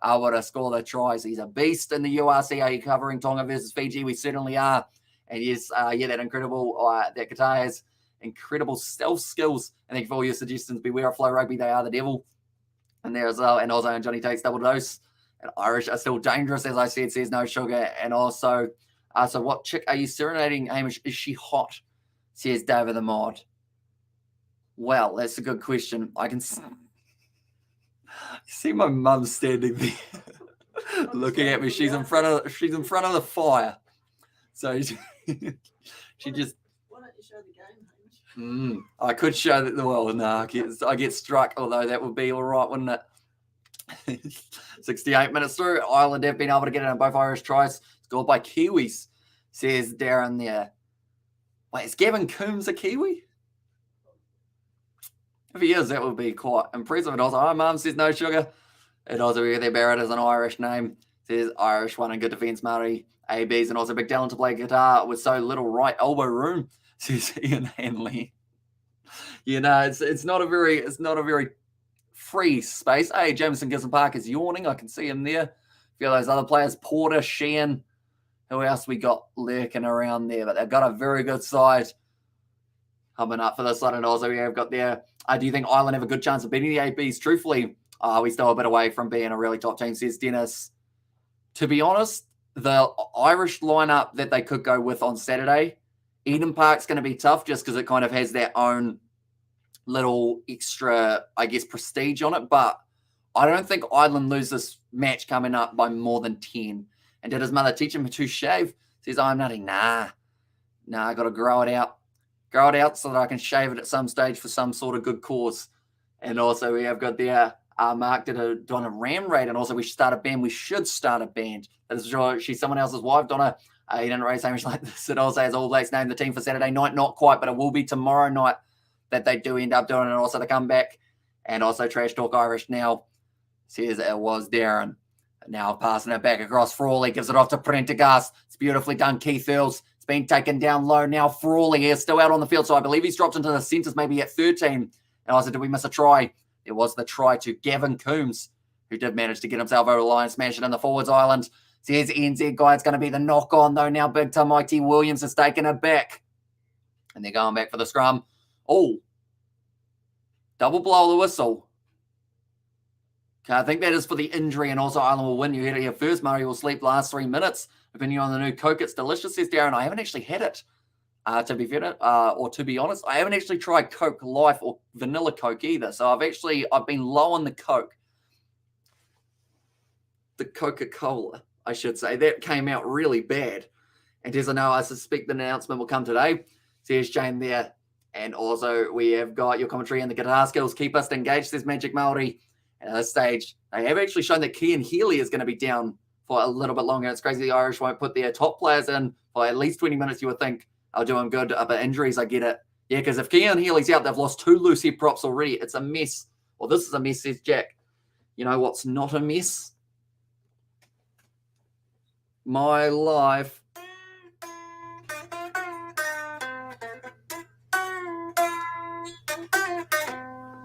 would have scored the tries. He's a beast in the URC. Are you covering Tonga versus Fiji? We certainly are. And yes, that incredible, that Qatar has incredible stealth skills. And thank you for all your suggestions. Beware of Flow Rugby, they are the devil. And there as well. And also, Johnny takes double dose. And Irish are still dangerous, as I said, says no sugar. And also, so what chick are you serenading, Hamish? Is she hot? Says David the Mod. Well, that's a good question. I can see my mum standing there looking at me. She's in front of the fire. So she just. Why don't you show the game, Hamish? I could show that. Well, no, I get struck. Although that would be all right, wouldn't it? 68 minutes through. Ireland have been able to get it on both Irish tries. Scored by Kiwis, says Darren there. Wait, is Gavin Coombs a Kiwi? If he is, that would be quite impressive. And also, my mum says no sugar. And also, we get there, Barrett is an Irish name. Says Irish one and good defence, Maori ABs, and also big talent to play guitar with so little right elbow room. Says Ian Hanley. You know, it's not a very free space. Hey, Jameson Gibson Park is yawning. I can see him there. A few of those other players, Porter, Sheehan. Who else we got lurking around there? But they've got a very good side coming up for this side. And also we have got there. Do you think Ireland have a good chance of beating the ABs? Truthfully, we still a bit away from being a really top team, says Dennis. To be honest, the Irish lineup that they could go with on Saturday, Eden Park's going to be tough just because it kind of has their own little extra, I guess, prestige on it. But I don't think Ireland lose this match coming up by more than 10. And did his mother teach him to shave? Says, I'm nutty. Nah, I got to grow it out. Grow it out so that I can shave it at some stage for some sort of good cause. And also we have got there, Mark did a ram raid, and also we should start a band. We should start a band. That is sure she's someone else's wife, Donna. He didn't raise Hamish like this. It also has All Blacks named the team for Saturday night. Not quite, but it will be tomorrow night that they do end up doing it. And also the comeback. And also Trash Talk Irish now says it was Darren. Now passing it back across Frawley, gives it off to Prendergast. It's beautifully done, Keith Earls. It's been taken down low. Now Frawley is still out on the field, so I believe he's dropped into the centres, maybe at 13. And also, did we miss a try? It was the try to Gavin Coombs, who did manage to get himself over the line, smash it in the forwards island. Says NZ guy, it's going to be the knock on, though. Now big Tamaiti Williams has taken it back. And they're going back for the scrum. Oh, double blow the whistle. Okay, I think that is for the injury, and also Ireland will win. You heard it here first. Murray will sleep last 3 minutes. Opinion on the new Coke, it's delicious, says Darren. I haven't actually had it, to be fair, or to be honest. I haven't actually tried Coke Life or vanilla Coke either. So I've been low on the Coke. The Coca-Cola, I should say. That came out really bad. And as I know, I suspect the announcement will come today. Says Shane there. And also we have got your commentary and the guitar skills. Keep us engaged, says Magic Maori. And at this stage, they have actually shown that Cian Healy is going to be down for a little bit longer. It's crazy the Irish won't put their top players in for at least 20 minutes. You would think are doing good, but injuries, I get it. Yeah, because if Cian Healy's out, they've lost 2 loose head props already. It's a mess. Well, this is a mess, says Jack. You know what's not a mess? My life.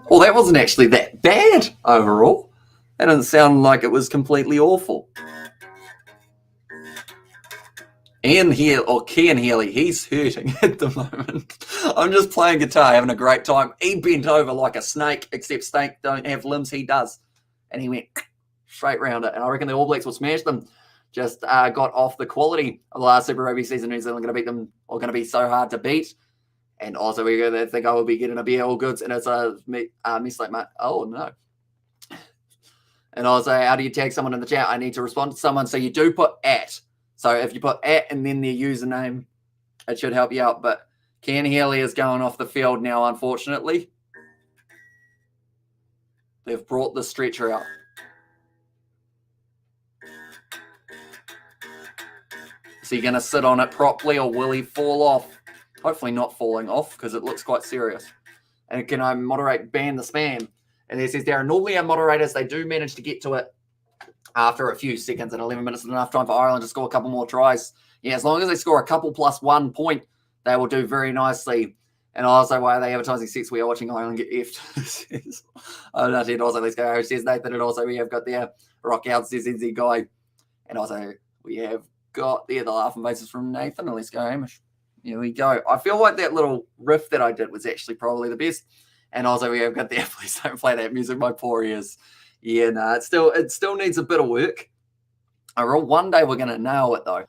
Well, that wasn't actually that bad overall. That didn't sound like it was completely awful. Cian Healy, he's hurting at the moment. I'm just playing guitar, having a great time. He bent over like a snake, except snake don't have limbs, he does. And he went straight round it. And I reckon the All Blacks will smash them. Just got off the quality of the last Super Rugby season. New Zealand going to beat them, or going to be so hard to beat. And also, we think I will be getting a beer, all goods. And it's a miss like, oh no. And also, how do you tag someone in the chat? I need to respond to someone. So you do put @ So if you put @ and then their username, it should help you out. But Ken Healy is going off the field now, unfortunately. They've brought the stretcher out. Is he going to sit on it properly, or will he fall off? Hopefully not falling off, because it looks quite serious. And can I moderate ban the spam? And it says there, normally our moderators, they do manage to get to it after a few seconds, and 11 minutes is enough time for Ireland to score a couple more tries. Yeah, as long as they score a couple plus 1 point, they will do very nicely. And also, why are they advertising sex? We are watching Ireland get effed. Oh, no, it also, let's go. Says Nathan, and also we have got there, rock out, says NZ guy. And also, we have got there the laughing faces from Nathan. And let's go, Hamish. Here we go. I feel like that little riff that I did was actually probably the best. And also, we have got there, please don't play that music, my poor ears. Yeah, no, it still needs a bit of work. One day we're going to nail it, though.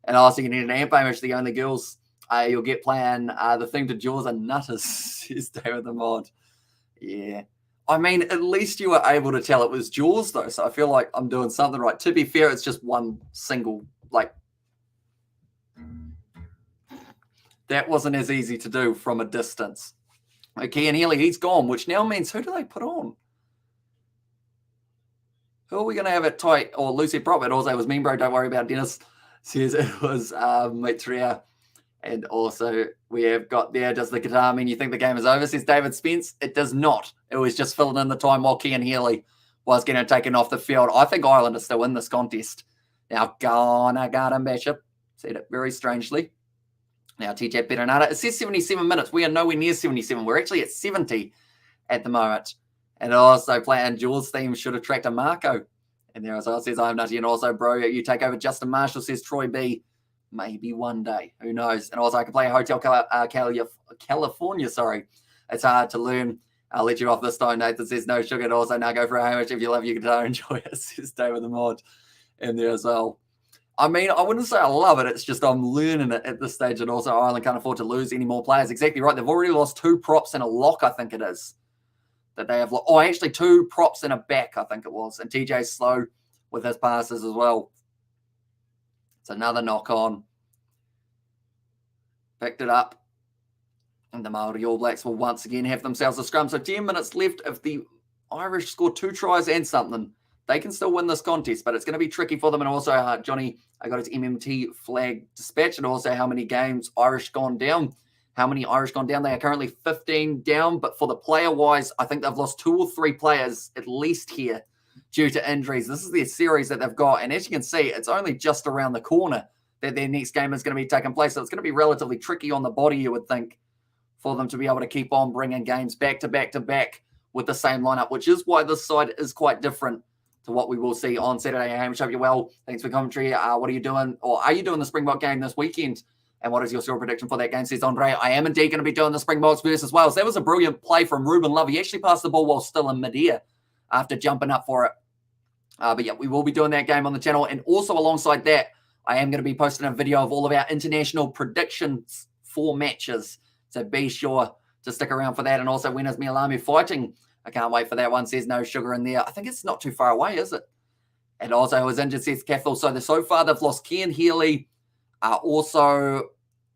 And also, you need an amp, Hamish, the only girls you'll get playing the thing to Jaws and Nutters, says David the Mod. Yeah. I mean, at least you were able to tell it was Jaws, though, so I feel like I'm doing something right. To be fair, it's just one single, like, that wasn't as easy to do from a distance. Okay, and Healy, he's gone, which now means who do they put on? Who are we going to have it tight or Lucy prop? It also was Mean Bro, don't worry about Dennis. Says it was Maitreya. And also, we have got there, does the guitar mean you think the game is over? Says David Spence. It does not. It was just filling in the time while Cian Healy was getting taken off the field. I think Ireland is still in this contest. Now, Ghana Garden Bishop said it very strangely. Now, TJ Perenata. It says 77 minutes. We are nowhere near 77. We're actually at 70 at the moment. And also, playing Jules' theme should attract a Marco. And there as well says, I'm nutty. And also, bro, you take over Justin Marshall, says Troy B. Maybe one day. Who knows? And also, I can play Hotel California. Sorry. It's hard to learn. I'll let you off this time. Nathan says, no sugar. And also, now go for a Hamish. If you love your guitar, enjoy it, says David the Mod. And there as well. I mean, I wouldn't say I love it. It's just I'm learning it at this stage. And also, Ireland can't afford to lose any more players. Exactly right. They've already lost 2 props and a lock, I think it is. That they have. Oh, actually, 2 props and a back, I think it was. And TJ's slow with his passes as well. It's another knock on. Picked it up. And the Maori All Blacks will once again have themselves a scrum. So 10 minutes left. If the Irish score 2 tries and something, they can still win this contest. But it's going to be tricky for them. And also, Johnny, I got his MMT flag dispatch. And also how many games Irish gone down. How many Irish gone down? They are currently 15 down. But for the player-wise, I think they've lost 2 or 3 players at least here due to injuries. This is their series that they've got. And as you can see, it's only just around the corner that their next game is going to be taking place. So it's going to be relatively tricky on the body, you would think, for them to be able to keep on bringing games back to back to back with the same lineup, which is why this side is quite different to what we will see on Saturday. Hamish, hope you're well. Thanks for commentary. What are you doing? Or are you doing the Springbok game this weekend? And what is your score prediction for that game, says Andre? I am indeed going to be doing the Springboks versus as well. So that was a brilliant play from Ruben Love. He actually passed the ball while still in midair after jumping up for it. But yeah, we will be doing that game on the channel. And also alongside that, I am going to be posting a video of all of our international predictions for matches. So be sure to stick around for that. And also, when is Mialamu fighting? I can't wait for that one. Says no sugar in there. I think it's not too far away, is it? And also, who was injured, says Cathal. So far, they've lost Cian Healy. Also,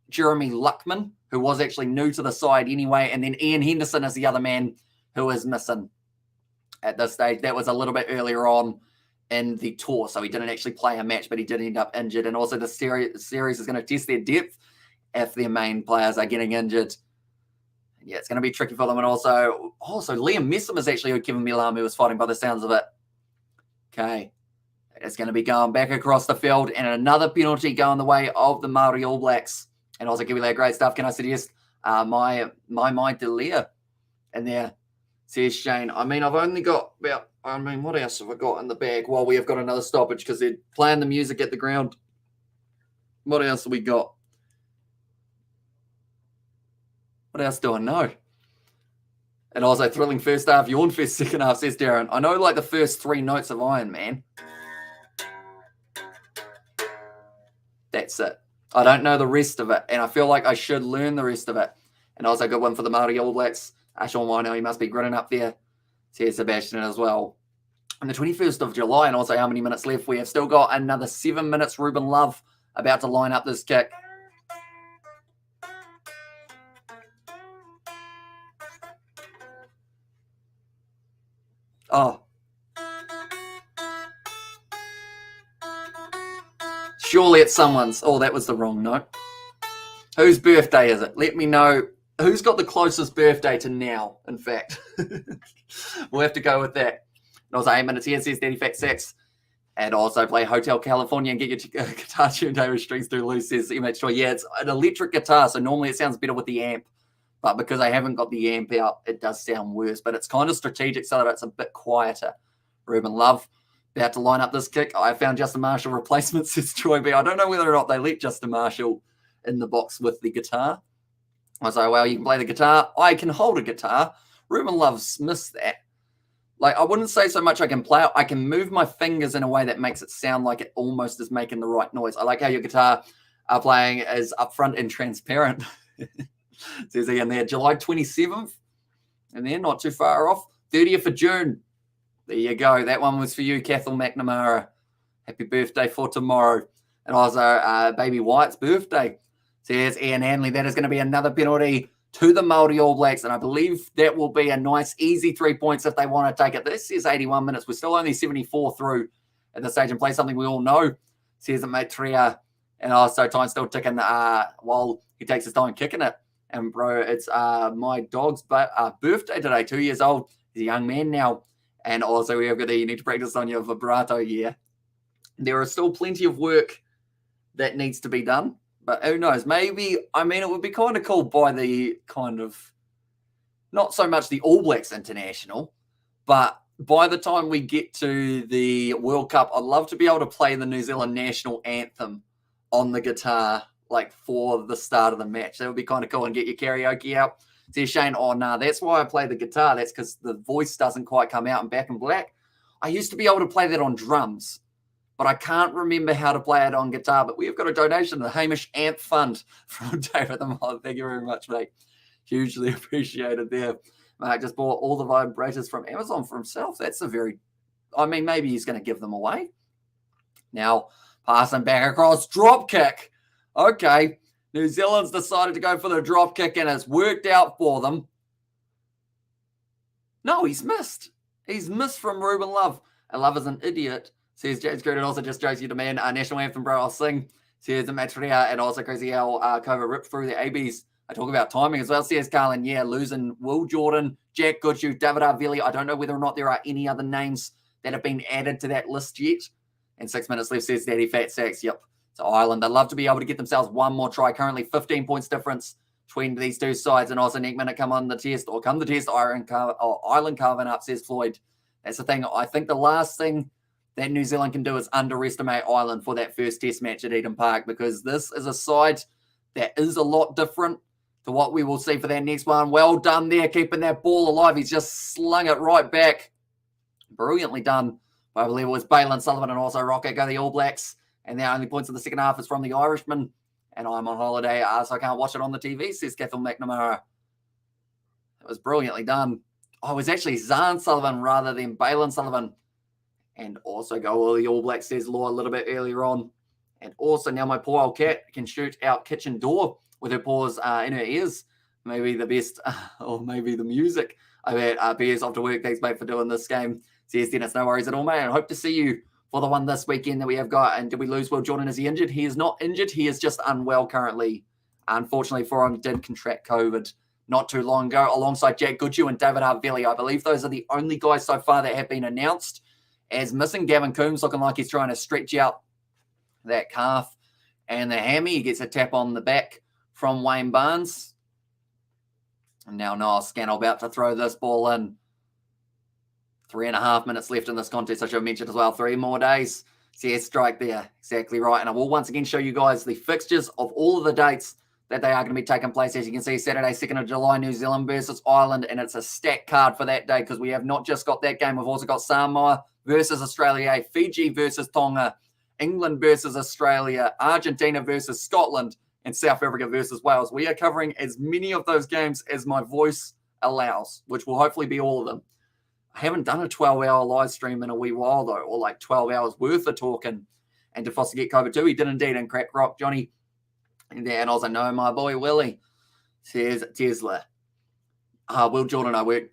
Jeremy Luckman, who was actually new to the side anyway. And then Ian Henderson is the other man who is missing at this stage. That was a little bit earlier on in the tour, so he didn't actually play a match, but he did end up injured. And also the series is going to test their depth if their main players are getting injured. Yeah, it's going to be tricky for them. And also Liam Messam is actually who Kevin Mialamu was fighting by the sounds of it. Okay, it's going to be going back across the field, and another penalty going the way of the Maori All Blacks. And also, give me that great stuff. Can I suggest my mind to Leah in there? Says Shane. I mean, I've only got about, what else have I got in the bag? Well, we have got another stoppage because they're playing the music at the ground. What else have we got? What else do I know? And also, thrilling first half, yawn fest second half, says Darren. I know like the first 3 notes of Iron Man. That's it. I don't know the rest of it, and I feel like I should learn the rest of it. And also, good one for the Maori All Blacks. Sean Wino, he must be grinning up there. Says Sebastian as well. On the 21st of July, and also how many minutes left? We have still got another 7 minutes. Ruben Love about to line up this kick. Oh. Surely it's someone's. Oh, that was the wrong note. Whose birthday is it? Let me know. Who's got the closest birthday to now, in fact? We'll have to go with that. And also 8 minutes here, says Daddy Fat Six. And also play Hotel California and get your guitar tuned over strings through loose, says MH Troy. Yeah, it's an electric guitar, so normally it sounds better with the amp. But because I haven't got the amp out, it does sound worse. But it's kind of strategic so that it's a bit quieter. Ruben Love about to line up this kick. I found Justin Marshall replacement, says Troy B. I don't know whether or not they let Justin Marshall in the box with the guitar. I say, well, you can play the guitar. I can hold a guitar. Ruben Love's missed that. Like, I wouldn't say so much I can play it. I can move my fingers in a way that makes it sound like it almost is making the right noise. I like how your guitar playing is upfront and transparent. Says he in there, July 27th. And then, not too far off, 30th of June. There you go. That one was for you, Cathal McNamara. Happy birthday for tomorrow. And also, baby Wyatt's birthday. Says Ian Hanley, that is going to be another penalty to the Maori All Blacks. And I believe that will be a nice, easy 3 points if they want to take it. This is 81 minutes. We're still only 74 through at the stage and play something we all know. Says it, mate, Tria. And also, time still ticking while he takes his time kicking it. And, bro, it's my dog's birthday today, 2 years old. He's a young man now. And also, we have got you need to practice on your vibrato, yeah. There is still plenty of work that needs to be done. But who knows? Maybe, I mean, it would be kind of cool by the kind of, not so much the All Blacks International, but by the time we get to the World Cup, I'd love to be able to play the New Zealand national anthem on the guitar, like for the start of the match. That would be kind of cool, and get your karaoke out. Says Shane, oh, nah, that's why I play the guitar. That's because the voice doesn't quite come out in Back in Black. I used to be able to play that on drums, but I can't remember how to play it on guitar. But we have got a donation to the Hamish Amp Fund from David the Mod. Thank you very much, mate. Hugely appreciated there. Mark just bought all the vibrators from Amazon for himself. That's a very, I mean, maybe he's going to give them away. Now, passing back across, drop kick. Okay, New Zealand's decided to go for the drop kick, and it's worked out for them. No, he's missed. He's missed from Ruben Love. And Love is an idiot. Says James Green, and also just Josie you demand national anthem, bro. I'll sing. Says the Matria, and also crazy how Cova ripped through the ABs. I talk about timing as well. Says Carlin, yeah, losing Will Jordan, Jack Goodhue, David Arvili. I don't know whether or not there are any other names that have been added to that list yet. And 6 minutes left, says Daddy Fat Sacks. Yep. So Ireland, they'd love to be able to get themselves one more try. Currently 15 points difference between these two sides. And also next minute come on the test, or come the test, Ireland carving up, says Floyd. That's the thing. I think the last thing that New Zealand can do is underestimate Ireland for that first test match at Eden Park, because this is a side that is a lot different to what we will see for that next one. Well done there, keeping that ball alive. He's just slung it right back. Brilliantly done. I believe it was Balin Sullivan and also Rocket go the All Blacks. And the only points in the second half is from the Irishman. And I'm on holiday, so I can't watch it on the TV, says Cathal McNamara. It was brilliantly done. Oh, it was actually Zahn Sullivan rather than Balin Sullivan. And also go the All Blacks, says Law a little bit earlier on. And also now my poor old cat can shoot out kitchen door with her paws in her ears. Maybe the best, or maybe the music. I bet Beers off to work. Thanks, mate, for doing this game. Says Dennis, no worries at all, mate. I hope to see you for the one this weekend that we have got. And did we lose Will Jordan? Is he injured? He is not injured. He is just unwell currently. Unfortunately for him, he did contract COVID not too long ago, alongside Jack Goodhue and David Arvili. I believe those are the only guys so far that have been announced as missing. Gavin Coombs looking like he's trying to stretch out that calf and the hammy. He gets a tap on the back from Wayne Barnes. And now Niall Scannell about to throw this ball in. 3.5 minutes left in this contest. I should have mentioned as well, 3 more days. CS strike there. Exactly right. And I will once again show you guys the fixtures of all of the dates that they are going to be taking place. As you can see, Saturday, 2nd of July, New Zealand versus Ireland, and it's a stacked card for that day because we have not just got that game, we've also got Samoa versus Australia, Fiji versus Tonga, England versus Australia, Argentina versus Scotland, and South Africa versus Wales. We are covering as many of those games as my voice allows, which will hopefully be all of them. I haven't done a 12-hour live stream in a wee while, though, or like 12 hours worth of talking. And to Foster get COVID too, he did indeed, and crack rock, Johnny. And also know my boy Willie says Tesla. Will Jordan, I worked.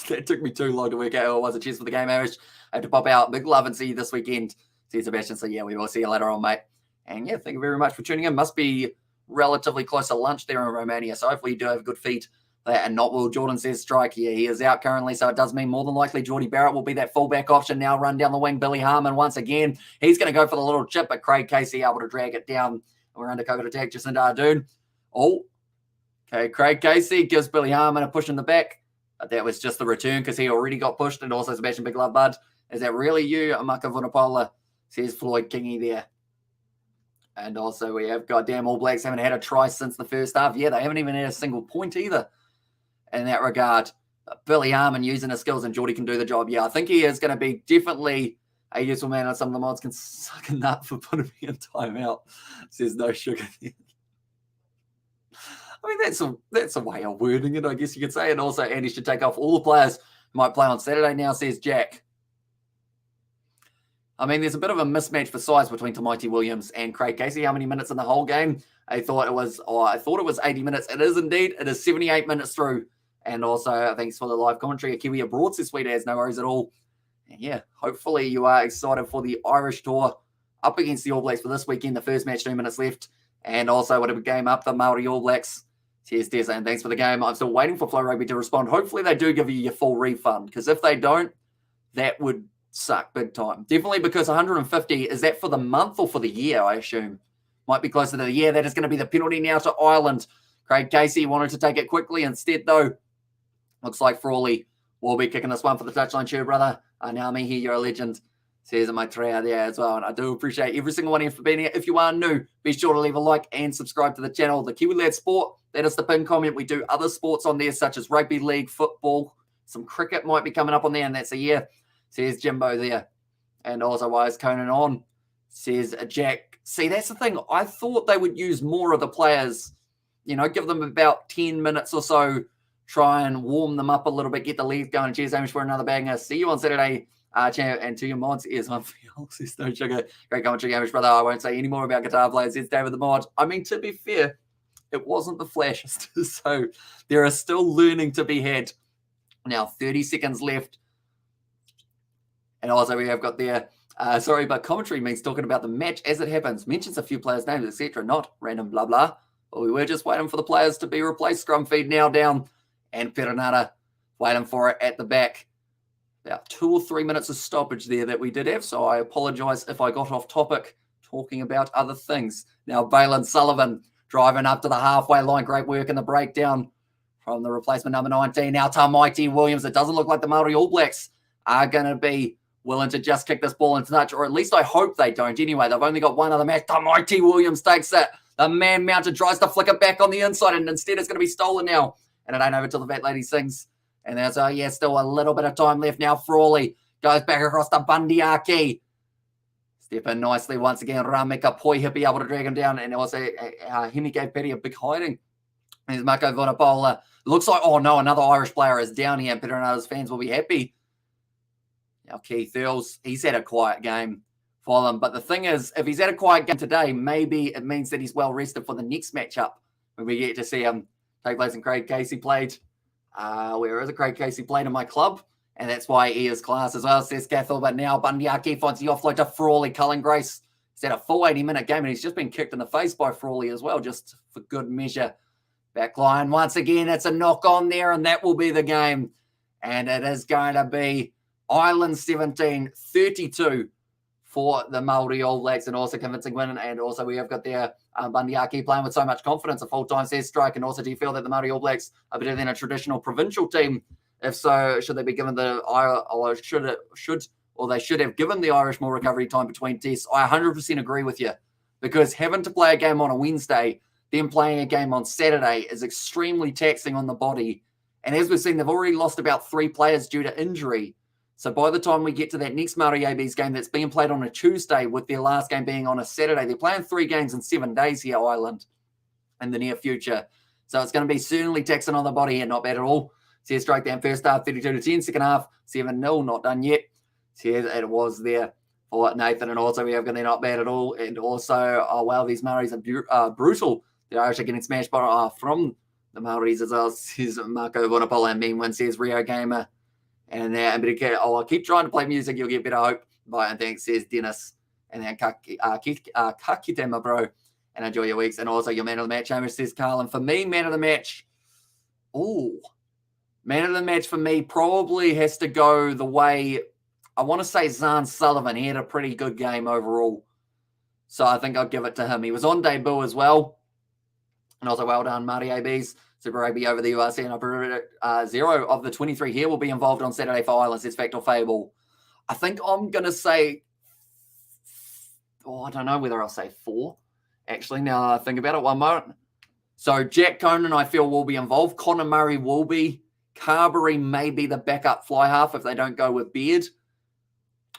That took me too long to work out who it was. Cheers for the game, Irish. I have to pop out. Big love and see you this weekend. Says Sebastian. So yeah, we will see you later on, mate. And yeah, thank you very much for tuning in. Must be relatively close to lunch there in Romania. So hopefully you do have a good feed there. And not Will Jordan says strike. Yeah, he is out currently. So it does mean more than likely Geordie Barrett will be that fullback option now. Run down the wing. Billy Harmon once again. He's going to go for the little chip, but Craig Casey able to drag it down. We're under COVID attack. Jacinda Ardern. Oh, okay. Craig Casey gives Billy Harmon a push in the back. But that was just the return because he already got pushed. And also Sebastian Big Love Bud. Is that really you, Amaka Vunapola? Says Floyd Kingy there. And also we have goddamn All Blacks haven't had a try since the first half. Yeah, they haven't even had a single point either in that regard. Billy Harmon using his skills and Geordie can do the job. Yeah, I think he is going to be definitely a useful man, and some of the mods can suck a nut for putting me in timeout. Says no sugar. I mean, that's a way of wording it, I guess you could say. And also, Andy should take off all the players who might play on Saturday now, says Jack. I mean, there's a bit of a mismatch for size between Tamaiti Williams and Craig Casey. How many minutes in the whole game? I thought it was 80 minutes. It is indeed. It is 78 minutes through. And also, thanks for the live commentary. A Kiwi abroad says sweet as, no worries at all. And yeah, hopefully you are excited for the Irish tour up against the All Blacks for this weekend. The first match, 2 minutes left. And also, whatever game up, the Maori All Blacks. Cheers, Des, and thanks for the game. I'm still waiting for Flow Rugby to respond. Hopefully they do give you your full refund, because if they don't, that would suck big time. Definitely, because 150, is that for the month or for the year, I assume? Might be closer to the year. That is going to be the penalty now to Ireland. Craig Casey wanted to take it quickly. Instead, though, looks like Frawley will be kicking this one for the touchline. Cheer, brother. Naomi, here, you're a legend. Says my tray there as well. And I do appreciate every single one of you for being here. If you are new, be sure to leave a like and subscribe to the channel. The Kiwi Lad Sport, that is the pin comment. We do other sports on there, such as rugby league, football. Some cricket might be coming up on there, and that's a year. Says Jimbo there. And also, why is Conan on? Says Jack. See, that's the thing. I thought they would use more of the players, give them about 10 minutes or so, try and warm them up a little bit, get the league going. Cheers, Amish, for another banger. See you on Saturday. And to your mods, is one for you. Says no sugar. Great commentary, Amish, brother. I won't say any more about guitar players. It's David the mod. I mean, to be fair, it wasn't the flashiest. So there are still learning to be had. Now, 30 seconds left. And also we have got there, but commentary means talking about the match as it happens. Mentions a few players' names, etc. Not random blah, blah. But we were just waiting for the players to be replaced. Scrum feed now down. And Perenata waiting for it at the back. About 2 or 3 minutes of stoppage there that we did have. So I apologise if I got off topic talking about other things. Now, Balin Sullivan driving up to the halfway line. Great work in the breakdown from the replacement number 19. Now, Tamaiti Williams. It doesn't look like the Maori All Blacks are going to be willing to just kick this ball into touch, or at least I hope they don't. Anyway, they've only got one other match. Tamaiti Williams takes it. The man mounted tries to flick it back on the inside, and instead it's going to be stolen now. And it ain't over till the vet lady sings. And there's, still a little bit of time left now. Frawley goes back across to Bundyaki. Step in nicely once again. Rameka Poihipi able to drag him down. And also, Hemi gave Petty a big hiding. There's Marco Vunapola. Looks like, oh no, another Irish player is down here. And Perenata's fans will be happy. Now, Keith Earls, he's had a quiet game for them. But the thing is, if he's had a quiet game today, maybe it means that he's well rested for the next matchup when we get to see him take place. And Craig Casey played. Where is it? Craig Casey played in my club, and that's why he is class as well, says Cathal. But now Bundyaki finds the offload to Frawley. Cullen Grace. He's had a full 80-minute game, and he's just been kicked in the face by Frawley as well, just for good measure. Backline once again, it's a knock on there, and that will be the game. And it is going to be Ireland 17-32 for the Maori All Blacks, and also convincing win. And also we have got there Bundyaki playing with so much confidence. A full-time says strike. And also, do you feel that the Maori All Blacks are better than a traditional provincial team? If so, should they be given they should have given the Irish more recovery time between tests? I 100% agree with you, because having to play a game on a Wednesday them playing a game on Saturday is extremely taxing on the body. And as we've seen, they've already lost about 3 players due to injury. So by the time we get to that next Maori ABs game that's being played on a Tuesday, with their last game being on a Saturday, they're playing 3 games in 7 days here, Ireland, in the near future. So it's going to be certainly taxing on the body here. Not bad at all. See, straight down first half, 32-10, second half, 7-0, not done yet. See, it was there for Nathan, and also we have they're not bad at all. And also, oh wow, these Maoris are brutal. They're actually getting smashed by from the Maoris as well. Says Marco Bonapola, and mean one says Rio Gamer. And now, I'll keep trying to play music, you'll get better hope. Bye, and thanks, says Dennis. And then Kakite, my bro. And enjoy your weeks. And also your man of the match, Hamish, says Carlin. For me, man of the match, man of the match for me probably has to go the way, I want to say Zahn Sullivan. He had a pretty good game overall. So I think I'll give it to him. He was on debut as well. And also well done, Marty ABs. Super AB over the URC. And I predict 0 of the 23 here will be involved on Saturday for Ireland. Says Fact or Fable. I think I'm going to say, I don't know whether I'll say 4. Actually, now I think about it one moment. So Jack Conan, I feel, will be involved. Connor Murray will be. Carberry may be the backup fly half if they don't go with Beard.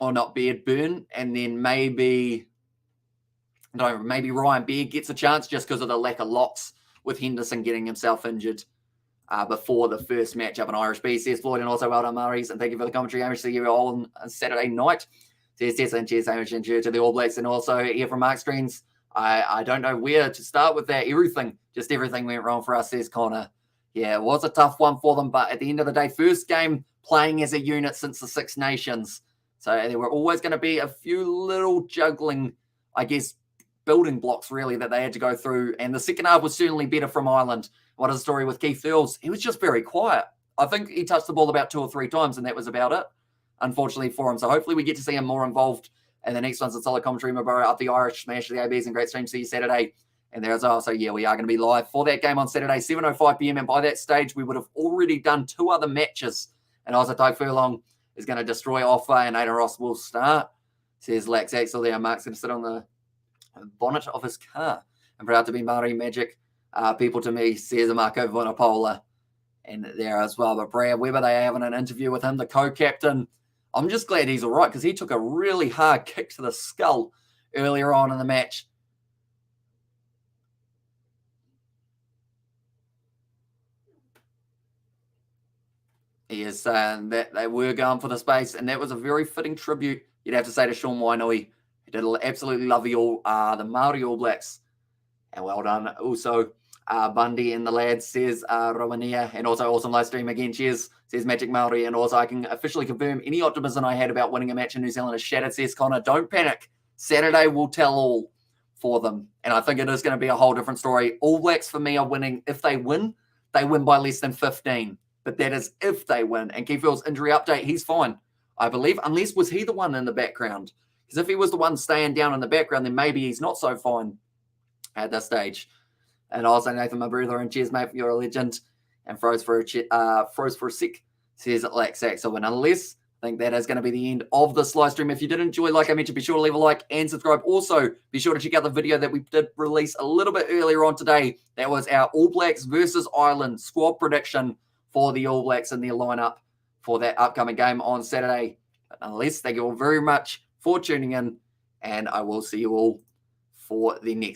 Or not Beard, Byrne. And then maybe Ryan Beard gets a chance just because of the lack of locks with Henderson getting himself injured before the first matchup in Irish B. Says Floyd, and also well done, Murray's. And thank you for the commentary. Hamish, see you all on Saturday night. Says Tessa, and cheers, Hamish, and cheers to the All Blacks. And also here from Mark Streams, I don't know where to start with that. Everything went wrong for us, says Connor. Yeah, it was a tough one for them, but at the end of the day, first game playing as a unit since the Six Nations. So there were always going to be a few little juggling, I guess, building blocks, really, that they had to go through. And the second half was certainly better from Ireland. What is the story with Keith Earls? He was just very quiet. I think he touched the ball about 2 or 3 times, and that was about it, unfortunately, for him. So hopefully we get to see him more involved. And the next one's a solid commentary, Mabaro, up the Irish Smash, the ABs, and great stream. See you Saturday. And there as well. So, yeah, we are going to be live for that game on Saturday, 7:05 p.m. And by that stage, we would have already done 2 other matches. And also, Doug Furlong is going to destroy Offa, and Aidan Ross will start. Says Lax Axel there. Mark's going to sit on the bonnet of his car. I'm proud to be Maori Magic. People to me, says Marco Bonapola. And there as well. But Brad Webber, they having an interview with him, the co-captain. I'm just glad he's all right because he took a really hard kick to the skull earlier on in the match. He is saying that they were going for the space, and that was a very fitting tribute, you'd have to say, to Sean Wainui. He did absolutely love the Maori All Blacks. And well done. Also, Bundy and the lads, says Romania, and also awesome live stream again. Cheers, says Magic Maori. And also, I can officially confirm any optimism I had about winning a match in New Zealand is shattered, says Connor. Don't panic. Saturday will tell all for them. And I think it is going to be a whole different story. All Blacks, for me, are winning. If they win by less than 15. But that is if they win. And Keithfield's injury update, he's fine, I believe. Unless, was he the one in the background? Because if he was the one staying down in the background, then maybe he's not so fine at this stage. And also, Nathan, my brother, and cheers, mate, you're a legend. And froze for a sec, says Lax Axel. And unless, I think that is going to be the end of this live stream. If you did enjoy, like I mentioned, be sure to leave a like and subscribe. Also, be sure to check out the video that we did release a little bit earlier on today. That was our All Blacks versus Ireland squad prediction for the All Blacks in their lineup for that upcoming game on Saturday. But nonetheless, thank you all very much for tuning in, and I will see you all for the next